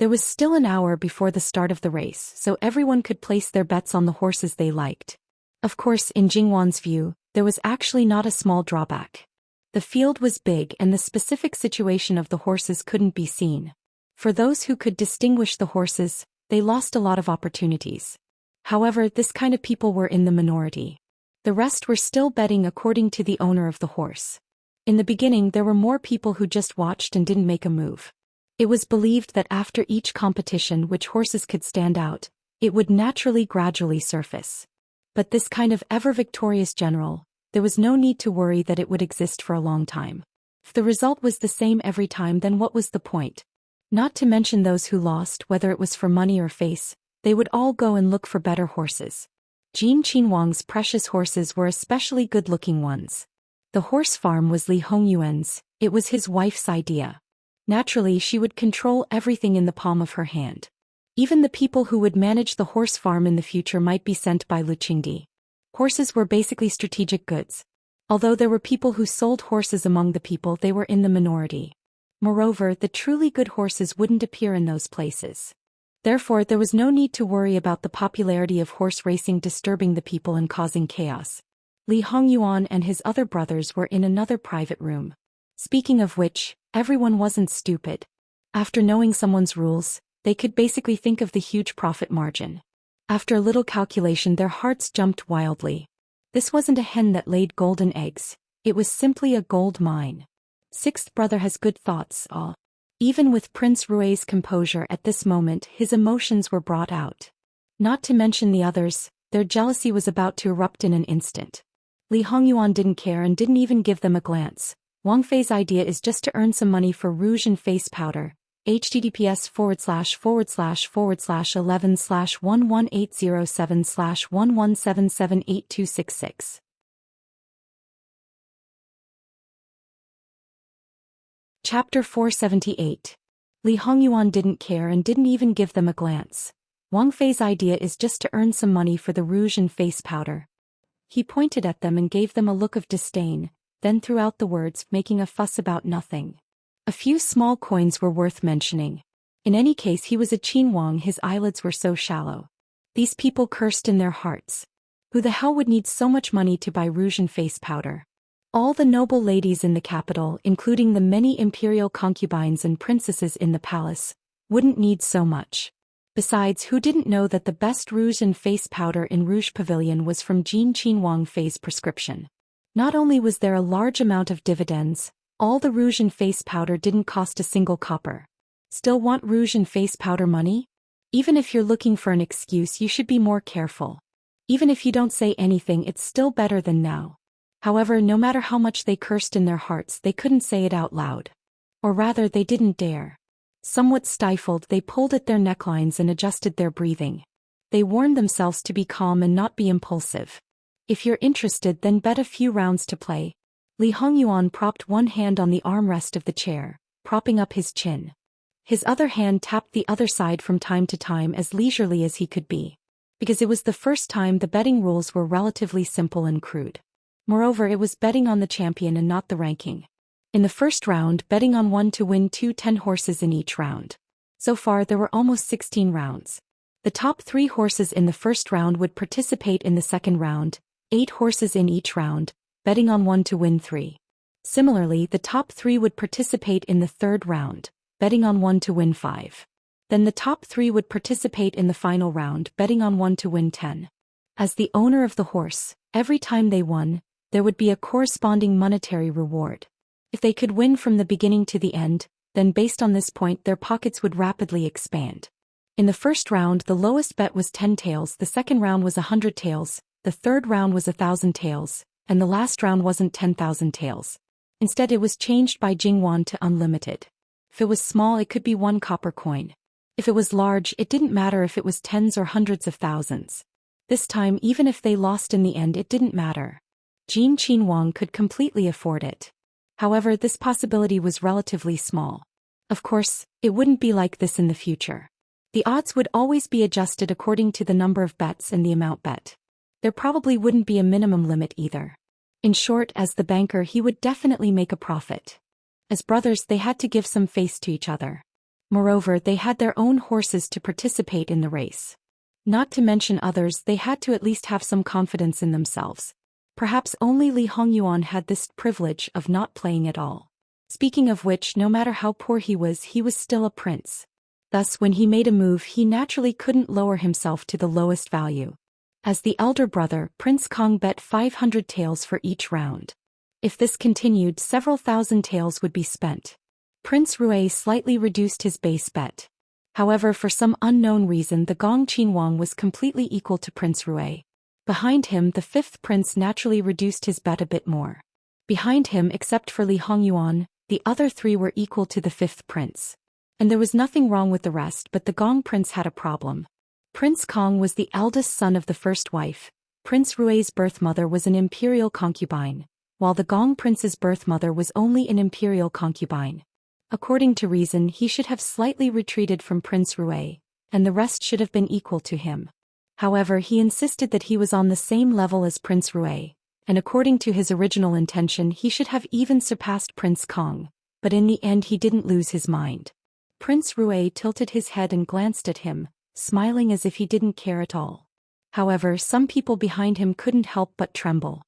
There was still an hour before the start of the race, so everyone could place their bets on the horses they liked. Of course, in Jingwan's view, there was actually not a small drawback. The field was big and the specific situation of the horses couldn't be seen. For those who could distinguish the horses, they lost a lot of opportunities. However, this kind of people were in the minority. The rest were still betting according to the owner of the horse. In the beginning, there were more people who just watched and didn't make a move. It was believed that after each competition which horses could stand out, it would naturally gradually surface. But this kind of ever-victorious general, there was no need to worry that it would exist for a long time. If the result was the same every time, then what was the point? Not to mention those who lost, whether it was for money or face, they would all go and look for better horses. Jin Qinhuang's precious horses were especially good-looking ones. The horse farm was Li Hongyuan's, it was his wife's idea. Naturally, she would control everything in the palm of her hand. Even the people who would manage the horse farm in the future might be sent by Lu Qingdi. Horses were basically strategic goods. Although there were people who sold horses among the people, they were in the minority. Moreover, the truly good horses wouldn't appear in those places. Therefore, there was no need to worry about the popularity of horse racing disturbing the people and causing chaos. Li Hongyuan and his other brothers were in another private room. Speaking of which, everyone wasn't stupid. After knowing someone's rules, they could basically think of the huge profit margin. After a little calculation, their hearts jumped wildly. This wasn't a hen that laid golden eggs, it was simply a gold mine. Sixth brother has good thoughts, ah. Even with Prince Rui's composure at this moment, his emotions were brought out. Not to mention the others, their jealousy was about to erupt in an instant. Li Hongyuan didn't care and didn't even give them a glance. Wang Fei's idea is just to earn some money for rouge and face powder. https://11/11807/11778266. Chapter 478. Li Hongyuan didn't care and didn't even give them a glance. Wang Fei's idea is just to earn some money for the rouge and face powder. He pointed at them and gave them a look of disdain, then threw out the words, making a fuss about nothing. A few small coins were worth mentioning. In any case, he was a Qinhuang, his eyelids were so shallow. These people cursed in their hearts. Who the hell would need so much money to buy rouge and face powder? All the noble ladies in the capital, including the many imperial concubines and princesses in the palace, wouldn't need so much. Besides, who didn't know that the best rouge and face powder in Rouge Pavilion was from Jin Qinhuang Fei's prescription? Not only was there a large amount of dividends, all the rouge and face powder didn't cost a single copper. Still want rouge and face powder money? Even if you're looking for an excuse, you should be more careful. Even if you don't say anything, it's still better than now. However, no matter how much they cursed in their hearts, they couldn't say it out loud. Or rather, they didn't dare. Somewhat stifled, they pulled at their necklines and adjusted their breathing. They warned themselves to be calm and not be impulsive. If you're interested, then bet a few rounds to play. Li Hongyuan propped one hand on the armrest of the chair, propping up his chin. His other hand tapped the other side from time to time as leisurely as he could be. Because it was the first time, the betting rules were relatively simple and crude. Moreover, it was betting on the champion and not the ranking. In the first round, betting on one to win 10 horses in each round. So far, there were almost 16 rounds. The top 3 horses in the first round would participate in the second round, 8 horses in each round, betting on one to win 3. Similarly, the top 3 would participate in the third round, betting on one to win 5. Then the top 3 would participate in the final round, betting on one to win 10. As the owner of the horse, every time they won, there would be a corresponding monetary reward. If they could win from the beginning to the end, then based on this point their pockets would rapidly expand. In the first round, the lowest bet was 10 taels, the second round was 100 taels, the third round was 1,000 taels, and the last round wasn't 10,000 taels. Instead, it was changed by Jingwan to unlimited. If it was small, it could be 1 copper coin. If it was large, it didn't matter if it was tens or hundreds of thousands. This time, even if they lost in the end, it didn't matter. Jin Qinhuang could completely afford it. However, this possibility was relatively small. Of course, it wouldn't be like this in the future. The odds would always be adjusted according to the number of bets and the amount bet. There probably wouldn't be a minimum limit either. In short, as the banker, he would definitely make a profit. As brothers, they had to give some face to each other. Moreover, they had their own horses to participate in the race. Not to mention others, they had to at least have some confidence in themselves. Perhaps only Li Hongyuan had this privilege of not playing at all. Speaking of which, no matter how poor he was still a prince. Thus, when he made a move, he naturally couldn't lower himself to the lowest value. As the elder brother, Prince Kong bet 500 taels for each round. If this continued, several thousand taels would be spent. Prince Rui slightly reduced his base bet. However, for some unknown reason, the Gong Qinhuang was completely equal to Prince Rui. Behind him, the fifth prince naturally reduced his bet a bit more. Behind him, except for Li Hongyuan, the other 3 were equal to the fifth prince. And there was nothing wrong with the rest, but the Gong prince had a problem. Prince Kong was the eldest son of the first wife. Prince Rui's birth mother was an imperial concubine, while the Gong prince's birth mother was only an imperial concubine. According to reason, he should have slightly retreated from Prince Rui, and the rest should have been equal to him. However, he insisted that he was on the same level as Prince Rui, and according to his original intention he should have even surpassed Prince Kong, but in the end he didn't lose his mind. Prince Rui tilted his head and glanced at him, smiling as if he didn't care at all. However, some people behind him couldn't help but tremble.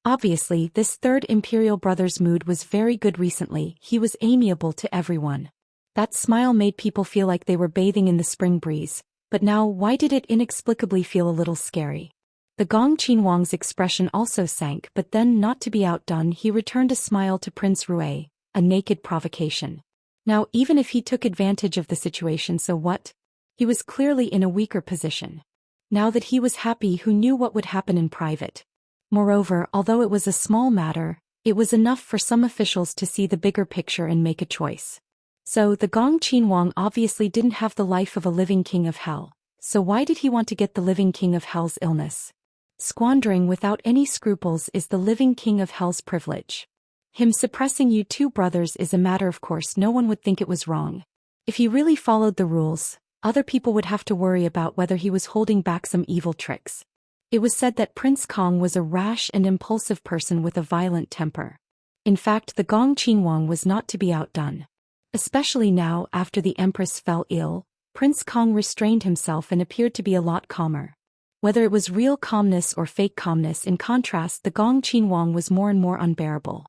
Obviously, this third imperial brother's mood was very good recently. He was amiable to everyone. That smile made people feel like they were bathing in the spring breeze, but now why did it inexplicably feel a little scary? The Gong Qinhuang's expression also sank, but then, not to be outdone, he returned a smile to Prince Rui, a naked provocation. Now, even if he took advantage of the situation, so what? He was clearly in a weaker position. Now that he was happy, who knew what would happen in private? Moreover, although it was a small matter, it was enough for some officials to see the bigger picture and make a choice. So, the Gong Qinhuang obviously didn't have the life of a living king of hell, so why did he want to get the living king of hell's illness? Squandering without any scruples is the living king of hell's privilege. Him suppressing you two brothers is a matter of course. No one would think it was wrong. If he really followed the rules, other people would have to worry about whether he was holding back some evil tricks. It was said that Prince Kong was a rash and impulsive person with a violent temper. In fact, the Gong Qinhuang was not to be outdone. Especially now, after the Empress fell ill, Prince Kong restrained himself and appeared to be a lot calmer. Whether it was real calmness or fake calmness, in contrast, the Gong Qinhuang was more and more unbearable.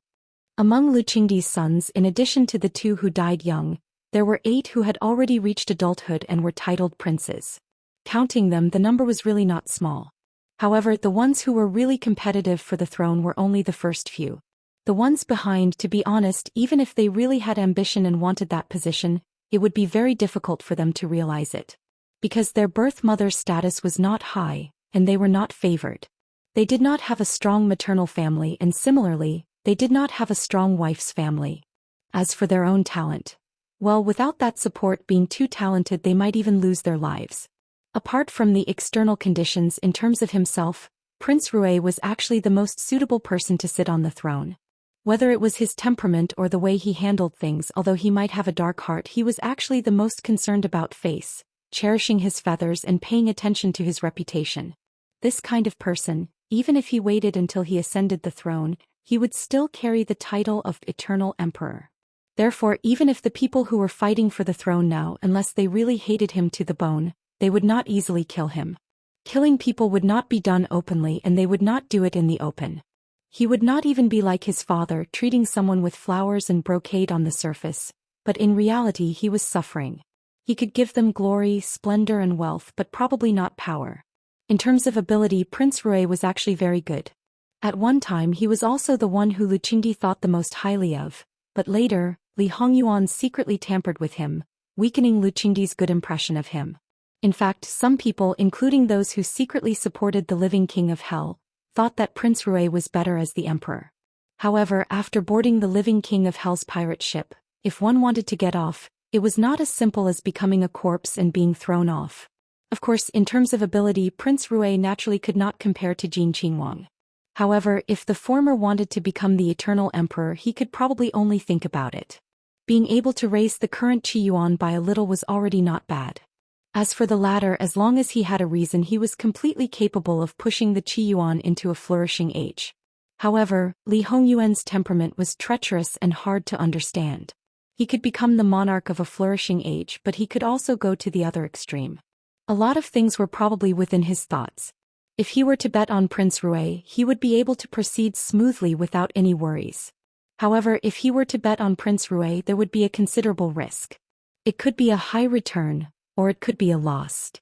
Among Lu Qingdi's sons, in addition to the two who died young, there were 8 who had already reached adulthood and were titled princes. Counting them, the number was really not small. However, the ones who were really competitive for the throne were only the first few. The ones behind, to be honest, even if they really had ambition and wanted that position, it would be very difficult for them to realize it. Because their birth mother's status was not high, and they were not favored. They did not have a strong maternal family, and similarly, they did not have a strong wife's family. As for their own talent, well, without that support, being too talented, they might even lose their lives. Apart from the external conditions, in terms of himself, Prince Rui was actually the most suitable person to sit on the throne. Whether it was his temperament or the way he handled things, although he might have a dark heart, he was actually the most concerned about face, cherishing his feathers and paying attention to his reputation. This kind of person, even if he waited until he ascended the throne, he would still carry the title of Eternal Emperor. Therefore, even if the people who were fighting for the throne now, unless they really hated him to the bone, they would not easily kill him. Killing people would not be done openly, and they would not do it in the open. He would not even be like his father, treating someone with flowers and brocade on the surface, but in reality he was suffering. He could give them glory, splendor and wealth, but probably not power. In terms of ability, Prince Rui was actually very good. At one time he was also the one who Lu Qingdi thought the most highly of, but later, Li Hongyuan secretly tampered with him, weakening Lu Qingdi's good impression of him. In fact, some people, including those who secretly supported the living king of hell, thought that Prince Rui was better as the emperor. However, after boarding the living king of hell's pirate ship, if one wanted to get off, it was not as simple as becoming a corpse and being thrown off. Of course, in terms of ability, Prince Rui naturally could not compare to Jin Qinhuang. However, if the former wanted to become the eternal emperor, he could probably only think about it. Being able to raise the current Qi Yuan by a little was already not bad. As for the latter, as long as he had a reason, he was completely capable of pushing the Qi Yuan into a flourishing age. However, Li Hongyuan's temperament was treacherous and hard to understand. He could become the monarch of a flourishing age, but he could also go to the other extreme. A lot of things were probably within his thoughts. If he were to bet on Prince Rui, he would be able to proceed smoothly without any worries. However, if he were to bet on Prince Rui, there would be a considerable risk. It could be a high return, or it could be a loss.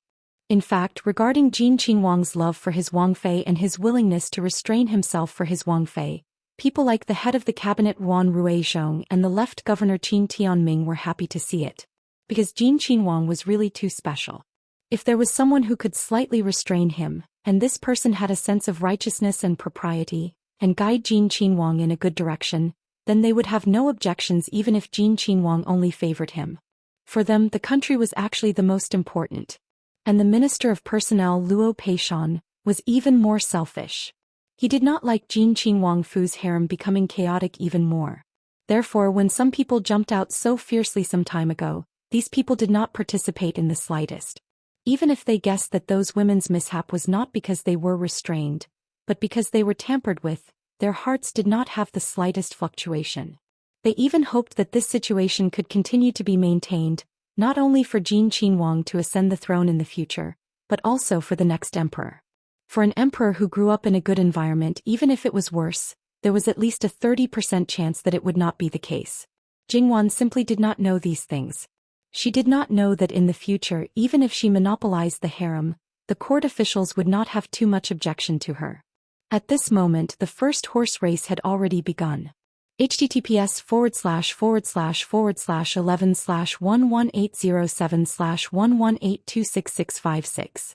In fact, regarding Jin Qinhuang's love for his Wang Fei and his willingness to restrain himself for his Wang Fei, people like the head of the cabinet Wan Ruizhong and the left governor Qin Tianming were happy to see it. Because Jin Qinhuang was really too special. If there was someone who could slightly restrain him, and this person had a sense of righteousness and propriety, and guide Jin Qinhuang in a good direction, then they would have no objections even if Jin Qinhuang only favored him. For them, the country was actually the most important. And the Minister of Personnel Luo Peishan was even more selfish. He did not like Jin Qingwangfu's harem becoming chaotic even more. Therefore, when some people jumped out so fiercely some time ago, these people did not participate in the slightest. Even if they guessed that those women's mishap was not because they were restrained, but because they were tampered with, their hearts did not have the slightest fluctuation. They even hoped that this situation could continue to be maintained, not only for Jin Qingwang to ascend the throne in the future, but also for the next emperor. For an emperor who grew up in a good environment, even if it was worse, there was at least a 30% chance that it would not be the case. Jingwan simply did not know these things. She did not know that in the future, even if she monopolized the harem, the court officials would not have too much objection to her. At this moment, the first horse race had already begun. https://11/11807/118266656.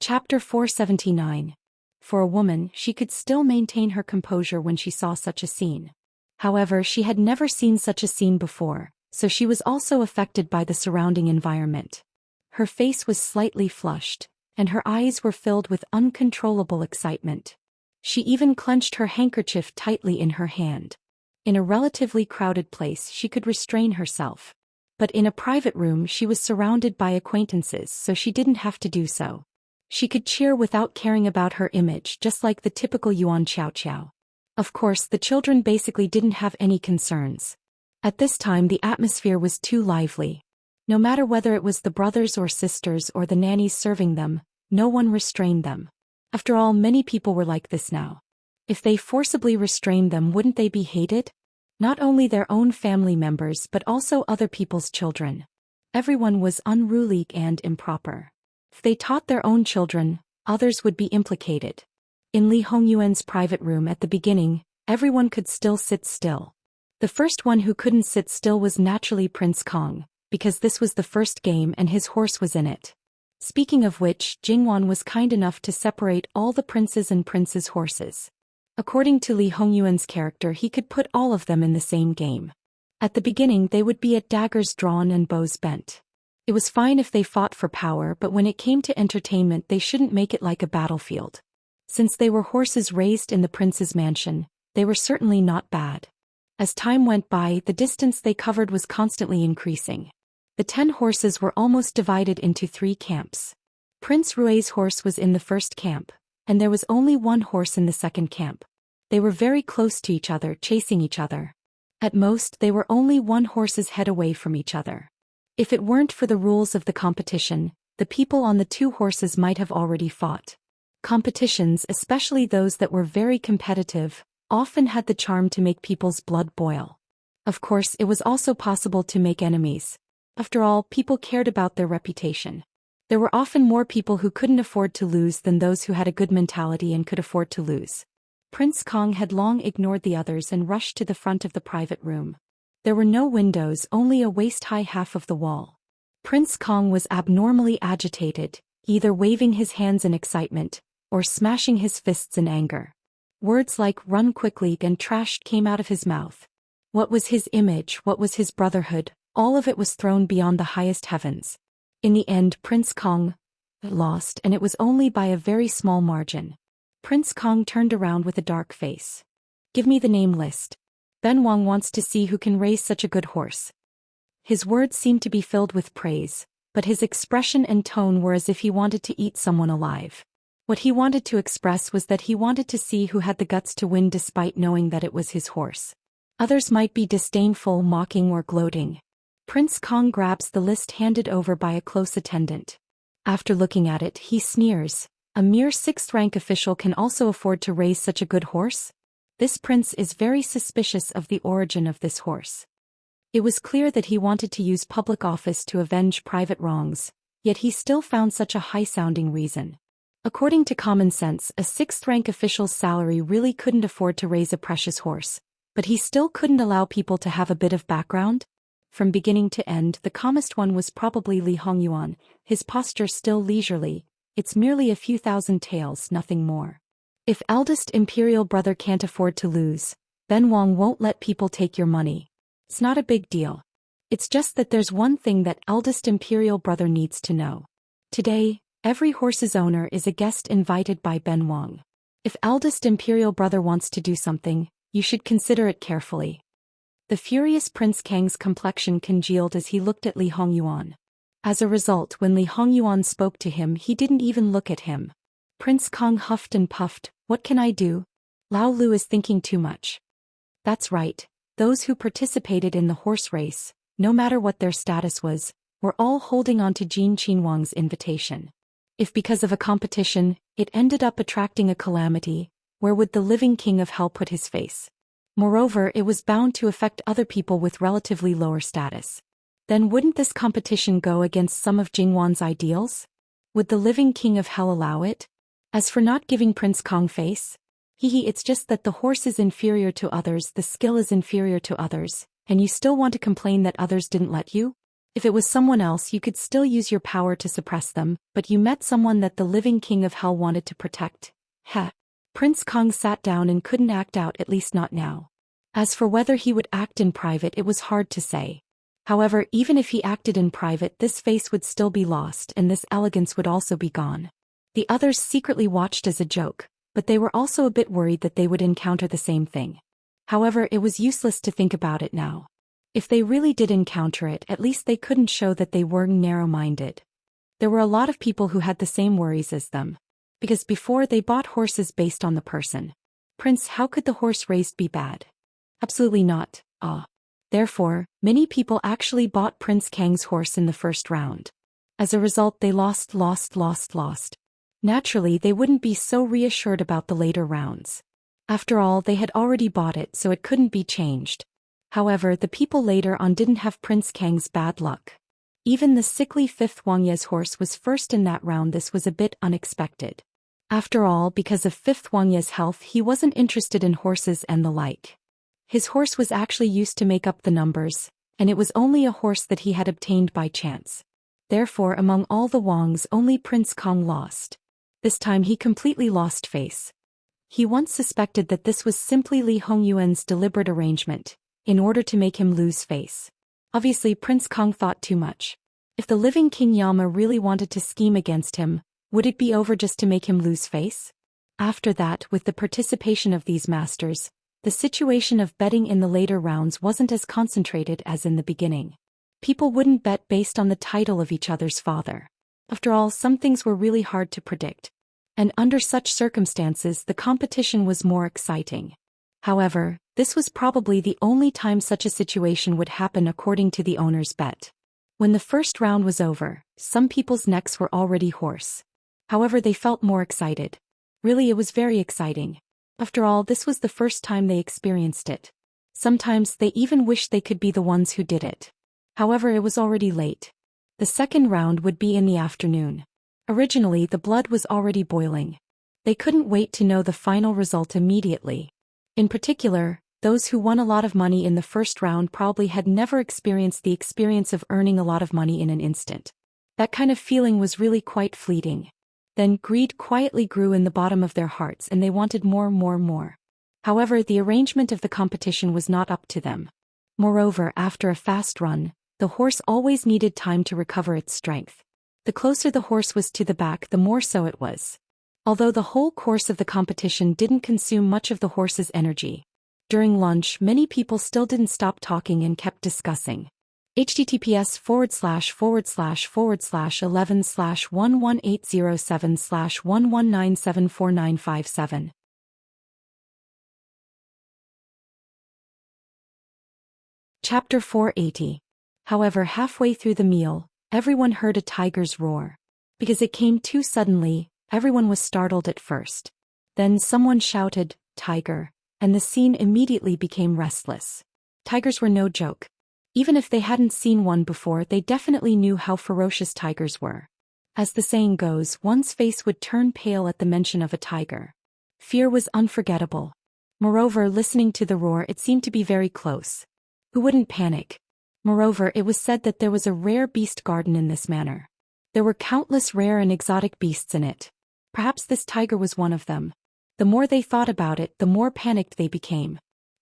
Chapter 479. For a woman, she could still maintain her composure when she saw such a scene. However, she had never seen such a scene before, so she was also affected by the surrounding environment. Her face was slightly flushed, and her eyes were filled with uncontrollable excitement. She even clenched her handkerchief tightly in her hand. In a relatively crowded place, she could restrain herself. But in a private room, she was surrounded by acquaintances, so she didn't have to do so. She could cheer without caring about her image, just like the typical Yuan Qiao Qiao. Of course, the children basically didn't have any concerns. At this time, the atmosphere was too lively. No matter whether it was the brothers or sisters or the nannies serving them, no one restrained them. After all, many people were like this now. If they forcibly restrained them, wouldn't they be hated? Not only their own family members but also other people's children. Everyone was unruly and improper. If they taught their own children, others would be implicated. In Li Hongyuan's private room at the beginning, everyone could still sit still. The first one who couldn't sit still was naturally Prince Kong, because this was the first game and his horse was in it. Speaking of which, Jingwan was kind enough to separate all the princes and princes' horses. According to Li Hongyuan's character, he could put all of them in the same game. At the beginning, they would be at daggers drawn and bows bent. It was fine if they fought for power, but when it came to entertainment, they shouldn't make it like a battlefield. Since they were horses raised in the prince's mansion, they were certainly not bad. As time went by, the distance they covered was constantly increasing. The 10 horses were almost divided into 3 camps. Prince Rui's horse was in the first camp, and there was only one horse in the second camp. They were very close to each other, chasing each other. At most, they were only one horse's head away from each other. If it weren't for the rules of the competition, the people on the 2 horses might have already fought. Competitions, especially those that were very competitive, often had the charm to make people's blood boil. Of course, it was also possible to make enemies. After all, people cared about their reputation. There were often more people who couldn't afford to lose than those who had a good mentality and could afford to lose. Prince Kong had long ignored the others and rushed to the front of the private room. There were no windows, only a waist-high half of the wall. Prince Kong was abnormally agitated, either waving his hands in excitement, or smashing his fists in anger. Words like "run quickly" and "trashed" came out of his mouth. What was his image, what was his brotherhood, all of it was thrown beyond the highest heavens. In the end, Prince Kong lost, and it was only by a very small margin. Prince Kong turned around with a dark face. "Give me the name list. Ben Wang wants to see who can raise such a good horse." His words seemed to be filled with praise, but his expression and tone were as if he wanted to eat someone alive. What he wanted to express was that he wanted to see who had the guts to win despite knowing that it was his horse. Others might be disdainful, mocking, or gloating. Prince Kong grabs the list handed over by a close attendant. After looking at it, he sneers. "A mere 6th-rank official can also afford to raise such a good horse? This prince is very suspicious of the origin of this horse." It was clear that he wanted to use public office to avenge private wrongs, yet he still found such a high-sounding reason. According to common sense, a 6th-rank official's salary really couldn't afford to raise a precious horse, but he still couldn't allow people to have a bit of background? From beginning to end, the calmest one was probably Li Hongyuan, his posture still leisurely. "It's merely a few thousand taels, nothing more. If eldest imperial brother can't afford to lose, Ben Wang won't let people take your money. It's not a big deal. It's just that there's one thing that eldest imperial brother needs to know. Today, every horse's owner is a guest invited by Ben Wang. If eldest imperial brother wants to do something, you should consider it carefully. The furious Prince Kang's complexion congealed as he looked at Li Hongyuan. As a result, when Li Hongyuan spoke to him, he didn't even look at him. Prince Kang huffed and puffed. What can I do? Lao Lu is thinking too much. That's right. Those who participated in the horse race, no matter what their status was, were all holding on to Jin Qinhuang's invitation. If because of a competition, it ended up attracting a calamity, where would the living king of hell put his face? Moreover, it was bound to affect other people with relatively lower status. Then wouldn't this competition go against some of Jingwan's ideals? Would the living king of hell allow it? As for not giving Prince Kong face, it's just that the horse is inferior to others, the skill is inferior to others, and you still want to complain that others didn't let you? If it was someone else, you could still use your power to suppress them, but you met someone that the living king of hell wanted to protect. Heh. Prince Kong sat down and couldn't act out, at least not now. As for whether he would act in private, it was hard to say. However, even if he acted in private, this face would still be lost and this elegance would also be gone. The others secretly watched as a joke, but they were also a bit worried that they would encounter the same thing. However, it was useless to think about it now. If they really did encounter it, at least they couldn't show that they were narrow-minded. There were a lot of people who had the same worries as them. Because before they bought horses based on the person. Prince, how could the horse race be bad? Absolutely not. Therefore, many people actually bought Prince Kang's horse in the first round. As a result, they lost. Naturally, they wouldn't be so reassured about the later rounds. After all, they had already bought it, so it couldn't be changed. However, the people later on didn't have Prince Kang's bad luck. Even the sickly fifth Wang Ye's horse was first in that round. This was a bit unexpected. After all, because of fifth Wang Ye's health, he wasn't interested in horses and the like. His horse was actually used to make up the numbers, and it was only a horse that he had obtained by chance. Therefore, among all the Wangs, only Prince Kong lost. This time he completely lost face. He once suspected that this was simply Li Hongyuan's deliberate arrangement, in order to make him lose face. Obviously, Prince Kong thought too much. If the living King Yama really wanted to scheme against him, would it be over just to make him lose face? After that, with the participation of these masters, the situation of betting in the later rounds wasn't as concentrated as in the beginning. People wouldn't bet based on the title of each other's father. After all, some things were really hard to predict. And under such circumstances, the competition was more exciting. However, this was probably the only time such a situation would happen according to the owner's bet. When the first round was over, some people's necks were already hoarse. However, they felt more excited. Really, it was very exciting. After all, this was the first time they experienced it. Sometimes they even wished they could be the ones who did it. However, it was already late. The second round would be in the afternoon. Originally, the blood was already boiling. They couldn't wait to know the final result immediately. In particular, those who won a lot of money in the first round probably had never experienced the experience of earning a lot of money in an instant. That kind of feeling was really quite fleeting. Then greed quietly grew in the bottom of their hearts and they wanted more. However, the arrangement of the competition was not up to them. Moreover, after a fast run, the horse always needed time to recover its strength. The closer the horse was to the back, the more so it was. Although the whole course of the competition didn't consume much of the horse's energy. During lunch, many people still didn't stop talking and kept discussing. https://11/11807/1197497. Chapter 480. However, halfway through the meal, everyone heard a tiger's roar. Because it came too suddenly, everyone was startled at first. Then someone shouted, "Tiger," and the scene immediately became restless. Tigers were no joke. Even if they hadn't seen one before, they definitely knew how ferocious tigers were. As the saying goes, one's face would turn pale at the mention of a tiger. Fear was unforgettable. Moreover, listening to the roar, it seemed to be very close. Who wouldn't panic? Moreover, it was said that there was a rare beast garden in this manor. There were countless rare and exotic beasts in it. Perhaps this tiger was one of them. The more they thought about it, the more panicked they became.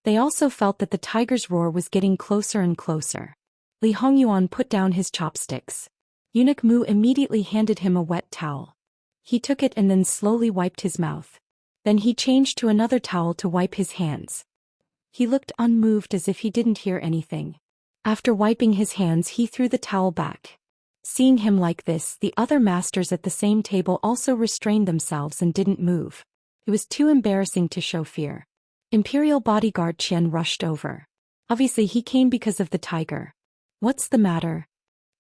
They also felt that the tiger's roar was getting closer and closer. Li Hongyuan put down his chopsticks. Eunuch Mu immediately handed him a wet towel. He took it and then slowly wiped his mouth. Then he changed to another towel to wipe his hands. He looked unmoved as if he didn't hear anything. After wiping his hands, he threw the towel back. Seeing him like this, the other masters at the same table also restrained themselves and didn't move. It was too embarrassing to show fear. Imperial bodyguard Qian rushed over. Obviously he came because of the tiger. What's the matter?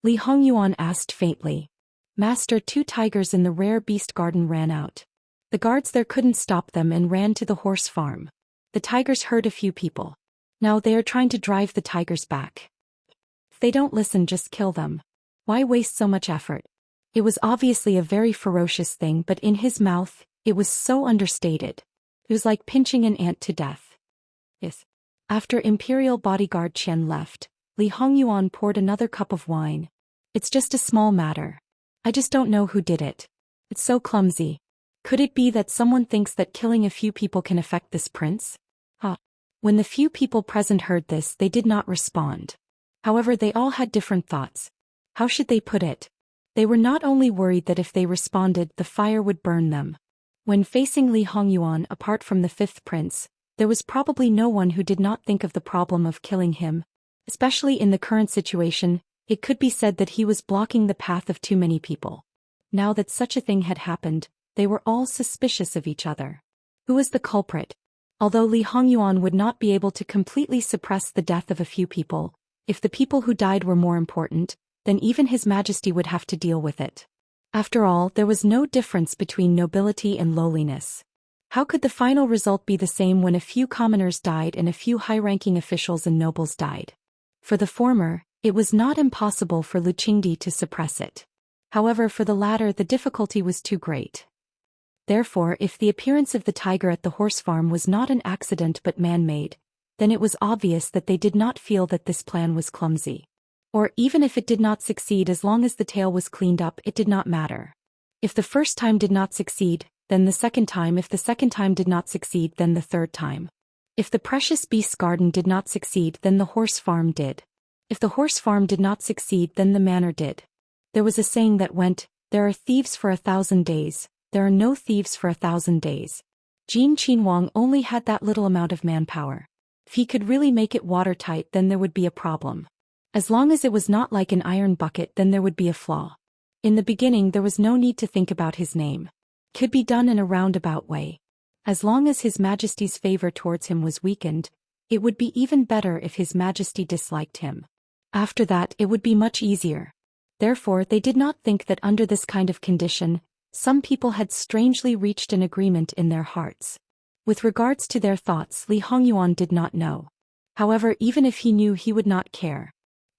Li Hongyuan asked faintly. Master, 2 tigers in the rare beast garden ran out. The guards there couldn't stop them and ran to the horse farm. The tigers hurt a few people. Now they are trying to drive the tigers back. If they don't listen, just kill them. Why waste so much effort? It was obviously a very ferocious thing, but in his mouth, it was so understated. It was like pinching an ant to death. Yes. After Imperial bodyguard Qian left, Li Hongyuan poured another cup of wine. It's just a small matter. I just don't know who did it. It's so clumsy. Could it be that someone thinks that killing a few people can affect this prince? When the few people present heard this, they did not respond. However, they all had different thoughts. How should they put it? They were not only worried that if they responded, the fire would burn them. When facing Li Hongyuan, apart from the 5th prince, there was probably no one who did not think of the problem of killing him. Especially in the current situation, it could be said that he was blocking the path of too many people. Now that such a thing had happened, they were all suspicious of each other. Who was the culprit? Although Li Hongyuan would not be able to completely suppress the death of a few people, if the people who died were more important, then even His Majesty would have to deal with it. After all, there was no difference between nobility and lowliness. How could the final result be the same when a few commoners died and a few high-ranking officials and nobles died? For the former, it was not impossible for Lu Qingdi to suppress it. However, for the latter, the difficulty was too great. Therefore, if the appearance of the tiger at the horse farm was not an accident but man-made, then it was obvious that they did not feel that this plan was clumsy. Or even if it did not succeed, as long as the tail was cleaned up, it did not matter. If the first time did not succeed, then the second time. If the second time did not succeed, then the third time. If the precious beast's garden did not succeed, then the horse farm did. If the horse farm did not succeed, then the manor did. There was a saying that went, "There are thieves for 1,000 days. There are no thieves for 1,000 days." Jin Qinhuang only had that little amount of manpower. If he could really make it watertight, then there would be a problem. As long as it was not like an iron bucket, then there would be a flaw. In the beginning, there was no need to think about his name. Could be done in a roundabout way. As long as His Majesty's favor towards him was weakened, it would be even better if His Majesty disliked him. After that, it would be much easier. Therefore, they did not think that under this kind of condition, some people had strangely reached an agreement in their hearts. With regards to their thoughts, Li Hongyuan did not know. However, even if he knew, he would not care.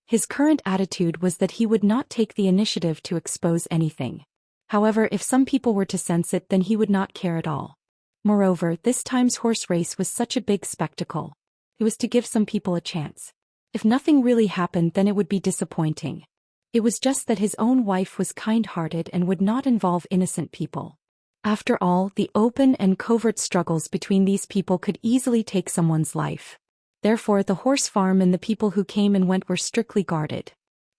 His current attitude was that he would not take the initiative to expose anything. However, if some people were to sense it, then he would not care at all. Moreover, this time's horse race was such a big spectacle. It was to give some people a chance. If nothing really happened, then it would be disappointing. It was just that his own wife was kind-hearted and would not involve innocent people. After all, the open and covert struggles between these people could easily take someone's life. Therefore, the horse farm and the people who came and went were strictly guarded.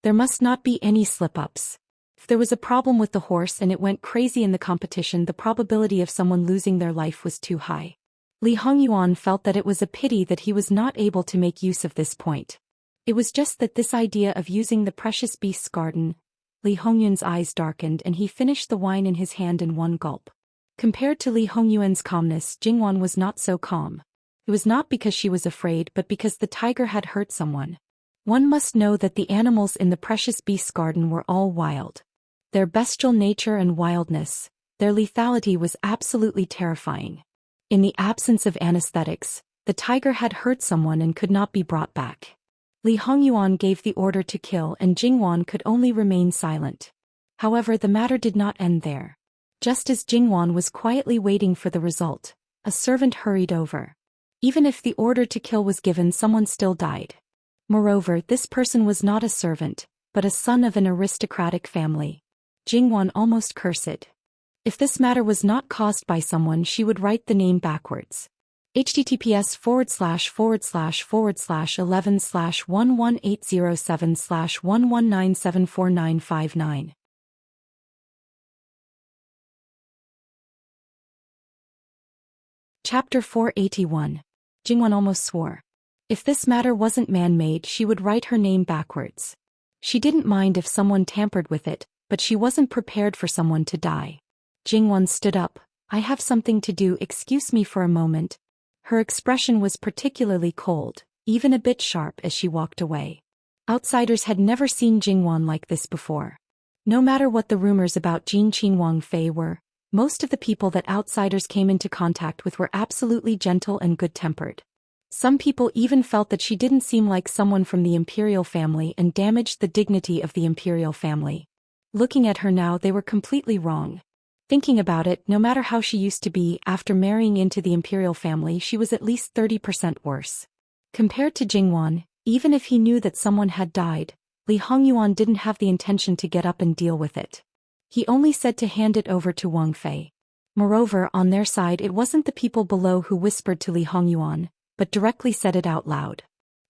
There must not be any slip-ups. If there was a problem with the horse and it went crazy in the competition, the probability of someone losing their life was too high. Li Hongyuan felt that it was a pity that he was not able to make use of this point. It was just that this idea of using the precious beast's garden. Li Hongyuan's eyes darkened and he finished the wine in his hand in one gulp. Compared to Li Hongyuan's calmness, Jingwan was not so calm. It was not because she was afraid, but because the tiger had hurt someone. One must know that the animals in the precious beast's garden were all wild. Their bestial nature and wildness, their lethality was absolutely terrifying. In the absence of anesthetics, the tiger had hurt someone and could not be brought back. Li Hongyuan gave the order to kill and Jingwan could only remain silent. However, the matter did not end there. Just as Jingwan was quietly waiting for the result, a servant hurried over. Even if the order to kill was given, someone still died. Moreover, this person was not a servant, but a son of an aristocratic family. Jingwan almost cursed. If this matter was not caused by someone, she would write the name backwards. https://11/11807/119749599. Chapter 481. Jingwon almost swore. If this matter wasn't man-made, she would write her name backwards. She didn't mind if someone tampered with it, but she wasn't prepared for someone to die. Jingwon stood up. I have something to do, excuse me for a moment. Her expression was particularly cold, even a bit sharp as she walked away. Outsiders had never seen Jingwon like this before. No matter what the rumors about Jin Qin Wang Fei were, most of the people that outsiders came into contact with were absolutely gentle and good-tempered. Some people even felt that she didn't seem like someone from the imperial family and damaged the dignity of the imperial family. Looking at her now, they were completely wrong. Thinking about it, no matter how she used to be, after marrying into the imperial family, she was at least 30% worse. Compared to Jingwon, even if he knew that someone had died, Li Hongyuan didn't have the intention to get up and deal with it. He only said to hand it over to Wang Fei. Moreover, on their side, it wasn't the people below who whispered to Li Hongyuan, but directly said it out loud.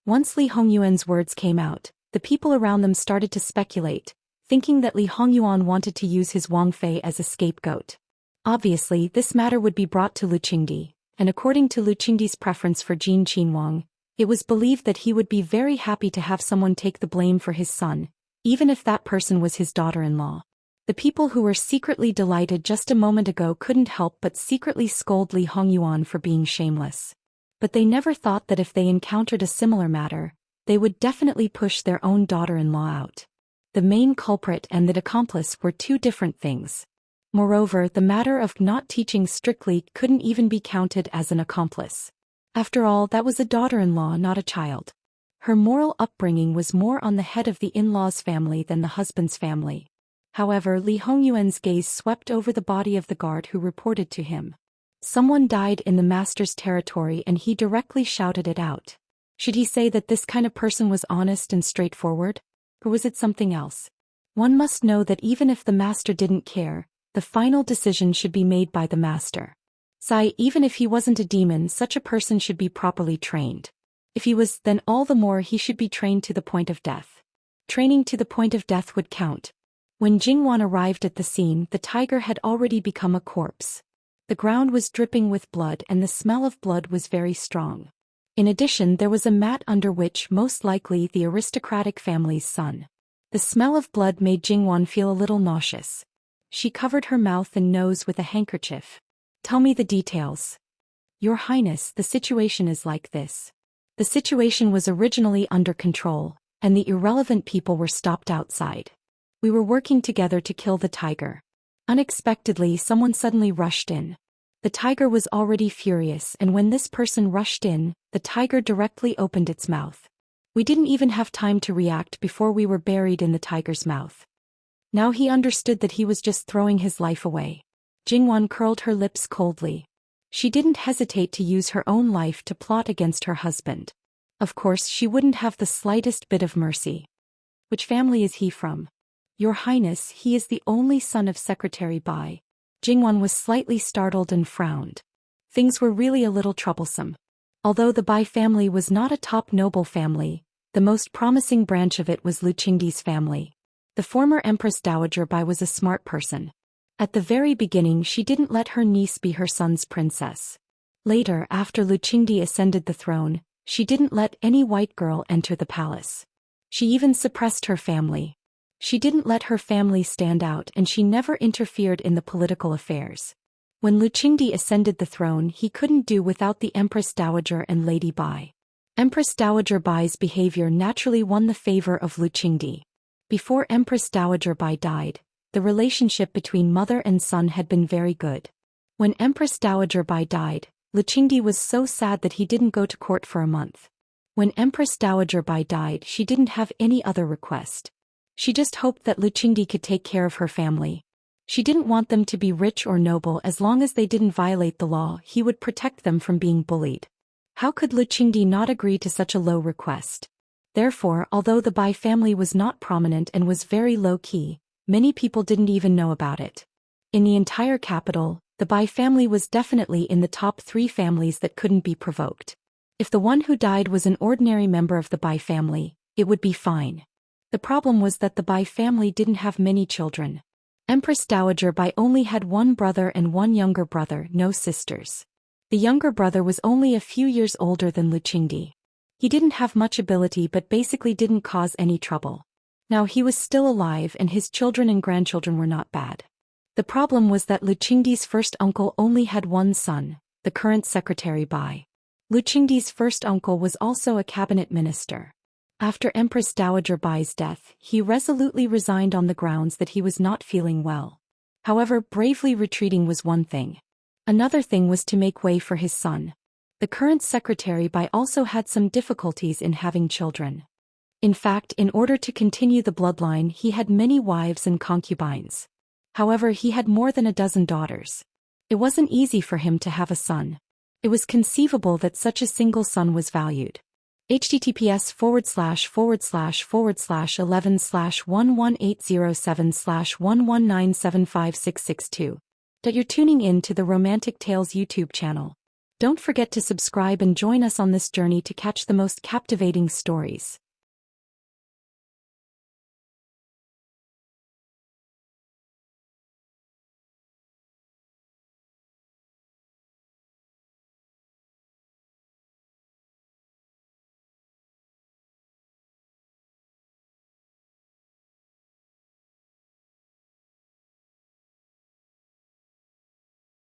Once Li Hongyuan's words came out, the people around them started to speculate, thinking that Li Hongyuan wanted to use his Wang Fei as a scapegoat. Obviously, this matter would be brought to Lu Qingdi, and according to Lu Qingdi's preference for Jin Qinwang, it was believed that he would be very happy to have someone take the blame for his son, even if that person was his daughter-in-law. The people who were secretly delighted just a moment ago couldn't help but secretly scold Li Hongyuan for being shameless. But they never thought that if they encountered a similar matter, they would definitely push their own daughter-in-law out. The main culprit and the accomplice were two different things. Moreover, the matter of not teaching strictly couldn't even be counted as an accomplice. After all, that was a daughter-in-law, not a child. Her moral upbringing was more on the head of the in-law's family than the husband's family. However, Li Hongyuan's gaze swept over the body of the guard who reported to him. Someone died in the master's territory and he directly shouted it out. Should he say that this kind of person was honest and straightforward? Or was it something else? One must know that even if the master didn't care, the final decision should be made by the master. Even if he wasn't a demon, such a person should be properly trained. If he was, then all the more he should be trained to the point of death. Training to the point of death would count. When Jingwon arrived at the scene, the tiger had already become a corpse. The ground was dripping with blood and the smell of blood was very strong. In addition, there was a mat under which most likely the aristocratic family's son. The smell of blood made Jingwon feel a little nauseous. She covered her mouth and nose with a handkerchief. Tell me the details. Your Highness, the situation is like this. The situation was originally under control, and the irrelevant people were stopped outside. We were working together to kill the tiger. Unexpectedly, someone suddenly rushed in. The tiger was already furious, and when this person rushed in, the tiger directly opened its mouth. We didn't even have time to react before we were buried in the tiger's mouth. Now he understood that he was just throwing his life away. Jingwon curled her lips coldly. She didn't hesitate to use her own life to plot against her husband. Of course, she wouldn't have the slightest bit of mercy. Which family is he from? Your Highness, he is the only son of Secretary Bai. Jingwon was slightly startled and frowned. Things were really a little troublesome. Although the Bai family was not a top noble family, the most promising branch of it was Lu Qingdi's family. The former Empress Dowager Bai was a smart person. At the very beginning, she didn't let her niece be her son's princess. Later, after Lu Qingdi ascended the throne, she didn't let any white girl enter the palace. She even suppressed her family. She didn't let her family stand out and she never interfered in the political affairs. When Lu Qingdi ascended the throne, he couldn't do without the Empress Dowager and Lady Bai. Empress Dowager Bai's behavior naturally won the favor of Lu Qingdi. Before Empress Dowager Bai died, the relationship between mother and son had been very good. When Empress Dowager Bai died, Lu Qingdi was so sad that he didn't go to court for a month. When Empress Dowager Bai died, she didn't have any other request. She just hoped that Lu Qingdi could take care of her family. She didn't want them to be rich or noble. As long as they didn't violate the law, he would protect them from being bullied. How could Lu Qingdi not agree to such a low request? Therefore, although the Bai family was not prominent and was very low-key, many people didn't even know about it. In the entire capital, The Bai family was definitely in the top 3 families that couldn't be provoked. If the one who died was an ordinary member of the Bai family, it would be fine. The problem was that the Bai family didn't have many children. Empress Dowager Bai only had one brother and one younger brother, no sisters. The younger brother was only a few years older than Lu Qingdi. He didn't have much ability but basically didn't cause any trouble. Now he was still alive and his children and grandchildren were not bad. The problem was that Lu Qingdi's first uncle only had one son, the current secretary Bai. Lu Qingdi's first uncle was also a cabinet minister. After Empress Dowager Bai's death, he resolutely resigned on the grounds that he was not feeling well. However, bravely retreating was one thing. Another thing was to make way for his son. The current secretary Bai also had some difficulties in having children. In fact, in order to continue the bloodline, he had many wives and concubines. However, he had more than a dozen daughters. It wasn't easy for him to have a son. It was conceivable that such a single son was valued. https://11/11807/119756662. You're tuning in to the Romantic Tales YouTube channel. Don't forget to subscribe and join us on this journey to catch the most captivating stories.